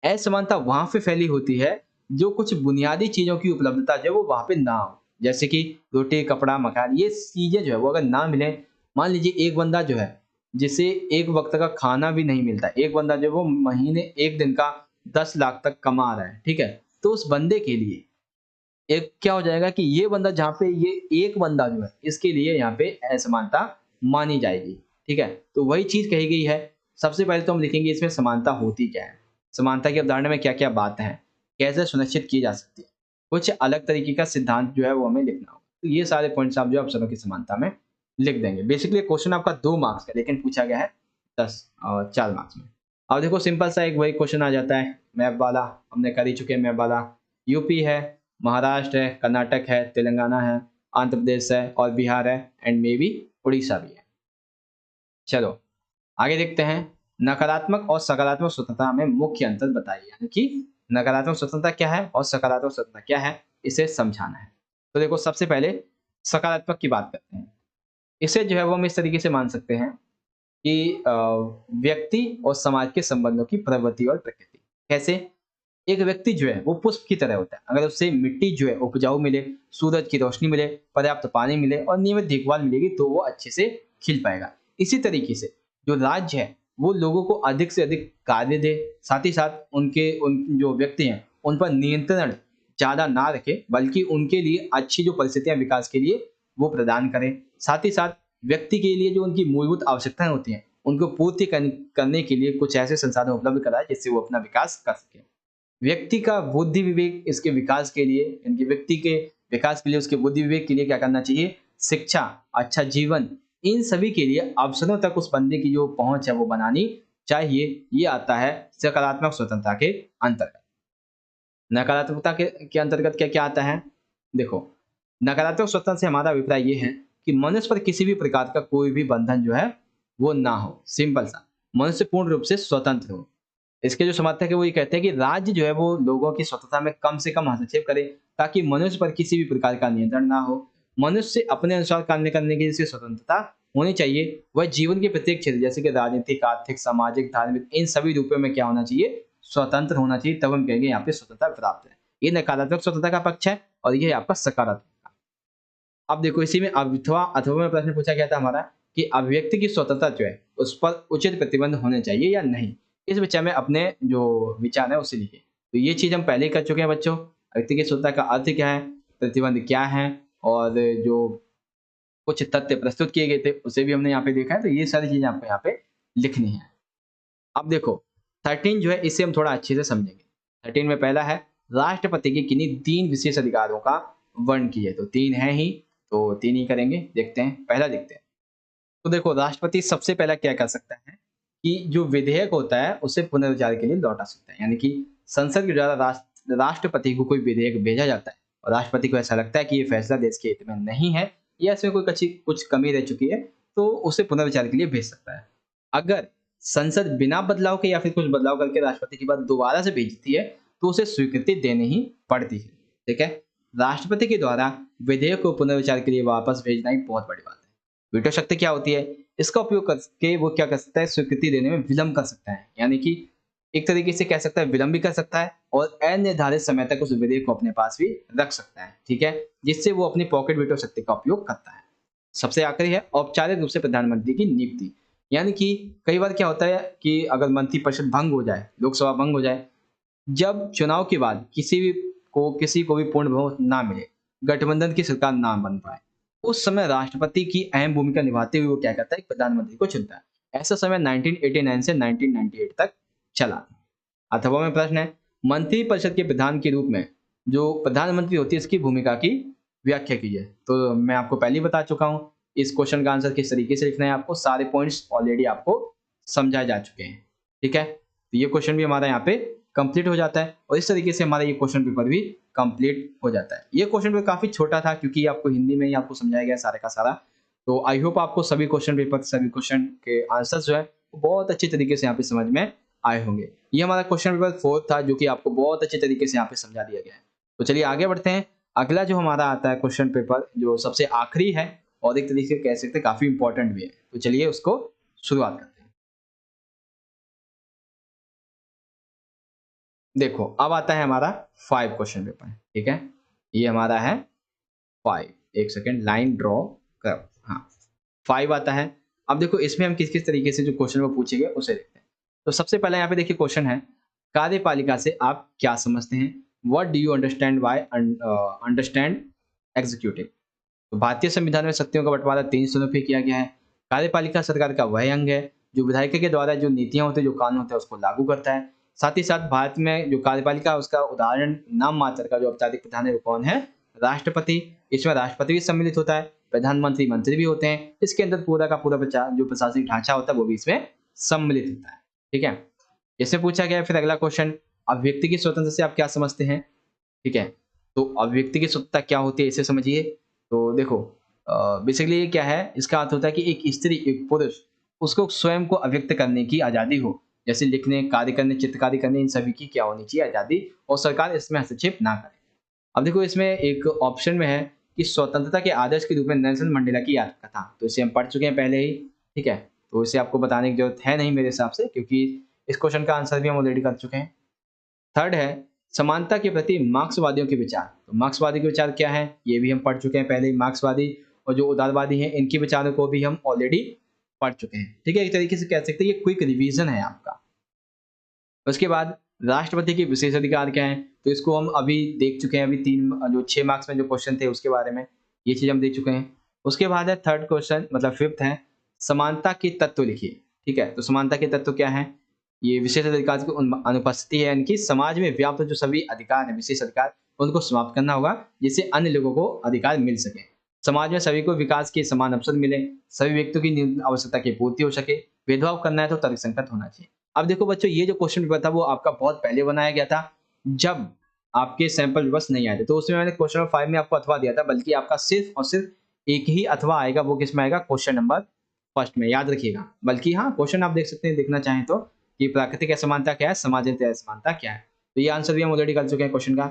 असमानता वहाँ पे फैली होती है जो कुछ बुनियादी चीज़ों की उपलब्धता जो है वो वहाँ पे ना हो। जैसे कि रोटी, कपड़ा, मकान ये चीज़ें जो है वो अगर ना मिले, मान लीजिए एक बंदा जो है जिसे एक वक़्त का खाना भी नहीं मिलता, एक बंदा जो है वो महीने 1 दिन का 10 लाख तक कमा रहा है, ठीक है? तो उस बंदे के लिए एक क्या हो जाएगा कि ये बंदा जहाँ पे ये एक बंदा जो है इसके लिए यहाँ पे असमानता मानी जाएगी। ठीक है? तो वही चीज़ कही गई है। सबसे पहले तो हम लिखेंगे इसमें समानता होती क्या है? समानता की अवधारणा में क्या-क्या बात हैं? कैसे सुनिश्चित की जा सकती है? कुछ अलग तरीके का सिद्धांत जो है वो हमें लिखना होगा। तो ये सारे पॉइंट्स आप जो अवसरों की समानता में लिख देंगे। बेसिकली क्वेश्चन आपका 2 मार्क्स का, लेकिन पूछा गया है 10 और 4 मार्क्स में। अब देखो सिंपल सा एक वही क्वेश्चन आ जाता है मैप वाला, हमने कर ही चुके हैं मैप वाला। यूपी है, महाराष्ट्र है, कर्नाटक है, तेलंगाना है, आंध्र प्रदेश है और बिहार है एंड मे बी उड़ीसा भी है। चलो आगे देखते हैं, नकारात्मक और सकारात्मक स्वतंत्रता में मुख्य अंतर बताइए, यानी कि नकारात्मक स्वतंत्रता क्या है और सकारात्मक स्वतंत्रता क्या है, इसे समझाना है। तो देखो सबसे पहले सकारात्मक की बात करते हैं। इसे जो है वो हम इस तरीके से मान सकते हैं कि व्यक्ति और समाज के संबंधों की प्रवृत्ति और प्रकृति। कैसे? एक व्यक्ति जो है वो पुष्प की तरह होता है। अगर उसे मिट्टी जो है उपजाऊ मिले, सूरज की रोशनी मिले, पर्याप्त पानी मिले और नियमित देखभाल मिलेगी तो वो अच्छे से खिल पाएगा। इसी तरीके से जो राज्य है वो लोगों को अधिक से अधिक कार्य दे, साथ ही साथ उन जो व्यक्ति हैं उन पर नियंत्रण ज़्यादा ना रखे, बल्कि उनके लिए अच्छी जो परिस्थितियाँ विकास के लिए वो प्रदान करें। साथ ही साथ व्यक्ति के लिए जो उनकी मूलभूत आवश्यकताएँ होती हैं, उनको पूर्ति करने के लिए कुछ ऐसे संसाधन उपलब्ध कराए जिससे वो अपना विकास कर सके। व्यक्ति का बुद्धि विवेक इसके विकास के लिए, इनके व्यक्ति के विकास के लिए, उसके बुद्धि विवेक के लिए क्या करना चाहिए? शिक्षा, अच्छा जीवन, इन सभी के लिए अवसरों तक उस बंदे की जो पहुँच है वो बनानी चाहिए। ये आता है सकारात्मक स्वतंत्रता के अंतर्गत। नकारात्मकता के अंतर्गत क्या-क्या आता है? देखो, नकारात्मक स्वतंत्रता से हमारा अभिप्राय ये है कि मनुष्य पर किसी भी प्रकार का कोई भी बंधन जो है वो ना हो। सिंपल सा, मनुष्य पूर्ण रूप से स्वतंत्र हो। इसके जो समर्थक है वो ये कहते हैं कि राज्य जो है वो लोगों की स्वतंत्रता में कम से कम हस्तक्षेप करे, ताकि मनुष्य पर किसी भी प्रकार का नियंत्रण ना हो। मनुष्य अपने अनुसार कार्य करने की जिसकी स्वतंत्रता होनी चाहिए, वह जीवन के प्रत्येक क्षेत्र जैसे कि राजनीतिक, आर्थिक, सामाजिक, धार्मिक, इन सभी रूपों में क्या होना चाहिए? स्वतंत्र होना चाहिए, तब हम कहेंगे यहाँ पे स्वतंत्रता प्राप्त है। ये नकारात्मक स्वतंत्रता का पक्ष है और ये है आपका सकारात्मक का। अब देखो इसी में अथवा अथवा में प्रश्न पूछा गया था हमारा कि अभिव्यक्ति की स्वतंत्रता जो है उस पर उचित प्रतिबंध होने चाहिए या नहीं। इस विषय में अपने जो विचार है उसे लिखिए। तो ये चीज हम पहले ही कर चुके हैं बच्चों। अभिव्यक्ति की स्वतंत्रता का अर्थ क्या है, प्रतिबंध क्या है और जो कुछ तथ्य प्रस्तुत किए गए थे उसे भी हमने यहाँ पे देखा है। तो ये सारी चीजें आपको यहाँ पे लिखनी है। अब देखो 13 जो है इसे हम थोड़ा अच्छे से समझेंगे। 13 में पहला है राष्ट्रपति के किन्हीं 3 विशेष अधिकारों का वर्णन कीजिए। तो 3 है ही, तो 3 ही करेंगे। देखते हैं, पहला देखते हैं। तो देखो राष्ट्रपति सबसे पहला क्या कर सकता है कि जो विधेयक होता है उसे पुनर्विचार के लिए लौटा सकता है। यानी कि संसद के द्वारा राष्ट्रपति को कोई विधेयक भेजा जाता है और राष्ट्रपति को ऐसा लगता है कि ये फैसला देश के हित में नहीं है या इसमें कोई कुछ कमी रह चुकी है, तो उसे पुनर्विचार के लिए भेज सकता है। अगर संसद बिना बदलाव के या फिर कुछ बदलाव करके राष्ट्रपति के बाद दोबारा से भेजती है तो उसे स्वीकृति देनी ही पड़ती है। ठीक है, राष्ट्रपति के द्वारा विधेयक को पुनर्विचार के लिए वापस भेजना ही बहुत बड़ी बात है। वीटो शक्ति क्या होती है? इसका उपयोग करके वो क्या कर सकता है? स्वीकृति देने में विलंब कर सकता है। यानी कि एक तरीके से कह सकता है विलंब भी कर सकता है और अनिर्धारित समय तक उस विधेयक को अपने पास भी रख सकता है। ठीक है, जिससे वो अपनी पॉकेट वीटो शक्ति का उपयोग करता है। सबसे आखिरी है औपचारिक रूप से प्रधानमंत्री की नियुक्ति। यानी कि कई बार क्या होता है कि अगर मंत्रिपरिषद भंग हो जाए, लोकसभा भंग हो जाए, जब चुनाव के बाद किसी को भी पूर्ण बहुमत ना मिले, गठबंधन की सरकार ना बन पाए, उस समय राष्ट्रपति की अहम भूमिका निभाते हुए वो क्या करता है? एक प्रधानमंत्री को चुनता है। ऐसा समय 1989 से 1998 तक चला। अथवा में प्रश्न है मंत्रिपरिषद के प्रधान के रूप में जो प्रधानमंत्री होती है इसकी भूमिका की व्याख्या कीजिए। तो मैं आपको पहले ही बता चुका हूँ इस क्वेश्चन का आंसर किस तरीके से लिखना है। आपको सारे पॉइंट्स ऑलरेडी आपको समझाए जा चुके हैं। ठीक है, तो ये क्वेश्चन भी हमारा यहाँ पे कंप्लीट हो जाता है और इस तरीके से हमारा ये क्वेश्चन पेपर भी कंप्लीट हो जाता है। ये क्वेश्चन पेपर काफी छोटा था क्योंकि आपको हिंदी में ही आपको समझाया गया सारे का सारा। तो आई होप आपको सभी क्वेश्चन पेपर, सभी क्वेश्चन के आंसर्स जो है वो बहुत अच्छी तरीके से यहाँ पे समझ में आए होंगे। ये हमारा क्वेश्चन पेपर 4 था जो कि आपको बहुत अच्छे तरीके से यहाँ पे समझा दिया गया है। तो चलिए आगे बढ़ते हैं। अगला जो हमारा आता है क्वेश्चन पेपर जो सबसे आखिरी है और एक तरीके से कह सकते हैं काफी इंपॉर्टेंट भी है। तो चलिए उसको शुरुआत करते हैं। देखो अब आता है हमारा 5 क्वेश्चन पेपर। ठीक है, ये हमारा है 5। एक सेकेंड, लाइन ड्रॉ कर। हाँ, 5 आता है। अब देखो इसमें हम किस किस तरीके से जो क्वेश्चन वो पूछेंगे उसे देखते हैं। तो सबसे पहले यहाँ पे देखिए क्वेश्चन है कार्यपालिका से आप क्या समझते हैं? What do you understand by understand executive? तो भारतीय संविधान में शक्तियों का बंटवारा 3 स्तरों पे किया गया है। कार्यपालिका सरकार का वह अंग है जो विधायिका के द्वारा जो नीतियां होती है, जो कानून होते हैं उसको लागू करता है। साथ ही साथ भारत में जो कार्यपालिका है उसका उदाहरण नाम मात्र का जो औपचारिक प्रधान है वो कौन है? राष्ट्रपति। इसमें राष्ट्रपति भी सम्मिलित होता है, प्रधानमंत्री मंत्री भी होते हैं। इसके अंदर पूरा का पूरा जो प्रशासनिक ढांचा होता है वो भी इसमें सम्मिलित होता है। ठीक है? इससे पूछा गया है फिर अगला क्वेश्चन, अभिव्यक्ति की स्वतंत्रता से आप क्या समझते हैं? ठीक है? तो अभिव्यक्ति की स्वतंत्रता क्या होती है इसे समझिए। तो देखो बेसिकली ये क्या है, इसका अर्थ होता है कि एक स्त्री, एक पुरुष, उसको स्वयं को अभिव्यक्त करने की आज़ादी हो। जैसे लिखने, कार्य करने, चित्रकारी करने, इन सभी की क्या होनी चाहिए? आज़ादी, और सरकार इसमें हस्तक्षेप ना करे। अब देखो इसमें एक ऑप्शन में है कि स्वतंत्रता के आदर्श के रूप में नेल्सन मंडेला की आत्मकथा, तो इसे हम पढ़ चुके हैं पहले ही। ठीक है? तो इसे आपको बताने की जरूरत है नहीं मेरे हिसाब से, क्योंकि इस क्वेश्चन का आंसर भी हम ऑलरेडी कर चुके हैं। थर्ड है समानता के प्रति मार्क्सवादियों के विचार। तो मार्क्सवादी के विचार क्या है? ये भी हम पढ़ चुके हैं पहले ही। मार्क्सवादी और जो उदारवादी हैं इनके विचारों को भी हम ऑलरेडी पढ़ चुके हैं। ठीक है? एक तरीके से कह सकते हैं ये क्विक रिवीजन है आपका। उसके बाद राष्ट्रपति के विशेष अधिकार क्या हैं? तो इसको हम अभी देख चुके हैं, अभी 6 मार्क्स में जो क्वेश्चन थे उसके बारे में, ये चीज़ हम देख चुके हैं। उसके बाद है थर्ड क्वेश्चन, मतलब फिफ्थ है, समानता के तत्व लिखिए। ठीक है? तो समानता के तत्व क्या हैं? ये विशेष अधिकार की अनुपस्थिति है, यानी कि समाज में व्याप्त जो सभी अधिकार हैं, विशेष अधिकार, उनको समाप्त करना होगा जिससे अन्य लोगों को अधिकार मिल सके। समाज में सभी को विकास के समान अवसर मिले, सभी व्यक्तियों की न्यूनतम आवश्यकता की पूर्ति हो सके, भेदभाव करना है तो तर्कसंगत होना चाहिए। अब देखो बच्चों, ये जो क्वेश्चन पेपर था वो आपका बहुत पहले बनाया गया था, जब आपके सैंपल पेपर्स नहीं आए थे। तो उसमें मैंने क्वेश्चन नंबर 5 में आपको अथवा दिया था, बल्कि आपका सिर्फ और सिर्फ एक ही अथवा आएगा, वो किसमें आएगा? क्वेश्चन नंबर फर्स्ट में, याद रखिएगा। बल्कि हाँ, क्वेश्चन आप देख सकते हैं, देखना चाहें तो, कि प्राकृतिक असमानता क्या है, सामाजिक असमानता क्या है। तो ये आंसर भी हम ऑलरेडी कर चुके हैं क्वेश्चन का।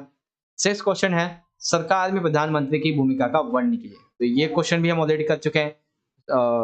सिक्स क्वेश्चन है, सरकार में प्रधानमंत्री की भूमिका का वर्णन कीजिए। तो ये क्वेश्चन भी हम ऑलरेडी कर चुके हैं।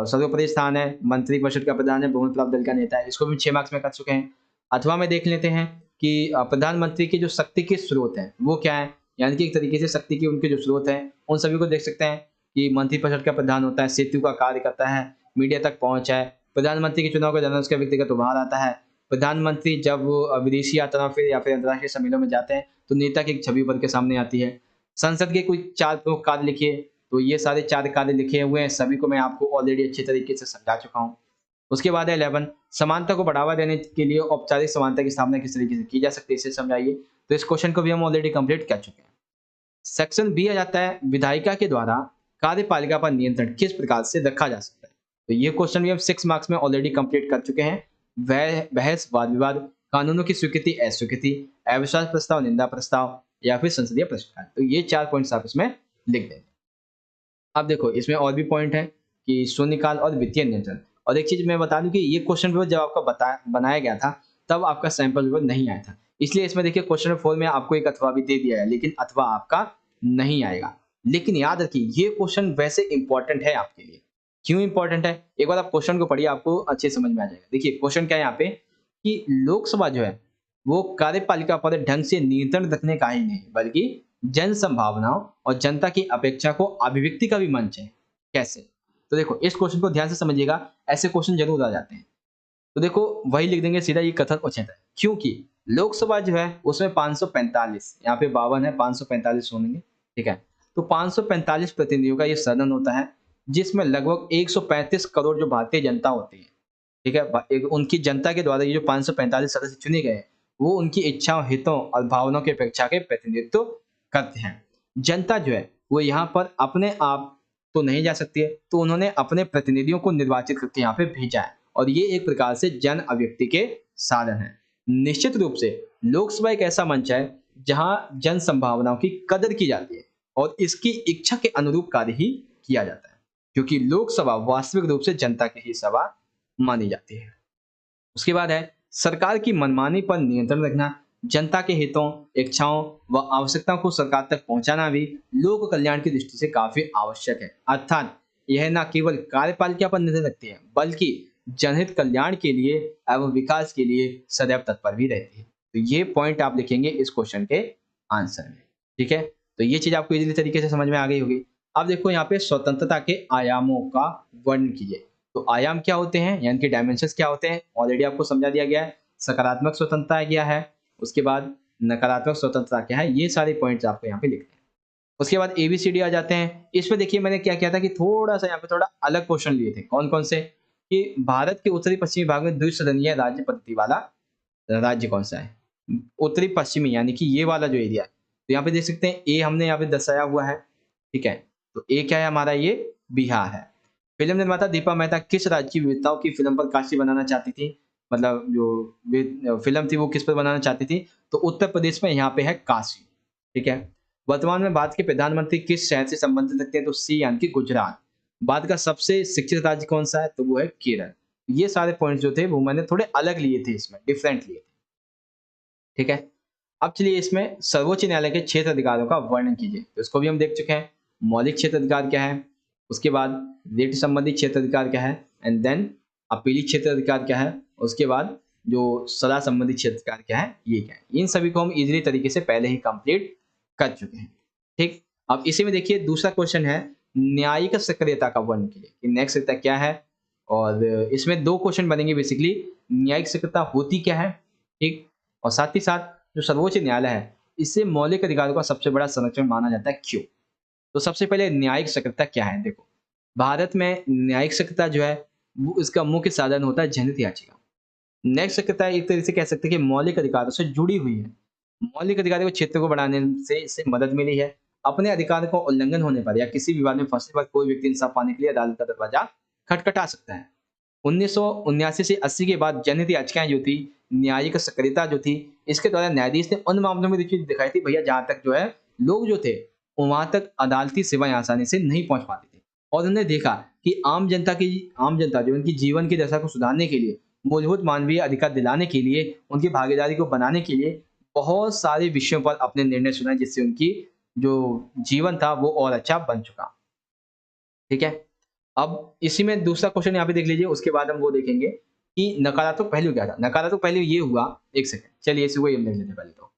सर्वोपरि स्थान है, मंत्री परिषद का प्रधान है, बहुमत प्राप्त दल का नेता है, इसको भी 6 मार्क्स में कर चुके हैं। अथवा में देख लेते हैं कि प्रधानमंत्री की जो शक्ति के स्रोत हैं वो क्या है, यानी कि एक तरीके से शक्ति के उनके जो स्रोत हैं उन सभी को देख सकते हैं कि मंत्री परिषद का प्रधान होता है, सेतु का कार्य करता है, मीडिया तक पहुंच है, प्रधानमंत्री के चुनाव के दौरान उसका व्यक्तिगत उभार आता है, प्रधानमंत्री जब विदेशी यात्रा फिर या फिर अंतर्राष्ट्रीय सम्मेलनों में जाते हैं तो नेता की एक छवि उभर के सामने आती है। संसद के कुछ 4 प्रमुख कार्य लिखिए। तो ये सारे 4 कार्य लिखे हुए हैं, सभी को मैं आपको ऑलरेडी अच्छे तरीके से समझा चुका हूँ। उसके बाद है 11, समानता को बढ़ावा देने के लिए औपचारिक समानता की स्थापना किस तरीके से की जा सकती है, इसे समझाइए। तो इस क्वेश्चन को भी हम ऑलरेडी कंप्लीट कर चुके हैं। सेक्शन बी आ जाता है, विधायिका के द्वारा कार्यपालिका पर नियंत्रण किस प्रकार से रखा जा सकता है। तो ये क्वेश्चन भी हम 6 मार्क्स में ऑलरेडी कंप्लीट कर चुके हैं। वह बहस, वाद विवाद, कानूनों की स्वीकृति, अस्वीकृति, अविश्वास प्रस्ताव, निंदा प्रस्ताव या फिर संसदीय प्रश्नकाल। तो ये 4 पॉइंट्स आप इसमें लिख देंगे। अब देखो इसमें और भी पॉइंट है कि शून्यकाल और वित्तीय नियंत्रण। और एक चीज मैं बता दूं कि ये क्वेश्चन पेपर जब आपका बनाया गया था तब आपका सैंपल पेपर नहीं आया था, इसलिए इसमें देखिए क्वेश्चन नंबर 4 में आपको एक अथवा भी दे दिया है, लेकिन अथवा आपका नहीं आएगा। लेकिन याद रखिए ये क्वेश्चन वैसे इंपॉर्टेंट है आपके लिए। क्यों इंपॉर्टेंट है? एक बार आप क्वेश्चन को पढ़िए, आपको अच्छे समझ में आ जाएगा। देखिए क्वेश्चन क्या है यहाँ पे कि लोकसभा जो है वो कार्यपालिका पर ढंग से नियंत्रण रखने का ही नहीं, बल्कि जन संभावनाओं और जनता की अपेक्षा को अभिव्यक्ति का भी मंच है। कैसे? तो देखो इस क्वेश्चन को ध्यान से समझिएगा, ऐसे क्वेश्चन जरूर आ जाते हैं। तो देखो वही लिख देंगे सीधा, ये कथन उचित है, क्योंकि लोकसभा जो है उसमें 545, यहाँ पे 52 है, 545 होंगे। ठीक है? तो 545 प्रतिनिधियों का ये सदन होता है, जिसमें लगभग 135 करोड़ जो भारतीय जनता होती है। ठीक है? उनकी जनता के द्वारा ये जो 545 सदस्य चुने गए, वो उनकी इच्छाओं, हितों और भावनाओं की अपेक्षा के प्रतिनिधित्व करते हैं। जनता जो है वो यहाँ पर अपने आप तो नहीं जा सकती है, तो उन्होंने अपने प्रतिनिधियों को निर्वाचित करके यहाँ पे भेजा है, और ये एक प्रकार से जन अभिव्यक्ति के साधन है। निश्चित रूप से लोकसभा एक ऐसा मंच है जहां जन संभावनाओं की कदर की जाती है और इसकी इच्छा के अनुरूप कार्य ही किया जाता है, क्योंकि लोकसभा वास्तविक रूप से जनता की ही सभा मानी जाती है। उसके बाद है सरकार की मनमानी पर नियंत्रण रखना, जनता के हितों, इच्छाओं व आवश्यकताओं को सरकार तक पहुंचाना भी लोक कल्याण की दृष्टि से काफी आवश्यक है। अर्थात यह न केवल कार्यपालिका पर निर्भर रखती है, बल्कि जनहित कल्याण के लिए एवं विकास के लिए सदैव तत्पर भी रहती है। तो ये पॉइंट आप लिखेंगे इस क्वेश्चन के आंसर में। ठीक है? तो ये चीज आपको इजीली तरीके से समझ में आ गई होगी। अब देखो यहाँ पे स्वतंत्रता के आयामों का वर्णन कीजिए। तो आयाम क्या होते हैं, यानी कि डायमेंशंस क्या होते हैं, ऑलरेडी आपको समझा दिया गया है। सकारात्मक स्वतंत्रता क्या है, उसके बाद नकारात्मक स्वतंत्रता क्या है, ये सारे पॉइंट्स आपको यहाँ पे लिखने हैं। उसके बाद एबीसीडी आ जाते हैं। इसमें देखिए मैंने क्या किया था कि थोड़ा सा यहाँ पे थोड़ा अलग क्वेश्चन लिए थे। कौन कौन से? कि भारत के उत्तरी पश्चिमी भाग में द्विसदनीय राज्य पद्धति वाला राज्य कौन सा है? उत्तरी पश्चिमी यानी कि ये वाला जो एरिया है। तो यहाँ पे देख सकते हैं ए हमने यहाँ पे दर्शाया हुआ है, ठीक है? तो ए क्या है हमारा ये बिहार है। फिल्म निर्माता दीपा मेहता किस राज्य की विविधताओं की फिल्म पर काशी बनाना चाहती थी? मतलब जो फिल्म थी वो किस पर बनाना चाहती थी? तो उत्तर प्रदेश में यहाँ पे है काशी, ठीक है? वर्तमान में भारत के प्रधानमंत्री किस शहर से संबंधित रखते हैं? तो सी यानी कि गुजरात। भारत का सबसे शिक्षित राज्य कौन-सा है? तो वो है केरल। ये सारे पॉइंट्स जो थे वो मैंने थोड़े अलग लिए थे इसमें, डिफरेंट लिए थे, ठीक है? अब चलिए इसमें सर्वोच्च न्यायालय के क्षेत्र अधिकारों का वर्णन कीजिए। तो इसको भी हम देख चुके हैं। मौलिक क्षेत्र अधिकार क्या है? उसके बाद रिट संबंधी क्षेत्र अधिकार क्या है? एंड देन अपीली क्षेत्र अधिकार क्या है? उसके बाद जो सलाह संबंधी क्षेत्र अधिकार क्या है? ये क्या है? इन सभी को हम ईज़िली तरीके से पहले ही कंप्लीट कर चुके हैं। ठीक? अब इसी में देखिए दूसरा क्वेश्चन है न्यायिक सक्रियता का वर्णन कीजिए कि न्यायिक सक्रियता क्या है? और इसमें 2 क्वेश्चन बनेंगे बेसिकली न्यायिक सक्रियता होती क्या है? ठीक? और साथ ही साथ जो सर्वोच्च न्यायालय है, इसे मौलिक अधिकारों का सबसे बड़ा संरक्षण माना जाता है, क्यों? तो सबसे पहले न्यायिक सक्रियता क्या है? देखो, भारत में न्यायिक सक्रियता जो है, वो इसका मुख्य साधन होता है जनहित याचिका। न्यायिक सक्रियता एक तरीके से कह सकते हैं कि मौलिक अधिकारों से जुड़ी हुई है। मौलिक अधिकारों के क्षेत्र को बढ़ाने से इससे मदद मिली है। अपने अधिकार का उल्लंघन होने पर या किसी विवाद में फंसने पर कोई व्यक्ति इंसाफ पाने के लिए अदालत का दरवाजा खटखटा सकता है। 1979 से 80 के बाद जनहित याचिकाएं जो थी, न्यायिक सक्रियता जो थी, इसके द्वारा न्यायाधीश ने उन मामलों में रुचि दिखाई थी भैया जहाँ तक जो है लोग जो थे, वहाँ तक अदालती सेवाएं आसानी से नहीं पहुँच पाती थी। और उन्होंने देखा कि आम जनता जो उनकी जीवन की दशा को सुधारने के लिए, मूलभूत मानवीय अधिकार दिलाने के लिए, उनकी भागीदारी को बनाने के लिए बहुत सारे विषयों पर अपने निर्णय सुनाए जिससे उनकी जो जीवन था वो और अच्छा बन चुका। ठीक है? अब इसी में दूसरा क्वेश्चन यहाँ पे देख लीजिए, उसके बाद हम वो देखेंगे कि नकारात्मक पहलू क्या था? नकारात्मक पहलू ये हुआ, 1 सेकंड, चलिए इसी को ही हम देख लेते हैं पहले तो।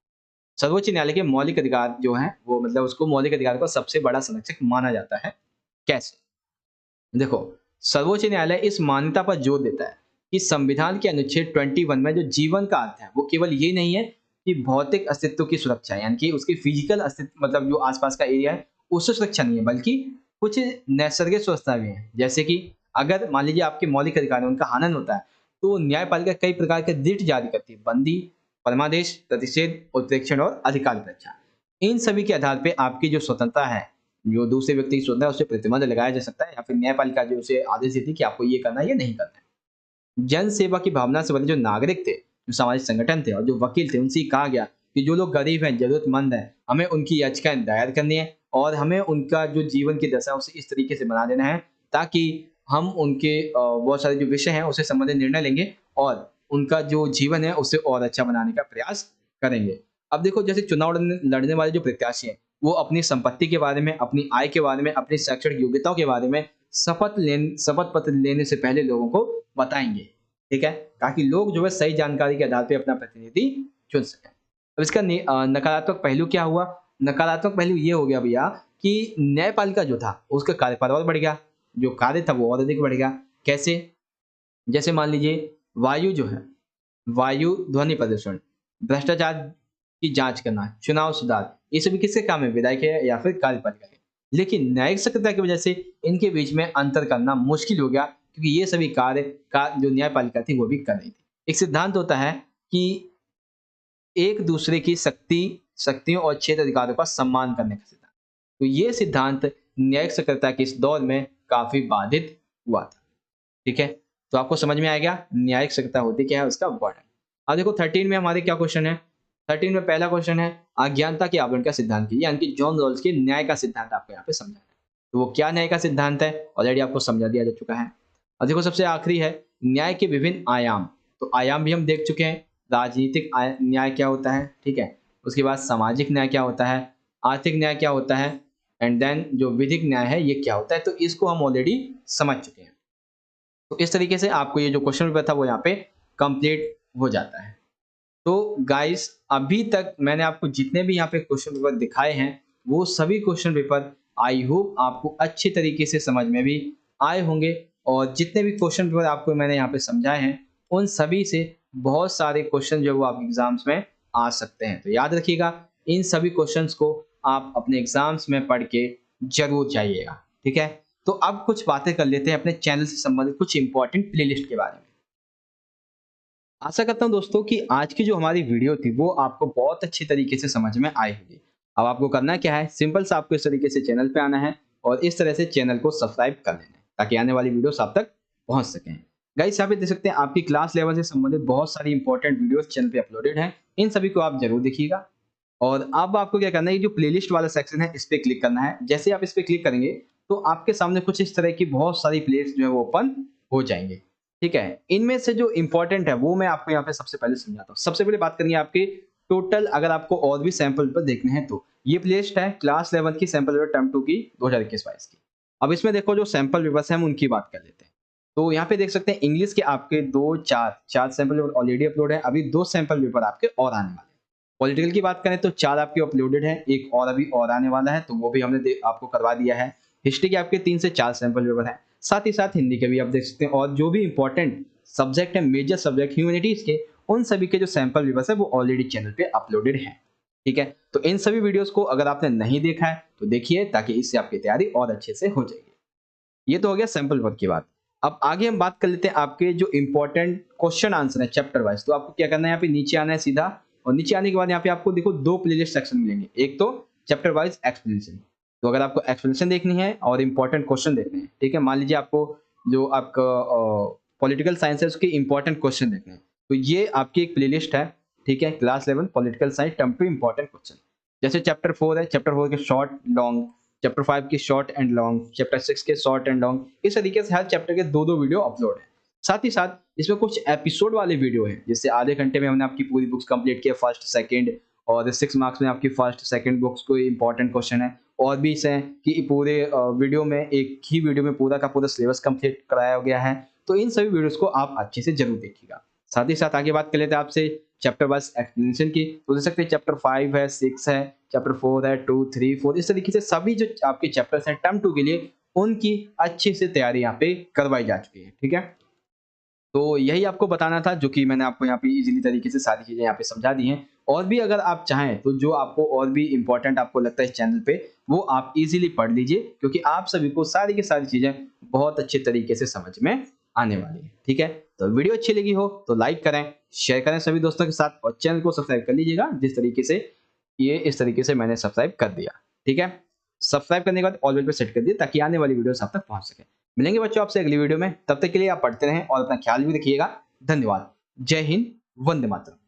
सर्वोच्च न्यायालय के मौलिक अधिकार जो हैं, वो मतलब उसको मौलिक अधिकार का सबसे बड़ा संरक्षक माना जाता है। कैसे? देखो, सर्वोच्च न्यायालय इस मान्यता पर जोर देता है कि संविधान के अनुच्छेद 21 में जो जीवन का अर्थ है, वो केवल ये नहीं है कि भौतिक अस्तित्व की सुरक्षा, यानी कि उसकी फिजिकल अस्तित्व मतलब जो आसपास का एरिया है, उससे सुरक्षा नहीं है, बल्कि कुछ नैसर्गिक सुरक्षा भी है। जैसे कि अगर मान लीजिए आपके मौलिक अधिकार है, उनका हनन होता है, तो न्यायपालिका कई प्रकार के रिट जारी करती है, बंदी, परमादेश, प्रतिषेध, उत्प्रेक्षण और अधिकार परीक्षा। इन सभी के आधार पे आपकी जो स्वतंत्रता है, जो दूसरे व्यक्ति की स्वतंत्रता है, उसे प्रतिबंध लगाया जा सकता है या फिर न्यायपालिका जो उसे आदेश देती है कि आपको ये करना है या नहीं करना है। जन सेवा की भावना से बने जो नागरिक थे, जो सामाजिक संगठन थे और जो वकील थे, उनसे कहा गया कि जो लोग गरीब हैं, जरूरतमंद हैं, हमें उनकी याचिकाएं दायर करनी है और हमें उनका जो जीवन की दशा है उसे इस तरीके से बना देना है ताकि हम उनके बहुत सारे जो विषय हैं उससे संबंधित निर्णय लेंगे और उनका जो जीवन है उसे और अच्छा बनाने का प्रयास करेंगे। अब देखो जैसे चुनाव लड़ने लड़ने वाले जो प्रत्याशी हैं, वो अपनी संपत्ति के बारे में, अपनी आय के बारे में, अपनी शैक्षणिक योग्यताओं के बारे में शपथ पत्र लेने से पहले लोगों को बताएँगे, ठीक है? ताकि लोग जो है सही जानकारी के आधार पे अपना प्रतिनिधि चुन सकें। अब इसका नकारात्मक पहलू क्या हुआ? नकारात्मक पहलू ये हो गया भैया कि न्यायपालिका जो था, उसका कार्यभार और बढ़ गया, जो कार्य था वो और अधिक बढ़ गया। कैसे? जैसे मान लीजिए वायु जो है, वायु ध्वनि प्रदूषण, भ्रष्टाचार की जाँच करना, चुनाव सुधार, ये सभी किसके काम है? विधायक है या फिर कार्यपालिका के। लेकिन न्यायिक सक्रियता की वजह से इनके बीच में अंतर करना मुश्किल हो गया क्योंकि ये सभी कार्य का जो न्यायपालिका थी वो भी कर रही थी। एक सिद्धांत होता है कि एक दूसरे की शक्तियों और क्षेत्र अधिकारों का सम्मान करने का सिद्धांत। तो ये सिद्धांत न्यायिक सक्रियता के इस दौर में काफ़ी बाधित हुआ था। ठीक है? तो आपको समझ में आ गया न्यायिक सक्रियता होती क्या है, उसका वर्णन। अब देखो 13 में हमारे क्या क्वेश्चन है? 13 में पहला क्वेश्चन है अज्ञानता के आवरण का सिद्धांत कीजिए, यानी कि जॉन रॉल्स के न्याय का सिद्धांत आपको यहाँ पे समझाना है। तो वो क्या न्याय का सिद्धांत है? ऑलरेडी आपको समझा दिया जा चुका है। और देखो सबसे आखिरी है न्याय के विभिन्न आयाम। तो आयाम भी हम देख चुके हैं। राजनीतिक न्याय क्या होता है, ठीक है? उसके बाद सामाजिक न्याय क्या होता है? आर्थिक न्याय क्या होता है? एंड देन जो विधिक न्याय है ये क्या होता है? तो इसको हम ऑलरेडी समझ चुके हैं। तो इस तरीके से आपको ये जो क्वेश्चन पेपर था वो यहाँ पे कंप्लीट हो जाता है। तो गाइस अभी तक मैंने आपको जितने भी यहाँ पे क्वेश्चन पेपर दिखाए हैं वो सभी क्वेश्चन पेपर आई होप आपको अच्छे तरीके से समझ में भी आए होंगे और जितने भी क्वेश्चन पेपर आपको मैंने यहाँ पे समझाए हैं उन सभी से बहुत सारे क्वेश्चन जो वो आप एग्जाम्स में आ सकते हैं। तो याद रखिएगा इन सभी क्वेश्चंस को आप अपने एग्जाम्स में पढ़ के जरूर जाइएगा, ठीक है? तो अब कुछ बातें कर लेते हैं अपने चैनल से संबंधित कुछ इंपॉर्टेंट प्लेलिस्ट के बारे में। आशा करता हूँ दोस्तों कि आज की जो हमारी वीडियो थी वो आपको बहुत अच्छी तरीके से समझ में आई होगी। अब आपको करना क्या है, सिंपल सा आपको इस तरीके से चैनल पे आना है और इस तरह से चैनल को सब्सक्राइब कर लेना है ताकि आने वाली वीडियोस आप तक पहुंच सकें। गाइस यहाँ पे देख सकते हैं आपकी क्लास लेवल से संबंधित बहुत सारी इंपॉर्टेंट वीडियोस चैनल पे अपलोडेड हैं। इन सभी को आप जरूर देखिएगा। और अब आपको क्या करना है, ये जो प्लेलिस्ट वाला सेक्शन है इस पे क्लिक करना है। जैसे ही आप इस पे क्लिक करेंगे तो आपके सामने कुछ इस तरह की बहुत सारी प्लेलिस्ट जो है वो ओपन हो जाएंगे। ठीक है, इनमें से जो इंपॉर्टेंट है वो मैं आपको यहाँ पे सबसे पहले समझाता हूँ। सबसे पहले बात करनी है आपके टोटल, अगर आपको और भी सैंपल पेपर देखने हैं तो ये प्लेलिस्ट है क्लास 11 की सैंपल पेपर टर्म 2 की 2021-22 की। अब इसमें देखो जो सैंपल पेपर्स हैं हम उनकी बात कर लेते हैं। तो यहाँ पे देख सकते हैं इंग्लिश के आपके दो चार चार सैंपल पेपर ऑलरेडी अपलोड है, अभी दो सैंपल पेपर आपके और आने वाले हैं। पॉलिटिकल की बात करें तो 4 आपके अपलोडेड हैं, एक और अभी और आने वाला है तो वो भी हमने आपको करवा दिया है। हिस्ट्री के आपके 3 से 4 सैंपल पेपर हैं। साथ ही साथ हिंदी के भी आप देख सकते हैं, और जो भी इंपॉर्टेंट सब्जेक्ट है, मेजर सब्जेक्ट ह्यूमैनिटीज के, उन सभी के जो सैंपल पेपर्स है वो ऑलरेडी चैनल पे अपलोडेड हैं। ठीक है, तो इन सभी वीडियोस को अगर आपने नहीं देखा है तो देखिए, ताकि इससे आपकी तैयारी और अच्छे से हो जाएगी। ये तो हो गया सैंपल पेपर की बात। अब आगे हम बात कर लेते हैं आपके जो इंपॉर्टेंट क्वेश्चन आंसर है चैप्टर वाइज। तो आपको क्या करना है, यहाँ पे नीचे आना है सीधा, और नीचे आने के बाद यहाँ पे आपको देखो दो प्लेलिस्ट सेक्शन मिलेंगे। एक तो चैप्टर वाइज एक्सप्लेनेशन, तो अगर आपको एक्सप्लेनेशन देखनी है और इंपॉर्टेंट क्वेश्चन देखने हैं, ठीक है, मान लीजिए आपको जो आपका पॉलिटिकल साइंस है उसके इंपॉर्टेंट क्वेश्चन देखने हैं, तो ये आपकी एक प्लेलिस्ट है। ठीक है, class 11 political science term two important question. जैसे चैप्टर 4 है, चैप्टर 4 के शॉर्ट लॉन्ग, चैप्टर 5 की शॉर्ट एंड लॉन्ग, चैप्टर 6 के शॉर्ट एंड लॉन्ग, इस तरीके से हर चैप्टर के दो दो वीडियो अपलोड है। साथ ही साथ इसमें कुछ एपिसोड वाले वीडियो हैं, जैसे आधे घंटे में हमने आपकी पूरी बुक्स कंप्लीट किया, फर्स्ट सेकंड, और 6 मार्क्स में आपकी फर्स्ट सेकंड बुक्स को इंपॉर्टेंट क्वेश्चन है। और भी इसे कि पूरे वीडियो में, एक ही वीडियो में पूरा का पूरा सिलेबस कंप्लीट कराया गया है। तो इन सभी वीडियोस को आप अच्छे से जरूर देखिएगा। साथ ही साथ आगे बात कर लेते हैं आपसे चैप्टर वाइज एक्सप्लेनेशन की। तो देख सकते हैं चैप्टर 5 है, 6 है, चैप्टर 4 है, 2, 3, 4, इस तरीके से सभी जो आपके चैप्टर्स हैं टर्म 2 के लिए, उनकी अच्छे से तैयारी यहाँ पे करवाई जा चुकी है। ठीक है, तो यही आपको बताना था, जो कि मैंने आपको यहाँ पे इजीली तरीके से सारी चीजें यहाँ पे समझा दी हैं। और भी अगर आप चाहें तो जो आपको और भी इंपॉर्टेंट आपको लगता है इस चैनल पे, वो आप इजीली पढ़ लीजिए, क्योंकि आप सभी को सारी की सारी चीजें बहुत अच्छे तरीके से समझ में आने वाली है। ठीक है, तो वीडियो अच्छी लगी हो तो लाइक करें, शेयर करें सभी दोस्तों के साथ, और चैनल को सब्सक्राइब कर लीजिएगा, जिस तरीके से ये इस तरीके से मैंने सब्सक्राइब कर दिया। ठीक है, सब्सक्राइब करने के बाद ऑल बेल पे सेट कर दिए, ताकि आने वाली वीडियोस आप तक पहुंच सके। मिलेंगे बच्चों आपसे अगली वीडियो में, तब तक के लिए आप पढ़ते रहें और अपना ख्याल भी रखिएगा। धन्यवाद। जय हिंद, वंदे मातरम।